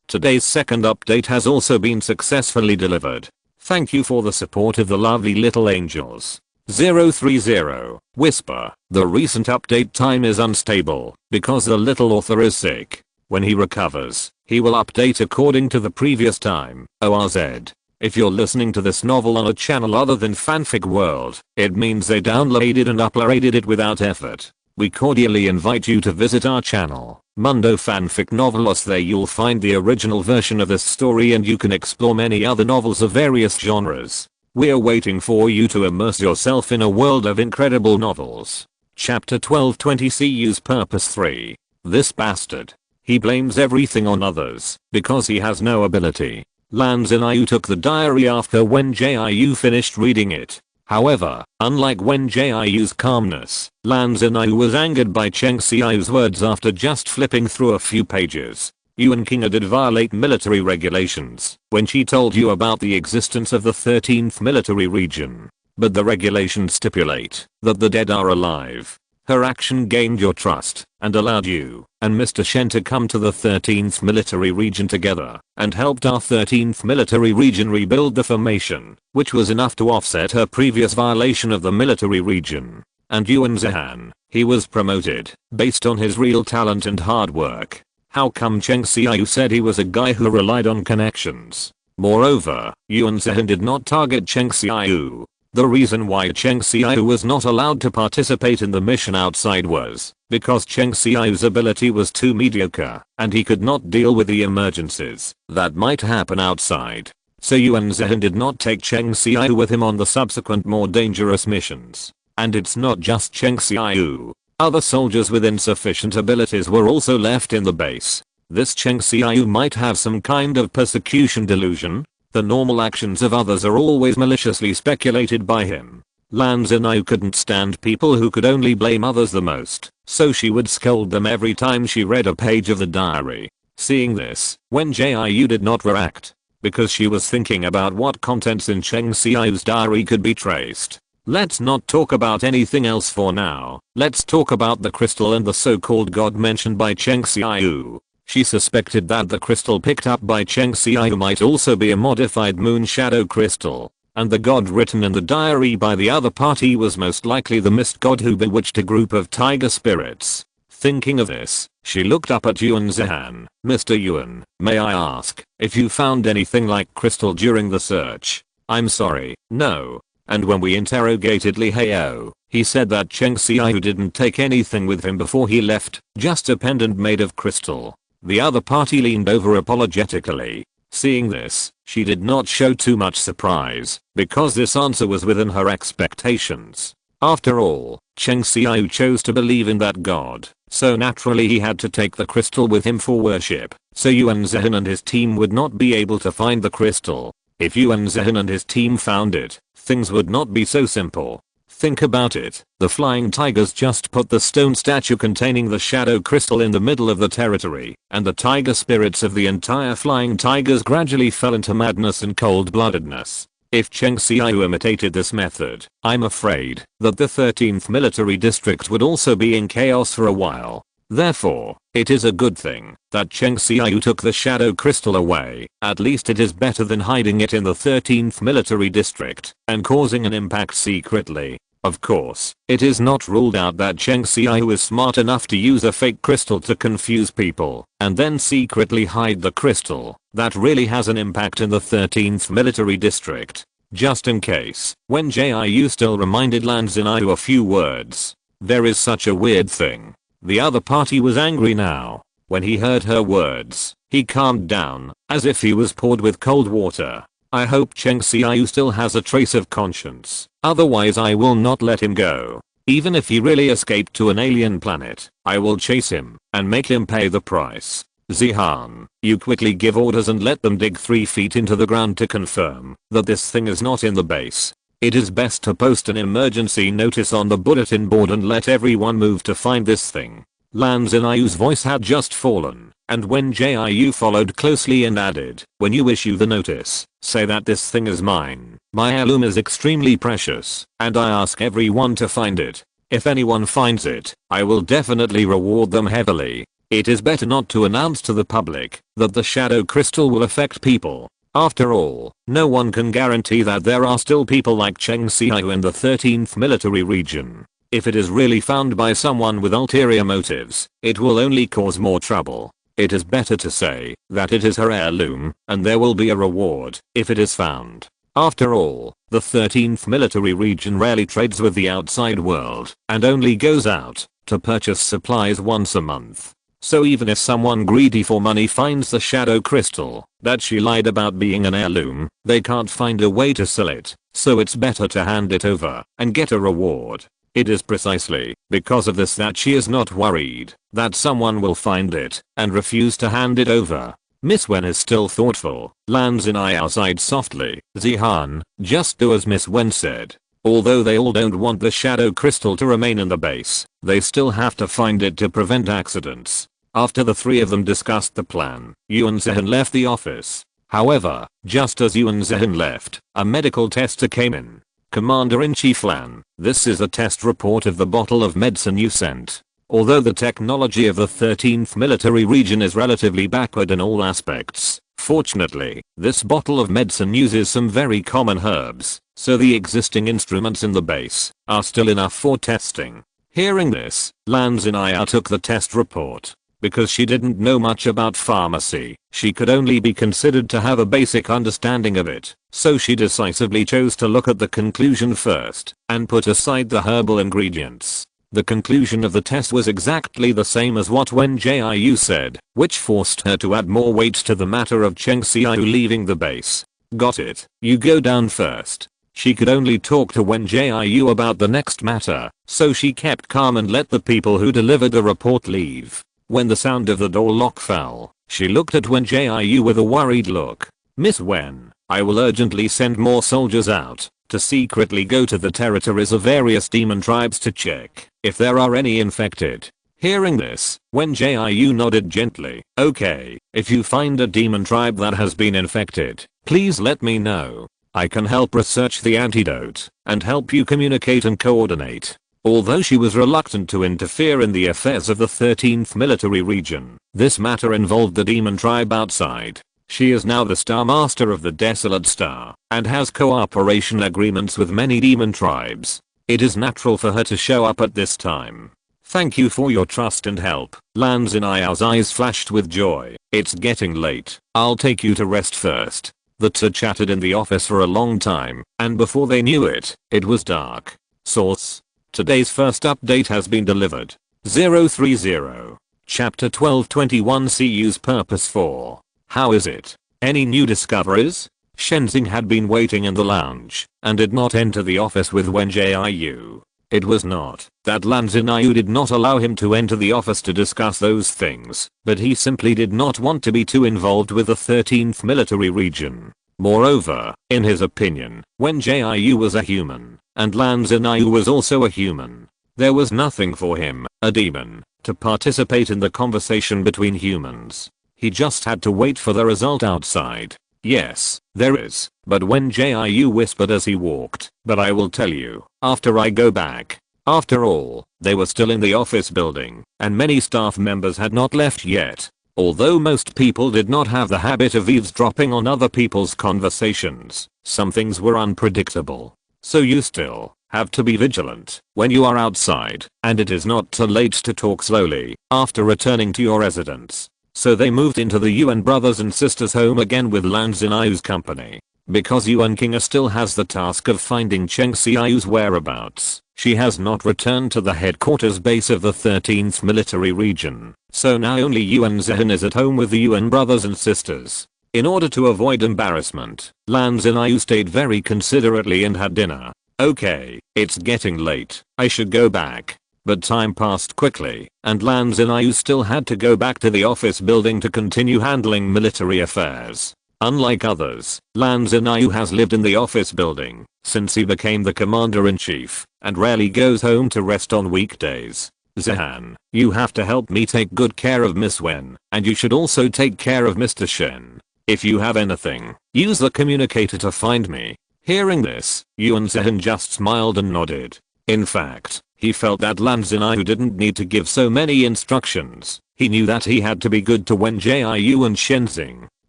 Today's second update has also been successfully delivered. Thank you for the support of the lovely little angels. 030. Whisper. The recent update time is unstable because the little author is sick. When he recovers, he will update according to the previous time. ORZ. If you're listening to this novel on a channel other than Fanfic World, it means they downloaded and uploaded it without effort. We cordially invite you to visit our channel, Mundo Fanfic Novelos. There you'll find the original version of this story and you can explore many other novels of various genres. We're waiting for you to immerse yourself in a world of incredible novels. Chapter 1220 CU's Purpose 3. This bastard. He blames everything on others because he has no ability. Lan Zinayu took the diary after Wen Jiu finished reading it. However, unlike Wen Jiu's calmness, Lan Zinayu was angered by Cheng Xiao's words after just flipping through a few pages. Yuan Kinga did violate military regulations when she told you about the existence of the 13th military region. But the regulations stipulate that the dead are alive. Her action gained your trust and allowed you and Mr. Shen to come to the 13th military region together and helped our 13th military region rebuild the formation, which was enough to offset her previous violation of the military region. And Yuan Zihan, he was promoted based on his real talent and hard work. How come Cheng Xiao said he was a guy who relied on connections? Moreover, Yuan Zihan did not target Cheng Xiao. The reason why Cheng Xiao was not allowed to participate in the mission outside was because Cheng Xiao's ability was too mediocre and he could not deal with the emergencies that might happen outside. So Yuan Zihan did not take Cheng Xiao with him on the subsequent more dangerous missions. And it's not just Cheng Xiao. Other soldiers with insufficient abilities were also left in the base. This Cheng Xiao might have some kind of persecution delusion. The normal actions of others are always maliciously speculated by him. Lan Zinayu couldn't stand people who could only blame others the most, so she would scold them every time she read a page of the diary. Seeing this, Wen Jiu did not react, because she was thinking about what contents in Cheng Xiao's diary could be traced. Let's not talk about anything else for now. Let's talk about the crystal and the so-called god mentioned by Cheng Xiao. She suspected that the crystal picked up by Cheng Xiao might also be a modified moon shadow crystal, and the god written in the diary by the other party was most likely the mist god who bewitched a group of tiger spirits. Thinking of this, she looked up at Yuan Zihan. Mr. Yuan, may I ask if you found anything like crystal during the search? I'm sorry, no. And when we interrogated Li Hao, he said that Cheng Xiao didn't take anything with him before he left, just a pendant made of crystal. The other party leaned over apologetically. Seeing this, she did not show too much surprise, because this answer was within her expectations. After all, Cheng Xiao chose to believe in that god, so naturally he had to take the crystal with him for worship, so Yuan Zihan and his team would not be able to find the crystal. If Yuan Zihan and his team found it, things would not be so simple. Think about it, the flying tigers just put the stone statue containing the shadow crystal in the middle of the territory, and the tiger spirits of the entire flying tigers gradually fell into madness and cold-bloodedness. If Cheng Xiao imitated this method, I'm afraid that the 13th military district would also be in chaos for a while. Therefore, it is a good thing that Cheng Xiao took the shadow crystal away. At least it is better than hiding it in the 13th military district and causing an impact secretly. Of course, it is not ruled out that Cheng Xiao is smart enough to use a fake crystal to confuse people and then secretly hide the crystal that really has an impact in the 13th military district. Just in case, Wen Jiu still reminded Lan Xinyu a few words. There is such a weird thing. The other party was angry now. When he heard her words, he calmed down, as if he was poured with cold water. I hope Cheng Xiao still has a trace of conscience, otherwise I will not let him go. Even if he really escaped to an alien planet, I will chase him and make him pay the price. Zihan, you quickly give orders and let them dig 3 feet into the ground to confirm that this thing is not in the base. It is best to post an emergency notice on the bulletin board and let everyone move to find this thing. Lan Xinayu's voice had just fallen, and Wen Jiu followed closely and added, when you issue the notice, say that this thing is mine. My heirloom is extremely precious, and I ask everyone to find it. If anyone finds it, I will definitely reward them heavily. It is better not to announce to the public that the shadow crystal will affect people. After all, no one can guarantee that there are still people like Cheng Xiao in the 13th military region. If it is really found by someone with ulterior motives, it will only cause more trouble. It is better to say that it is her heirloom, and there will be a reward if it is found. After all, the 13th military region rarely trades with the outside world and only goes out to purchase supplies once a month. So even if someone greedy for money finds the shadow crystal that she lied about being an heirloom, they can't find a way to sell it, so it's better to hand it over and get a reward. It is precisely because of this that she is not worried that someone will find it and refuse to hand it over. Miss Wen is still thoughtful. Lan Xinyu sighed softly. Zihan, just do as Miss Wen said. Although they all don't want the shadow crystal to remain in the base, they still have to find it to prevent accidents. After the 3 of them discussed the plan, Yuan Zhen left the office. However, just as Yuan Zhen left, a medical tester came in. Commander-in-Chief Lan, this is a test report of the bottle of medicine you sent. Although the technology of the 13th military region is relatively backward in all aspects, fortunately, this bottle of medicine uses some very common herbs, so the existing instruments in the base are still enough for testing. Hearing this, Lan Xinyu took the test report. Because she didn't know much about pharmacy, she could only be considered to have a basic understanding of it, so she decisively chose to look at the conclusion first and put aside the herbal ingredients. The conclusion of the test was exactly the same as what Wen Jiu said, which forced her to add more weight to the matter of Cheng Xiao leaving the base. Got it, you go down first. She could only talk to Wen Jiu about the next matter, so she kept calm and let the people who delivered the report leave. When the sound of the door lock fell, she looked at Wen Jiu with a worried look. Miss Wen, I will urgently send more soldiers out to secretly go to the territories of various demon tribes to check if there are any infected. Hearing this, Wen Jiu nodded gently. Okay, if you find a demon tribe that has been infected, please let me know. I can help research the antidote and help you communicate and coordinate. Although she was reluctant to interfere in the affairs of the 13th military region, this matter involved the demon tribe outside. She is now the Star Master of the Desolate Star and has cooperation agreements with many demon tribes. It is natural for her to show up at this time. Thank you for your trust and help. Lan Xinayu's eyes flashed with joy. It's getting late. I'll take you to rest first. The two chatted in the office for a long time, and before they knew it, it was dark. Source: today's first update has been delivered. 030. Chapter 1221 CU's Purpose 4. How is it? Any new discoveries? Shenzing had been waiting in the lounge and did not enter the office with Wen Jiu. It was not that Lan Xinyu did not allow him to enter the office to discuss those things, but he simply did not want to be too involved with the 13th military region. Moreover, in his opinion, Wen Jiu was a human, and Lan Xinyu was also a human. There was nothing for him, a demon, to participate in the conversation between humans. He just had to wait for the result outside. Yes, there is, but Wen Jiu whispered as he walked, but I will tell you, after I go back. After all, they were still in the office building, and many staff members had not left yet. Although most people did not have the habit of eavesdropping on other people's conversations, some things were unpredictable. So you still have to be vigilant when you are outside, and it is not too late to talk slowly after returning to your residence. So they moved into the Yuan brothers and sisters home again with Lan Xiao's company. Because Yuan King still has the task of finding Cheng Xiao's whereabouts, she has not returned to the headquarters base of the 13th military region, so now only Yuan Zhen is at home with the Yuan brothers and sisters. In order to avoid embarrassment, Lan Xiao stayed very considerately and had dinner. Okay, it's getting late, I should go back. But time passed quickly, and Lan Xiao still had to go back to the office building to continue handling military affairs. Unlike others, Lan Xiao has lived in the office building since he became the commander-in-chief, and rarely goes home to rest on weekdays. Zihan, you have to help me take good care of Miss Wen, and you should also take care of Mr. Shen. If you have anything, use the communicator to find me. Hearing this, Yuan Zihan just smiled and nodded. In fact, he felt that Lan Xiao didn't need to give so many instructions. He knew that he had to be good to Wen Jiu and Shenzing.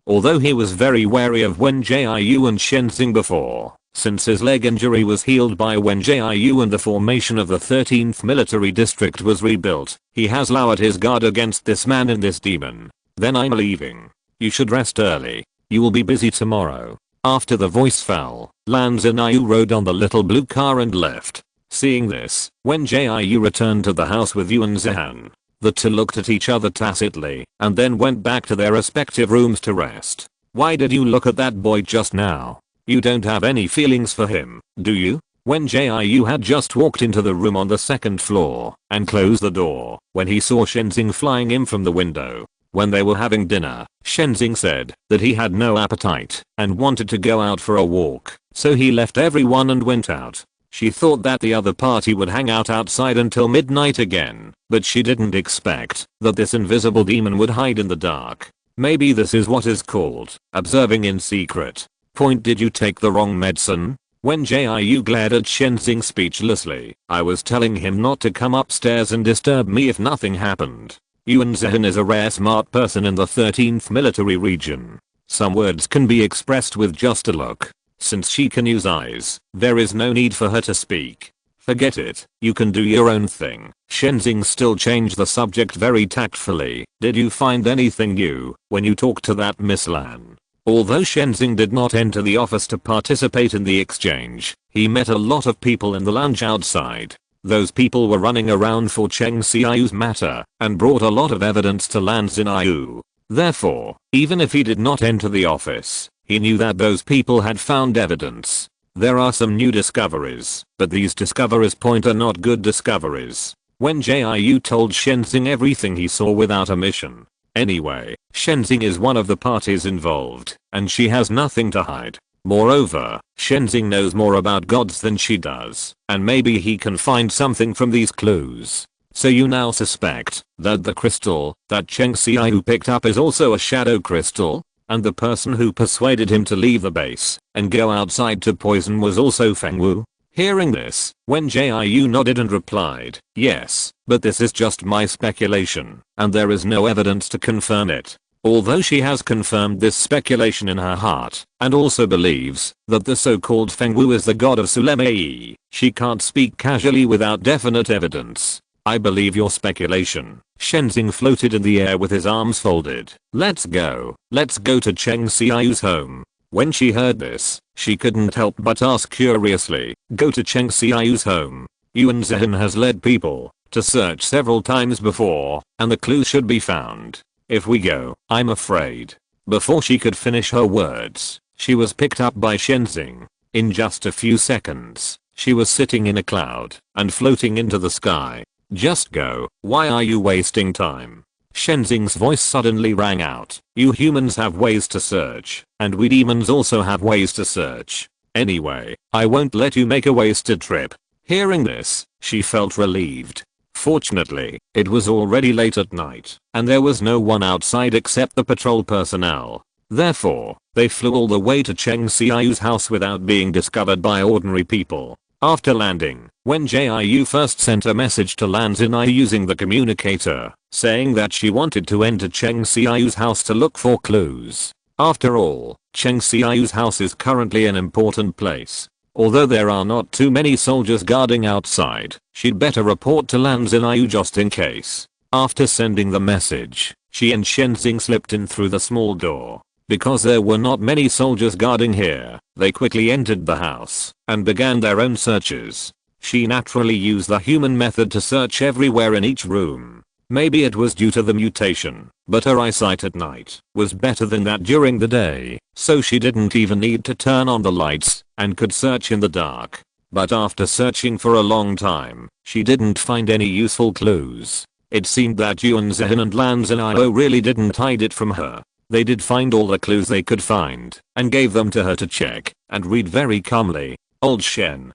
Although he was very wary of Wen Jiu and Shenzing before, since his leg injury was healed by Wen Jiu and the formation of the 13th military district was rebuilt, he has lowered his guard against this man and this demon. Then I'm leaving. You should rest early. You will be busy tomorrow. After the voice fell, Lan Xiao rode on the little blue car and left. Seeing this, Wen Jiu returned to the house with Yuan Zihan. The two looked at each other tacitly, and then went back to their respective rooms to rest. Why did you look at that boy just now? You don't have any feelings for him, do you? Wen Jiu had just walked into the room on the second floor, and closed the door, when he saw Shenzing flying in from the window. When they were having dinner, Shenzing said that he had no appetite, and wanted to go out for a walk, so he left everyone and went out. She thought that the other party would hang out outside until midnight again, but she didn't expect that this invisible demon would hide in the dark. Maybe this is what is called observing in secret. Point, did you take the wrong medicine? Wen Jiu glared at Shenzing speechlessly. I was telling him not to come upstairs and disturb me if nothing happened. Yuan Zhen is a rare smart person in the 13th military region. Some words can be expressed with just a look. Since she can use eyes, there is no need for her to speak. Forget it, you can do your own thing. Shenzing still changed the subject very tactfully. Did you find anything new when you talked to that Miss Lan? Although Shenzing did not enter the office to participate in the exchange, he met a lot of people in the lounge outside. Those people were running around for Cheng Xiao's matter and brought a lot of evidence to Lan Xiao. Therefore, even if he did not enter the office, he knew that those people had found evidence. There are some new discoveries, but these discoveries are not good discoveries. Wen Jiu told Shenzing everything he saw without omission. Anyway, Shenzing is one of the parties involved, and she has nothing to hide. Moreover, Shenzing knows more about gods than she does, and maybe he can find something from these clues. So you now suspect that the crystal that Cheng Xiao picked up is also a shadow crystal? And the person who persuaded him to leave the base and go outside to poison was also Feng Wu? Hearing this, Wen Jiu nodded and replied, yes, but this is just my speculation, and there is no evidence to confirm it. Although she has confirmed this speculation in her heart, and also believes that the so-called Feng Wu is the god of Sulemei, she can't speak casually without definite evidence. I believe your speculation. Shenzing floated in the air with his arms folded. Let's go. Let's go to Cheng Xiao's home. When she heard this, she couldn't help but ask curiously, go to Cheng Xiao's home? Yuan Zhen has led people to search several times before, and the clues should be found. If we go, I'm afraid. Before she could finish her words, she was picked up by Shenzing. In just a few seconds, she was sitting in a cloud and floating into the sky. Just go, why are you wasting time? Shenzing's voice suddenly rang out. You humans have ways to search, and we demons also have ways to search. Anyway, I won't let you make a wasted trip. Hearing this, she felt relieved. Fortunately, it was already late at night, and there was no one outside except the patrol personnel. Therefore, they flew all the way to Cheng Xiao's house without being discovered by ordinary people. After landing, Wen Jiu first sent a message to Lan Xinai using the communicator, saying that she wanted to enter Cheng Xiao's house to look for clues. After all, Cheng Xiao's house is currently an important place. Although there are not too many soldiers guarding outside, she'd better report to Lan Xinai just in case. After sending the message, she and Shenzing slipped in through the small door. Because there were not many soldiers guarding here, they quickly entered the house and began their own searches. She naturally used the human method to search everywhere in each room. Maybe it was due to the mutation, but her eyesight at night was better than that during the day, so she didn't even need to turn on the lights and could search in the dark. But after searching for a long time, she didn't find any useful clues. It seemed that Yuan Zhen and Lan Zhenao really didn't hide it from her. They did find all the clues they could find and gave them to her to check and read very calmly. Old Shen,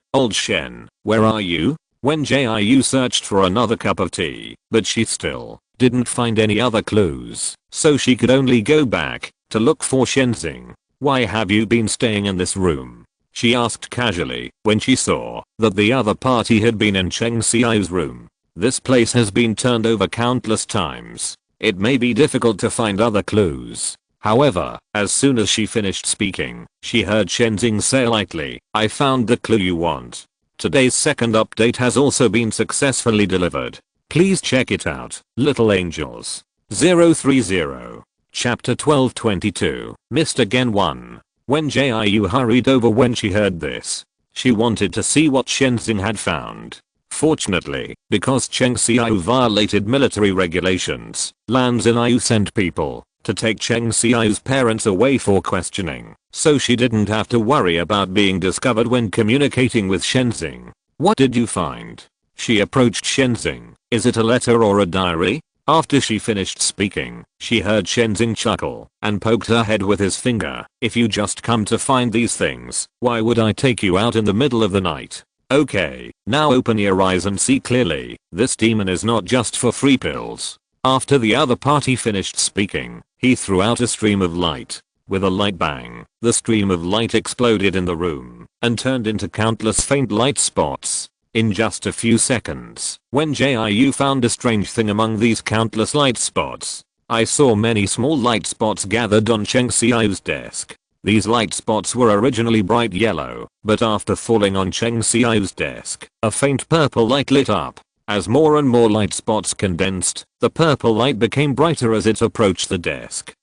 where are you? Wen Jiu searched for another cup of tea, but she still didn't find any other clues, so she could only go back to look for Shenzing. Why have you been staying in this room? She asked casually when she saw that the other party had been in Cheng Xiao's room. This place has been turned over countless times. It may be difficult to find other clues. However, as soon as she finished speaking, she heard Shenzing say lightly, I found the clue you want. Today's second update has also been successfully delivered. Please check it out, little angels. 030. Chapter 1222. Missed again 1. Wen Jiu hurried over when she heard this. She wanted to see what Shenzing had found. Fortunately, because Cheng Xiao violated military regulations, Lan Xinai sent people to take Cheng Xiao's parents away for questioning, so she didn't have to worry about being discovered when communicating with Shenzing. What did you find? She approached Shenzing. Is it a letter or a diary? After she finished speaking, she heard Shenzing chuckle and poked her head with his finger. If you just come to find these things, why would I take you out in the middle of the night? Okay, now open your eyes and see clearly. This demon is not just for free pills. After the other party finished speaking, he threw out a stream of light. With a light bang, the stream of light exploded in the room and turned into countless faint light spots. In just a few seconds, Wen Jiu found a strange thing among these countless light spots. I saw many small light spots gathered on Cheng Xiao's desk. These light spots were originally bright yellow, but after falling on Cheng Xiao's desk, a faint purple light lit up. As more and more light spots condensed, the purple light became brighter as it approached the desk.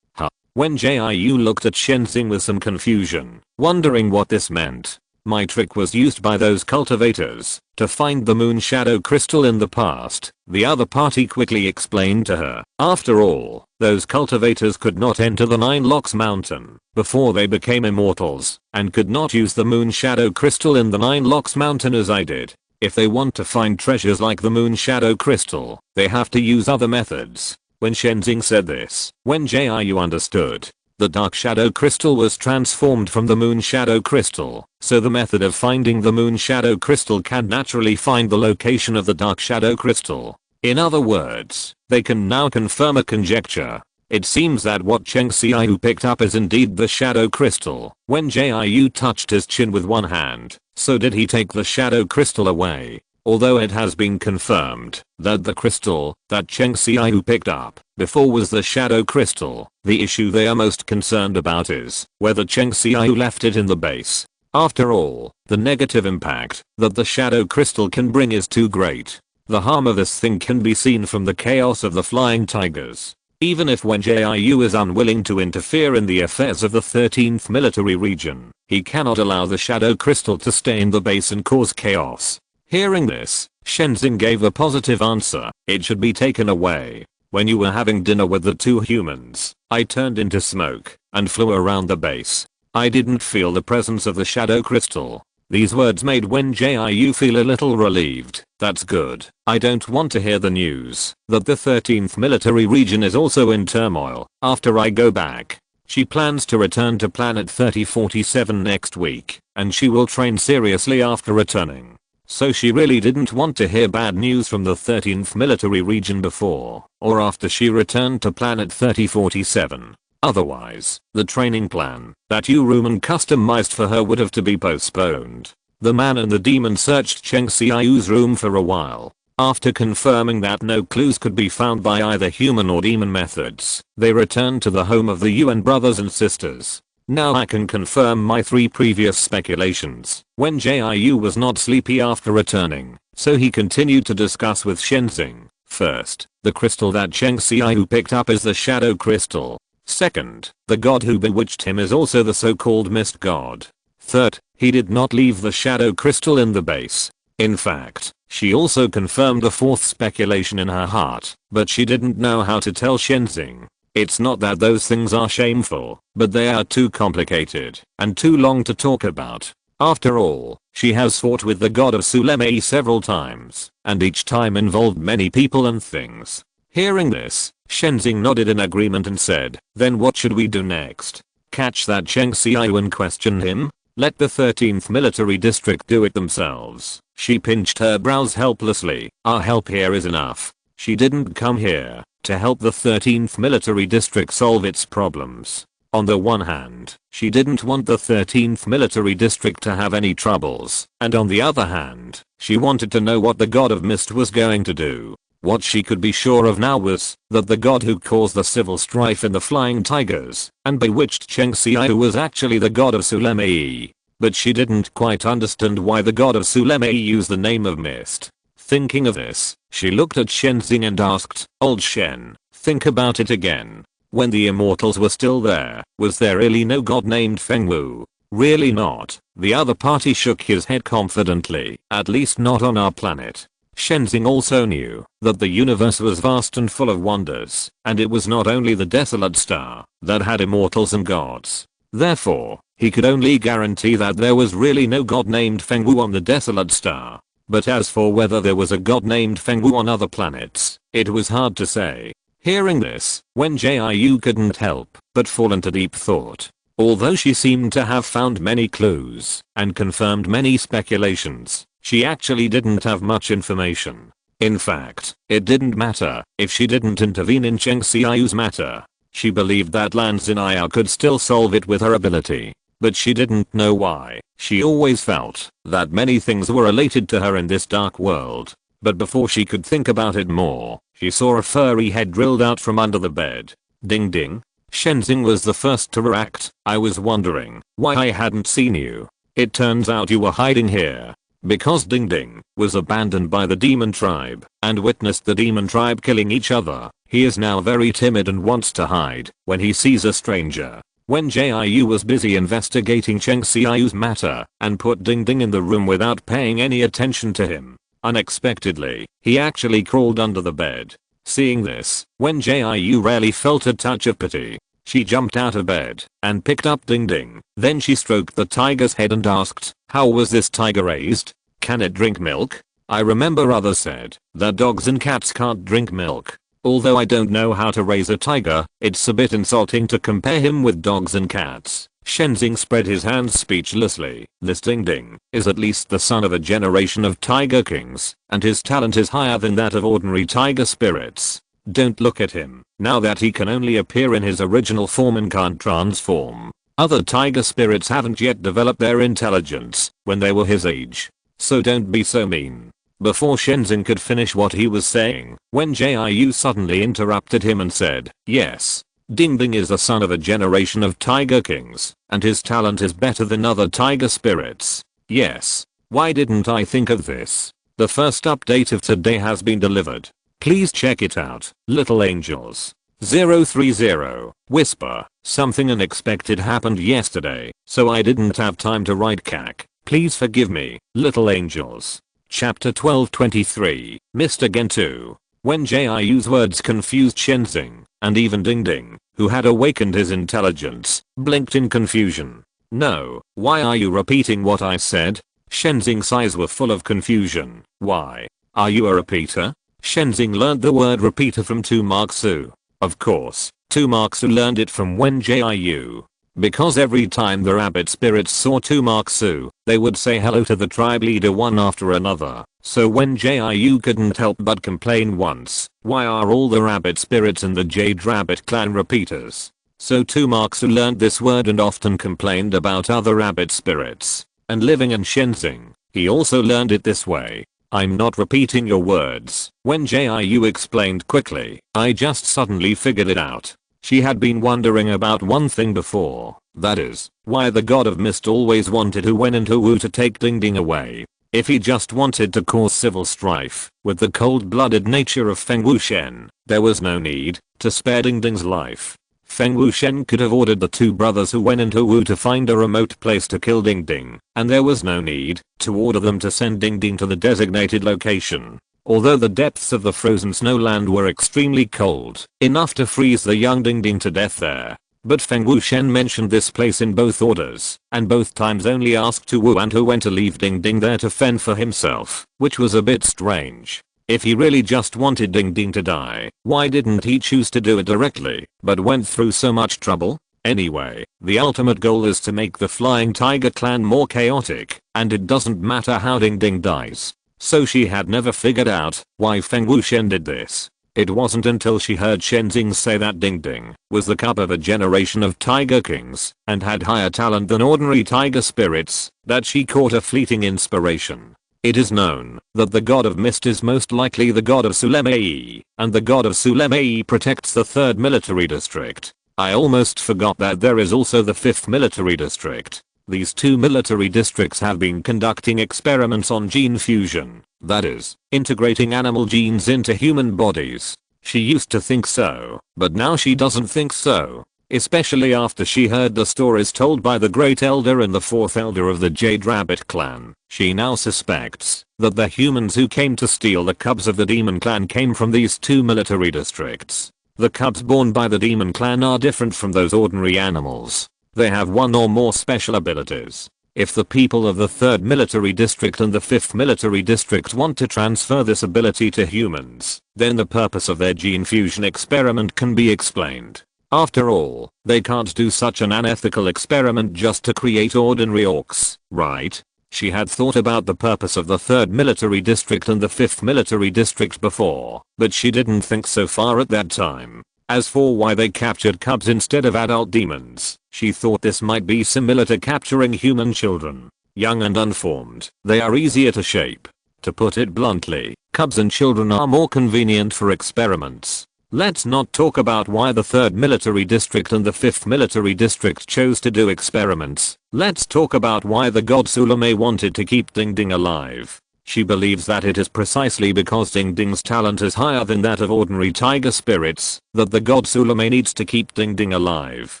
Wen Jiu looked at Shenzing with some confusion, wondering what this meant. My trick was used by those cultivators to find the moon shadow crystal in the past, the other party quickly explained to her. After all, those cultivators could not enter the Nine Locks Mountain before they became immortals and could not use the moon shadow crystal in the Nine Locks Mountain as I did. If they want to find treasures like the moon shadow crystal, they have to use other methods. When Shenzing said this, Wen Jiu understood. The dark shadow crystal was transformed from the moon shadow crystal, so the method of finding the moon shadow crystal can naturally find the location of the dark shadow crystal. In other words, they can now confirm a conjecture. It seems that what Cheng Xiao picked up is indeed the shadow crystal. When Jiu touched his chin with one hand, so did he take the shadow crystal away. Although it has been confirmed that the crystal that Cheng Xiao picked up before was the shadow crystal, the issue they are most concerned about is whether Cheng Xiao left it in the base. After all, the negative impact that the shadow crystal can bring is too great. The harm of this thing can be seen from the chaos of the flying tigers. Even if Wen Jiu is unwilling to interfere in the affairs of the 13th military region, he cannot allow the shadow crystal to stay in the base and cause chaos. Hearing this, Shenzing gave a positive answer. It should be taken away. When you were having dinner with the two humans, I turned into smoke and flew around the base. I didn't feel the presence of the shadow crystal. These words made Wen Jiu feel a little relieved. That's good. I don't want to hear the news that the 13th military region is also in turmoil after I go back. She plans to return to planet 3047 next week, and she will train seriously after returning. So she really didn't want to hear bad news from the 13th military region before or after she returned to planet 3047. Otherwise, the training plan that Yu Ruman customized for her would have to be postponed. The man and the demon searched Cheng Xiaoyu's room for a while. After confirming that no clues could be found by either human or demon methods, they returned to the home of the Yuan brothers and sisters. Now I can confirm my 3 previous speculations. Wen Jiu was not sleepy after returning, so he continued to discuss with Shenzing. First, the crystal that Cheng Xiaoyu picked up is the shadow crystal. Second, the god who bewitched him is also the so-called mist god. Third, he did not leave the shadow crystal in the base. In fact, she also confirmed the 4th speculation in her heart, but she didn't know how to tell Shenzing. It's not that those things are shameful, but they are too complicated and too long to talk about. After all, she has fought with the god of Sulemei several times, and each time involved many people and things. Hearing this, Shenzing nodded in agreement and said, then what should we do next? Catch that Cheng Xiaoyu and question him? Let the 13th military district do it themselves. She pinched her brows helplessly. Our help here is enough. She didn't come here to help the 13th military district solve its problems. On the one hand, she didn't want the 13th military district to have any troubles, and on the other hand, she wanted to know what the god of mist was going to do. What she could be sure of now was that the god who caused the civil strife in the Flying Tigers and bewitched Cheng Xiaoyu was actually the god of Sulemei. But she didn't quite understand why the god of Sulemei used the name of mist. Thinking of this, she looked at Shenzing and asked, old Shen, think about it again. When the immortals were still there, was there really no god named Fengwu? Really not. The other party shook his head confidently, at least not on our planet. Shenzing also knew that the universe was vast and full of wonders, and it was not only the desolate star that had immortals and gods. Therefore, he could only guarantee that there was really no god named Fengwu on the desolate star. But as for whether there was a god named Fengwu on other planets, it was hard to say. Hearing this, Wen Jiu couldn't help but fall into deep thought. Although she seemed to have found many clues and confirmed many speculations, she actually didn't have much information. In fact, it didn't matter if she didn't intervene in Cheng Xiaoyu's matter. She believed that Lan Xin'ai could still solve it with her ability. But she didn't know why. She always felt that many things were related to her in this dark world. But before she could think about it more, she saw a furry head drilled out from under the bed. Ding ding. Shenzing was the first to react. I was wondering why I hadn't seen you. It turns out you were hiding here. Because Ding Ding was abandoned by the demon tribe and witnessed the demon tribe killing each other, he is now very timid and wants to hide when he sees a stranger. Wen Jiu was busy investigating Cheng Xiaoyu's matter and put Ding Ding in the room without paying any attention to him. Unexpectedly, he actually crawled under the bed. Seeing this, Wen Jiu rarely felt a touch of pity. She jumped out of bed and picked up Ding Ding. Then she stroked the tiger's head and asked, how was this tiger raised? Can it drink milk? I remember others said that dogs and cats can't drink milk. Although I don't know how to raise a tiger, it's a bit insulting to compare him with dogs and cats. Shenzing spread his hands speechlessly. This Ding Ding is at least the son of a generation of tiger kings, and his talent is higher than that of ordinary tiger spirits. Don't look at him, now that he can only appear in his original form and can't transform. Other tiger spirits haven't yet developed their intelligence when they were his age. So don't be so mean. Before Shenzhen could finish what he was saying, Wen Jiu suddenly interrupted him and said, yes, Ding Ding is the son of a generation of tiger kings, and his talent is better than other tiger spirits. Yes. Why didn't I think of this? The first update of today has been delivered. Please check it out, little angels. 030. Whisper. Something unexpected happened yesterday, so I didn't have time to write cack. Please forgive me, little angels. Chapter 1223. Mr. Gentoo. Wen Jiu's words confused Shenzing, and even Ding Ding, who had awakened his intelligence, blinked in confusion. No, why are you repeating what I said? Shenzing's eyes were full of confusion. Why? Are you a repeater? Shenzing learned the word repeater from Tu Marksu. Of course, Tu Marksu learned it from Wen Jiu. Because every time the rabbit spirits saw Tu Marksu, they would say hello to the tribe leader one after another. So Wen Jiu couldn't help but complain once, why are all the rabbit spirits in the Jade Rabbit clan repeaters? So too Marx, who learned this word and often complained about other rabbit spirits and living in Shenzhen, he also learned it this way. I'm not repeating your words, Wen Jiu explained quickly. I just suddenly figured it out. She had been wondering about one thing before, that is, why the god of mist always wanted Wen and Wu to take Ding Ding away. If he just wanted to cause civil strife with the cold-blooded nature of Feng Wuxian, there was no need to spare Ding Ding's life. Feng Wuxian could have ordered the two brothers Wen and Wu to find a remote place to kill Ding Ding, and there was no need to order them to send Ding Ding to the designated location. Although the depths of the frozen snowland were extremely cold, enough to freeze the young Ding Ding to death there. But Feng Wuxian mentioned this place in both orders, and both times only asked Wu and Wen to leave Ding Ding there to fend for himself, which was a bit strange. If he really just wanted Ding Ding to die, why didn't he choose to do it directly, but went through so much trouble? Anyway, the ultimate goal is to make the Flying Tiger clan more chaotic, and it doesn't matter how Ding Ding dies. So she had never figured out why Feng Wuxian did this. It wasn't until she heard Shenzhen say that Ding Ding was the cub of a generation of tiger kings and had higher talent than ordinary tiger spirits that she caught a fleeting inspiration. It is known that the god of mist is most likely the god of Sulemei, and the god of Sulemei protects the 3rd military district. I almost forgot that there is also the 5th military district. These two military districts have been conducting experiments on gene fusion, that is, integrating animal genes into human bodies. She used to think so, but now she doesn't think so. Especially after she heard the stories told by the Great Elder and the 4th Elder of the Jade Rabbit clan. She now suspects that the humans who came to steal the cubs of the Demon clan came from these two military districts. The cubs born by the Demon clan are different from those ordinary animals. They have one or more special abilities. If the people of the 3rd military district and the 5th military district want to transfer this ability to humans, then the purpose of their gene fusion experiment can be explained. After all, they can't do such an unethical experiment just to create ordinary orcs, right? She had thought about the purpose of the 3rd military district and the 5th military district before, but she didn't think so far at that time. As for why they captured cubs instead of adult demons, she thought this might be similar to capturing human children. Young and unformed, they are easier to shape. To put it bluntly, cubs and children are more convenient for experiments. Let's not talk about why the 3rd military district and the 5th military district chose to do experiments. Let's talk about why the god Sulemei wanted to keep Ding Ding alive. She believes that it is precisely because Ding Ding's talent is higher than that of ordinary tiger spirits that the god Sulemei needs to keep Ding Ding alive.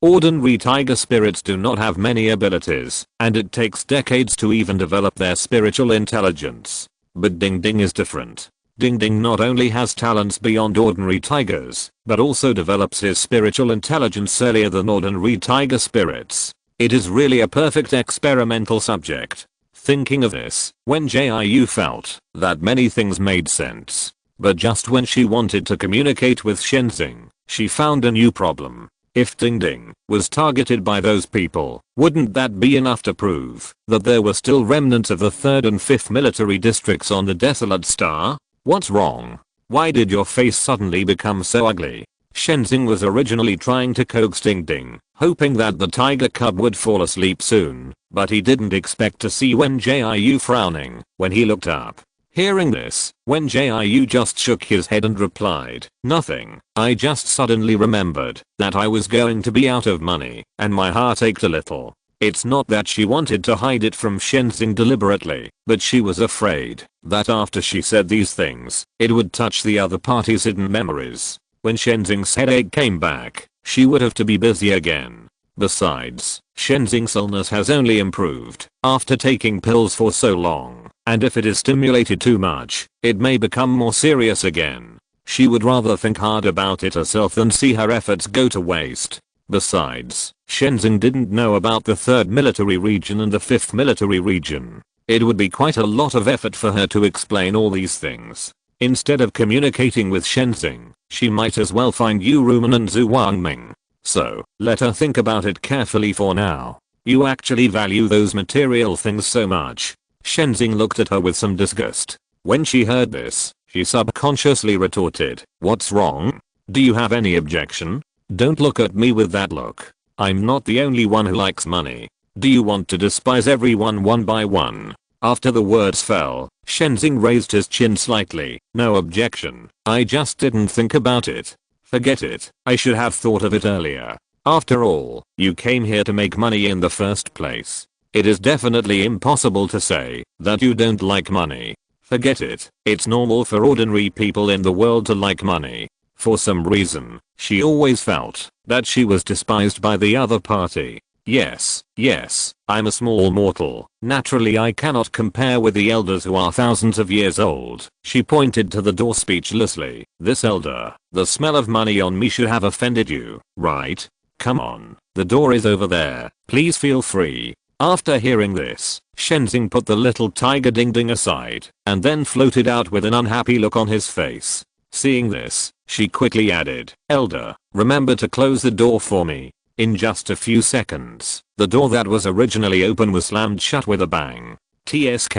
Ordinary tiger spirits do not have many abilities, and it takes decades to even develop their spiritual intelligence. But Ding Ding is different. Ding Ding not only has talents beyond ordinary tigers, but also develops his spiritual intelligence earlier than ordinary tiger spirits. It is really a perfect experimental subject. Thinking of this, Wen Jiu felt that many things made sense. But just when she wanted to communicate with Shenzhen, she found a new problem. If Ding Ding was targeted by those people, wouldn't that be enough to prove that there were still remnants of the 3rd and 5th military districts on the Desolate Star? What's wrong? Why did your face suddenly become so ugly? Shenzhen was originally trying to coax Ding Ding, hoping that the tiger cub would fall asleep soon, but he didn't expect to see Wen Jiu frowning when he looked up. Hearing this, Wen Jiu just shook his head and replied, "Nothing. I just suddenly remembered that I was going to be out of money, and my heart ached a little." It's not that she wanted to hide it from Shenzhen deliberately, but she was afraid that after she said these things, it would touch the other party's hidden memories. When Shenzhen's headache came back, she would have to be busy again. Besides, Shenzhen's illness has only improved after taking pills for so long, and if it is stimulated too much, it may become more serious again. She would rather think hard about it herself than see her efforts go to waste. Besides, Shenzhen didn't know about the 3rd military region and the 5th military region. It would be quite a lot of effort for her to explain all these things. Instead of communicating with Shenzhen, she might as well find Yu Rumen and Zhu Wangming. So, let her think about it carefully for now. You actually value those material things so much. Shenzhen looked at her with some disgust. When she heard this, she subconsciously retorted, "What's wrong? Do you have any objection? Don't look at me with that look. I'm not the only one who likes money. Do you want to despise everyone one by one? After the words fell, Shenzing raised his chin slightly. No objection. I just didn't think about it. Forget it. I should have thought of it earlier. After all, you came here to make money in the first place. It is definitely impossible to say that you don't like money. Forget it. It's normal for ordinary people in the world to like money. For some reason, she always felt that she was despised by the other party. Yes, I'm a small mortal. Naturally I cannot compare with the elders who are thousands of years old. She pointed to the door speechlessly. This elder, the smell of money on me should have offended you, right? Come on, the door is over there. Please feel free. After hearing this, Shenzing put the little tiger ding ding aside and then floated out with an unhappy look on his face. Seeing this, she quickly added, Elder, remember to close the door for me. In just a few seconds, the door that was originally open was slammed shut with a bang. TSK,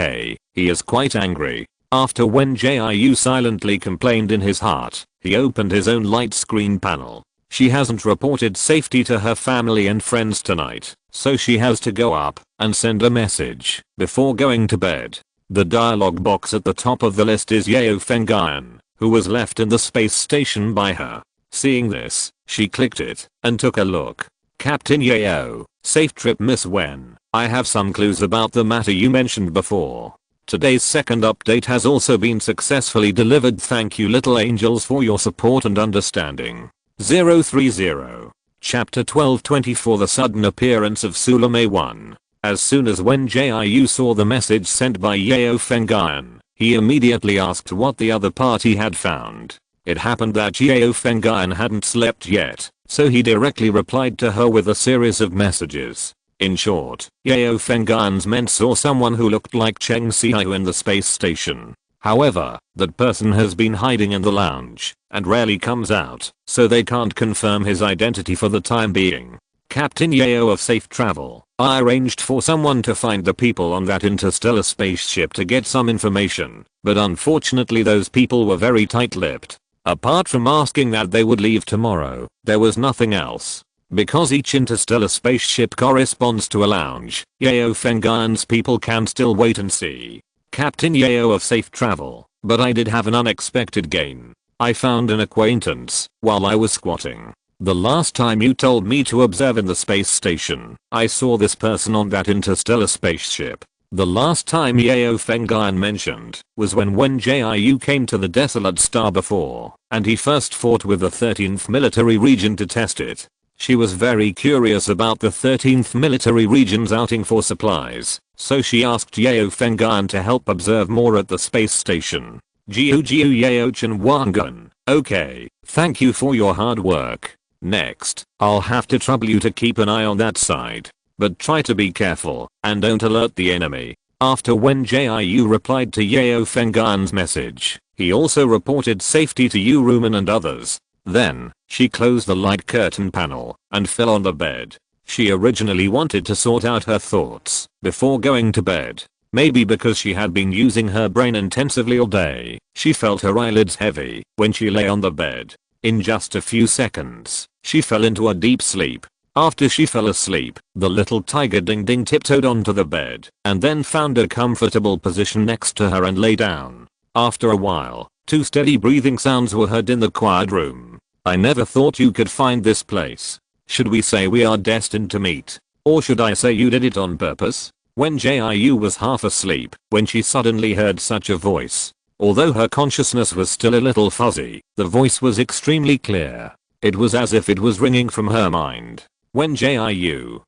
he is quite angry. After Wen Jiu silently complained in his heart, he opened his own light screen panel. She hasn't reported safety to her family and friends tonight, so she has to go up and send a message before going to bed. The dialogue box at the top of the list is Yeo Fengyan, who was left in the space station by her. Seeing this, she clicked it and took a look. Captain Yeo, safe trip Miss Wen. I have some clues about the matter you mentioned before. Today's second update has also been successfully delivered. Thank you little angels for your support and understanding. 030. Chapter 1224 The sudden appearance of Sulame 1. As soon as Wen Jiu saw the message sent by Yeo Fengyan, he immediately asked what the other party had found. It happened that Yeo Fengyan hadn't slept yet, so he directly replied to her with a series of messages. In short, Yeo Fengyan's men saw someone who looked like Cheng Xiao in the space station. However, that person has been hiding in the lounge and rarely comes out, so they can't confirm his identity for the time being. Captain Yeo of Safe Travel, I arranged for someone to find the people on that interstellar spaceship to get some information, but unfortunately those people were very tight-lipped. Apart from asking that they would leave tomorrow, there was nothing else. Because each interstellar spaceship corresponds to a lounge, Yeo Fengyan's people can still wait and see. Captain Yeo of Safe Travel, but I did have an unexpected gain. I found an acquaintance while I was squatting. The last time you told me to observe in the space station, I saw this person on that interstellar spaceship. The last time Yeo Fengyan mentioned was when Wen Jiu came to the desolate star before, and he first fought with the 13th military region to test it. She was very curious about the 13th military region's outing for supplies, so she asked Yeo Fengyan to help observe more at the space station. Jiu Yeo Chen Wangun. Okay, thank you for your hard work. Next, I'll have to trouble you to keep an eye on that side. But try to be careful and don't alert the enemy. After Wen Jiu replied to Yeo Fengyan's message, he also reported safety to Yu Rumen and others. Then, she closed the light curtain panel and fell on the bed. She originally wanted to sort out her thoughts before going to bed. Maybe because she had been using her brain intensively all day, she felt her eyelids heavy when she lay on the bed. In just a few seconds, she fell into a deep sleep. After she fell asleep, the little tiger Ding Ding tiptoed onto the bed and then found a comfortable position next to her and lay down. After a while, 2 steady breathing sounds were heard in the quiet room. I never thought you could find this place. Should we say we are destined to meet? Or should I say you did it on purpose? Wen Jiu was half asleep when she suddenly heard such a voice. Although her consciousness was still a little fuzzy, the voice was extremely clear. It was as if it was ringing from her mind. Wen Jiu,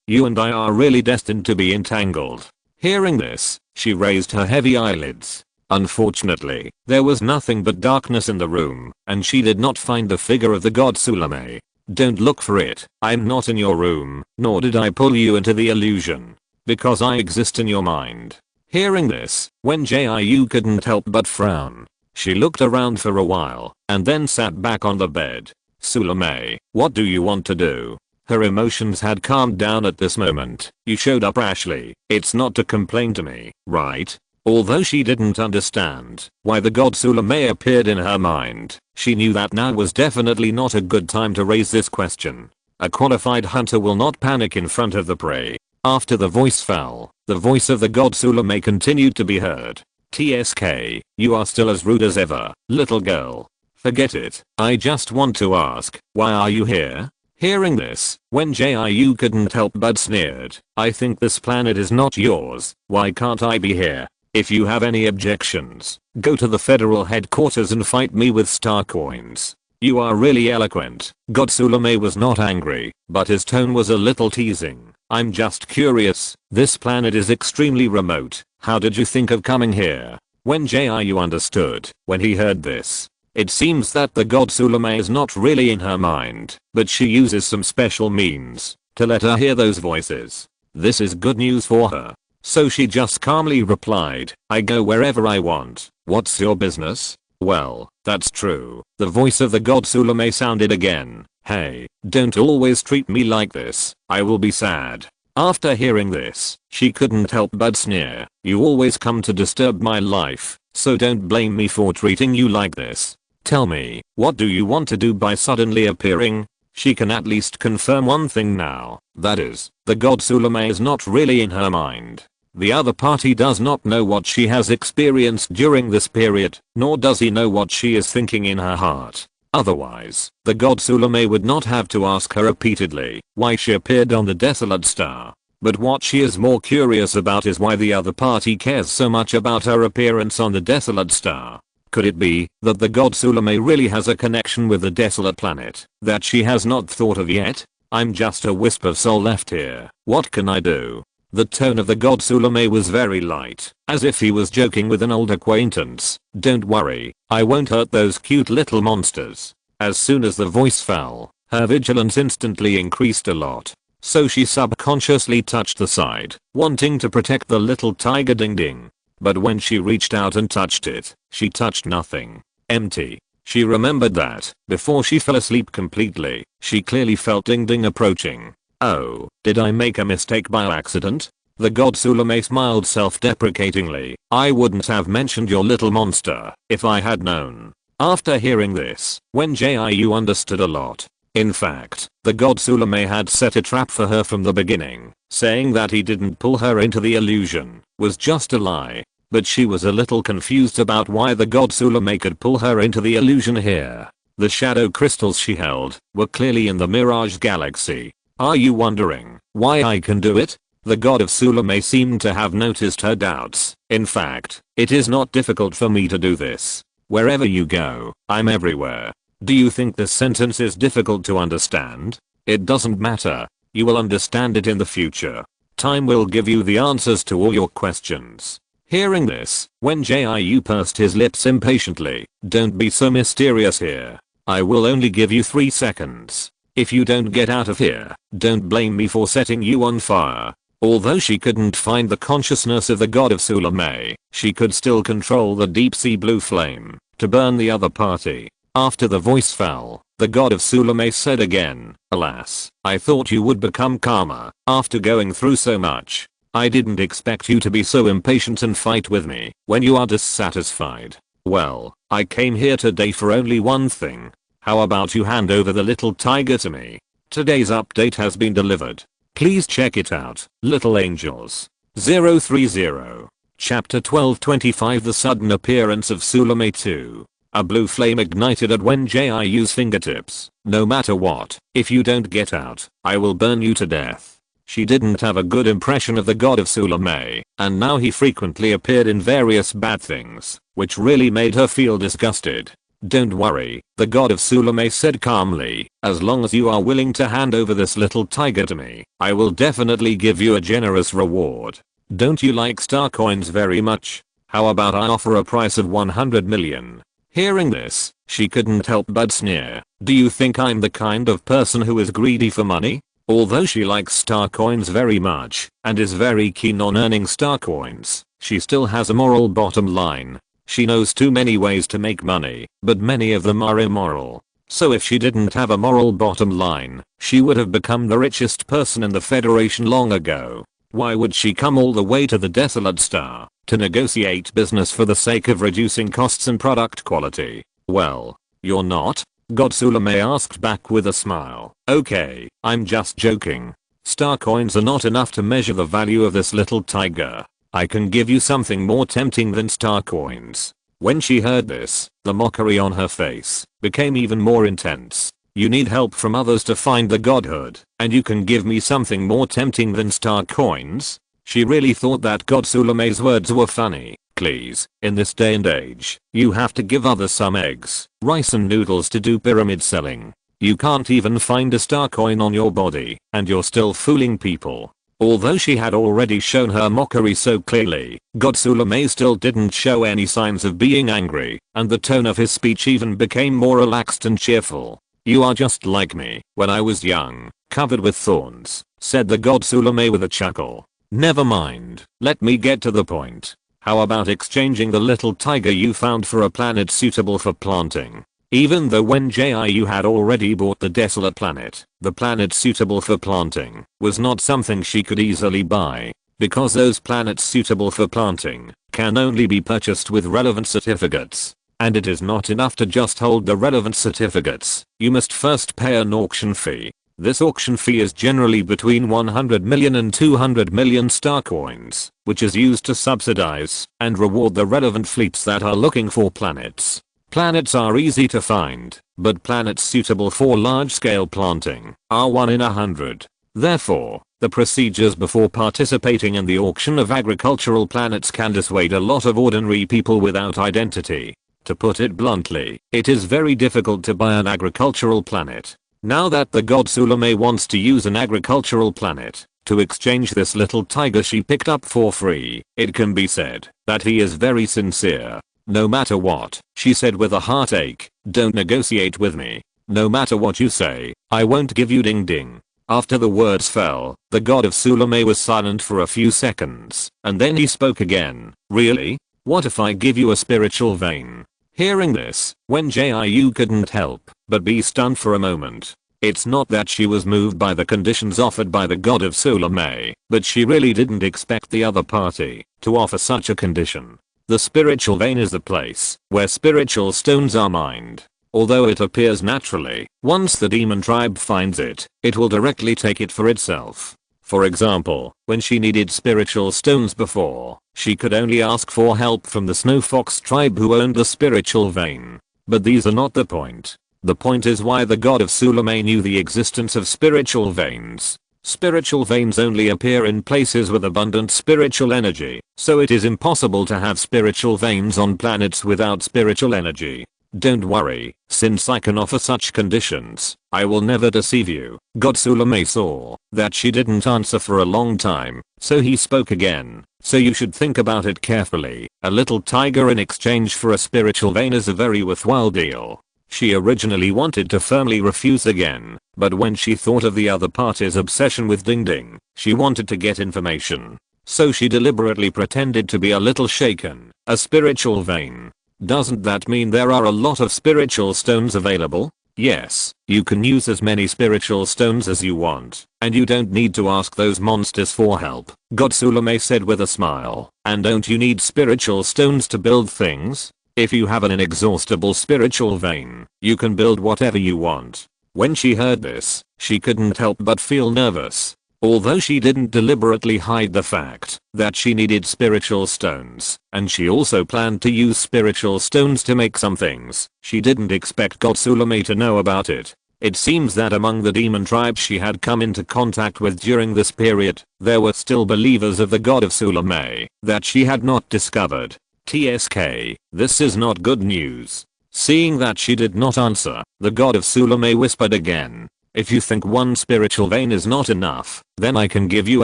you and I are really destined to be entangled. Hearing this, she raised her heavy eyelids. Unfortunately, there was nothing but darkness in the room, and she did not find the figure of the god Sulame. Don't look for it. I'm not in your room, nor did I pull you into the illusion. Because I exist in your mind. Hearing this, Wen Jiu couldn't help but frown. She looked around for a while, and then sat back on the bed. Sulame, what do you want to do? Her emotions had calmed down at this moment. You showed up rashly. It's not to complain to me, right? Although she didn't understand why the god Sulame appeared in her mind, she knew that now was definitely not a good time to raise this question. A qualified hunter will not panic in front of the prey. After the voice fell, the voice of the god Sulame continued to be heard. TSK, you are still as rude as ever, little girl. Forget it. I just want to ask, why are you here? Hearing this, Wen Jiu couldn't help but sneered. I think this planet is not yours. Why can't I be here? If you have any objections, go to the federal headquarters and fight me with star coins. You are really eloquent. God Sulame was not angry, but his tone was a little teasing. I'm just curious. This planet is extremely remote. How did you think of coming here? Wen Jiu understood when he heard this. It seems that the god Sulame is not really in her mind, but she uses some special means to let her hear those voices. This is good news for her. So she just calmly replied, I go wherever I want. What's your business? Well, that's true. The voice of the god Sulame sounded again. Hey, don't always treat me like this. I will be sad. After hearing this, she couldn't help but sneer. You always come to disturb my life, so don't blame me for treating you like this. Tell me, what do you want to do by suddenly appearing? She can at least confirm one thing now. That is, the god Sulame is not really in her mind. The other party does not know what she has experienced during this period, nor does he know what she is thinking in her heart. Otherwise, the god Sulame would not have to ask her repeatedly why she appeared on the desolate star. But what she is more curious about is why the other party cares so much about her appearance on the desolate star. Could it be that the god Sulame really has a connection with the desolate planet that she has not thought of yet? I'm just a wisp of soul left here. What can I do? The tone of the god Sulame was very light, as if he was joking with an old acquaintance. Don't worry, I won't hurt those cute little monsters. As soon as the voice fell, her vigilance instantly increased a lot. So she subconsciously touched the side, wanting to protect the little tiger Ding Ding. But when she reached out and touched it, she touched nothing. Empty. She remembered that, before she fell asleep completely, she clearly felt Ding Ding approaching. Oh, did I make a mistake by accident? The god Sulame smiled self-deprecatingly. I wouldn't have mentioned your little monster if I had known. After hearing this, Wen Jiu understood a lot. In fact, the god Sulame had set a trap for her from the beginning. Saying that he didn't pull her into the illusion was just a lie. But she was a little confused about why the god Sulame could pull her into the illusion here. The shadow crystals she held were clearly in the Mirage Galaxy. Are you wondering why I can do it? The god of Sulame seemed to have noticed her doubts. In fact, it is not difficult for me to do this. Wherever you go, I'm everywhere. Do you think this sentence is difficult to understand? It doesn't matter. You will understand it in the future. Time will give you the answers to all your questions. Hearing this, Wen Jiu pursed his lips impatiently. Don't be so mysterious here. I will only give you 3 seconds. If you don't get out of here, don't blame me for setting you on fire. Although she couldn't find the consciousness of the god of Sulame, she could still control the deep sea blue flame to burn the other party. After the voice fell, the god of Sulame said again, alas, I thought you would become calmer after going through so much. I didn't expect you to be so impatient and fight with me when you are dissatisfied. Well, I came here today for only one thing. How about you hand over the little tiger to me? Today's update has been delivered. Please check it out, little angels. 030. Chapter 1225 The sudden appearance of Sulame 2. A blue flame ignited at Wen Jiu's fingertips. No matter what, if you don't get out, I will burn you to death. She didn't have a good impression of the god of Sulame, and now he frequently appeared in various bad things, which really made her feel disgusted. Don't worry, the god of Sulame said calmly, as long as you are willing to hand over this little tiger to me, I will definitely give you a generous reward. Don't you like star coins very much? How about I offer a price of 100 million? Hearing this, she couldn't help but sneer. Do you think I'm the kind of person who is greedy for money? Although she likes star coins very much, and is very keen on earning star coins, she still has a moral bottom line. She knows too many ways to make money, but many of them are immoral. So if she didn't have a moral bottom line, she would have become the richest person in the Federation long ago. Why would she come all the way to the desolate star? to negotiate business for the sake of reducing costs and product quality. Well, you're not? God Sulame asked back with a smile. Okay, I'm just joking. Star coins are not enough to measure the value of this little tiger. I can give you something more tempting than star coins. When she heard this, the mockery on her face became even more intense. You need help from others to find the godhood, and you can give me something more tempting than star coins? She really thought that God Sulame's words were funny. Please, in this day and age, you have to give others some eggs, rice and noodles to do pyramid selling. You can't even find a star coin on your body, and you're still fooling people. Although she had already shown her mockery so clearly, God Sulame still didn't show any signs of being angry, and the tone of his speech even became more relaxed and cheerful. You are just like me, when I was young, covered with thorns, said the God Sulame with a chuckle. Never mind, let me get to the point. How about exchanging the little tiger you found for a planet suitable for planting? Even though Wen Jiu had already bought the desolate planet, the planet suitable for planting was not something she could easily buy, because those planets suitable for planting can only be purchased with relevant certificates. And it is not enough to just hold the relevant certificates, you must first pay an auction fee. This auction fee is generally between 100 million and 200 million star coins, which is used to subsidize and reward the relevant fleets that are looking for planets. Planets are easy to find, but planets suitable for large-scale planting are 1 in 100. Therefore, the procedures before participating in the auction of agricultural planets can dissuade a lot of ordinary people without identity. To put it bluntly, it is very difficult to buy an agricultural planet. Now that the God Sulame wants to use an agricultural planet to exchange this little tiger she picked up for free, it can be said that he is very sincere. No matter what, she said with a heartache, don't negotiate with me. No matter what you say, I won't give you ding ding. After the words fell, the God of Sulame was silent for a few seconds, and then he spoke again. Really? What if I give you a spiritual vein? Hearing this, Wen Jiu couldn't help but be stunned for a moment. It's not that she was moved by the conditions offered by the God of Sulame, but she really didn't expect the other party to offer such a condition. The spiritual vein is the place where spiritual stones are mined. Although it appears naturally, once the demon tribe finds it, it will directly take it for itself. For example, when she needed spiritual stones before, she could only ask for help from the Snow Fox tribe who owned the spiritual vein. But these are not the point. The point is why the God of Sulame knew the existence of spiritual veins. Spiritual veins only appear in places with abundant spiritual energy, so it is impossible to have spiritual veins on planets without spiritual energy. Don't worry, since I can offer such conditions, I will never deceive you. God Sulame saw that she didn't answer for a long time, so he spoke again. So you should think about it carefully. A little tiger in exchange for a spiritual vein is a very worthwhile deal. She originally wanted to firmly refuse again, but when she thought of the other party's obsession with ding ding, she wanted to get information. So she deliberately pretended to be a little shaken. A spiritual vein. Doesn't that mean there are a lot of spiritual stones available? Yes, you can use as many spiritual stones as you want, and you don't need to ask those monsters for help, God Sulame said with a smile. And don't you need spiritual stones to build things? If you have an inexhaustible spiritual vein, you can build whatever you want. When she heard this, she couldn't help but feel nervous. Although she didn't deliberately hide the fact that she needed spiritual stones, and she also planned to use spiritual stones to make some things, she didn't expect God Sulame to know about it. It seems that among the demon tribes she had come into contact with during this period, there were still believers of the God of Sulame that she had not discovered. TSK, this is not good news. Seeing that she did not answer, the God of Sulame whispered again. If you think one spiritual vein is not enough, then I can give you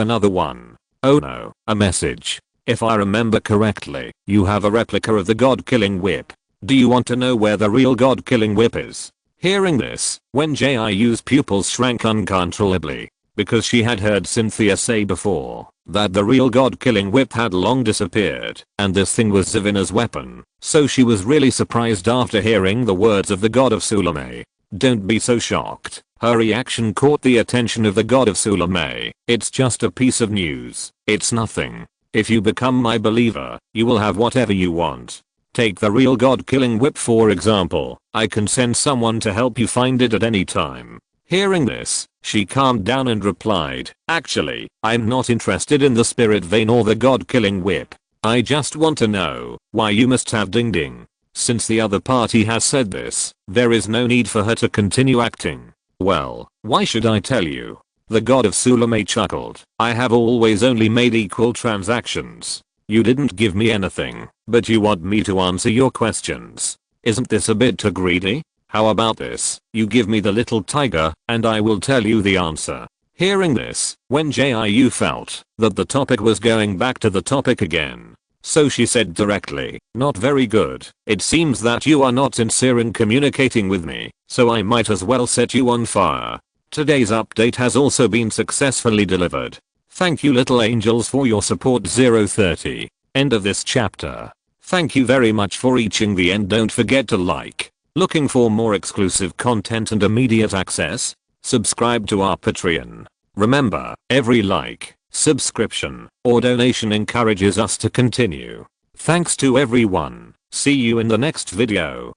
another one. Oh no, a message. If I remember correctly, you have a replica of the God-killing whip. Do you want to know where the real God-killing whip is? Hearing this, Wen Jiu's pupils shrank uncontrollably, because she had heard Cynthia say before that the real God-killing whip had long disappeared, and this thing was Zavina's weapon, so she was really surprised after hearing the words of the God of Sulame. Don't be so shocked. Her reaction caught the attention of the God of Sulame. It's just a piece of news. It's nothing. If you become my believer, you will have whatever you want. Take the real god-killing whip for example. I can send someone to help you find it at any time. Hearing this, she calmed down and replied, actually, I'm not interested in the spirit vein or the god-killing whip. I just want to know why you must have ding ding. Since the other party has said this, there is no need for her to continue acting. Well, why should I tell you? The god of Sulame chuckled. I have always only made equal transactions. You didn't give me anything, but you want me to answer your questions. Isn't this a bit too greedy? How about this? You give me the little tiger, and I will tell you the answer. Hearing this, Wen Jiu felt that the topic was going back to the topic again. So she said directly, not very good. It seems that you are not sincere in communicating with me, so I might as well set you on fire. Today's update has also been successfully delivered. Thank you little angels for your support 030. End of this chapter. Thank you very much for reaching the end. Don't forget to like. Looking for more exclusive content and immediate access? Subscribe to our Patreon. Remember, every like, subscription, or donation encourages us to continue. Thanks to everyone. See you in the next video.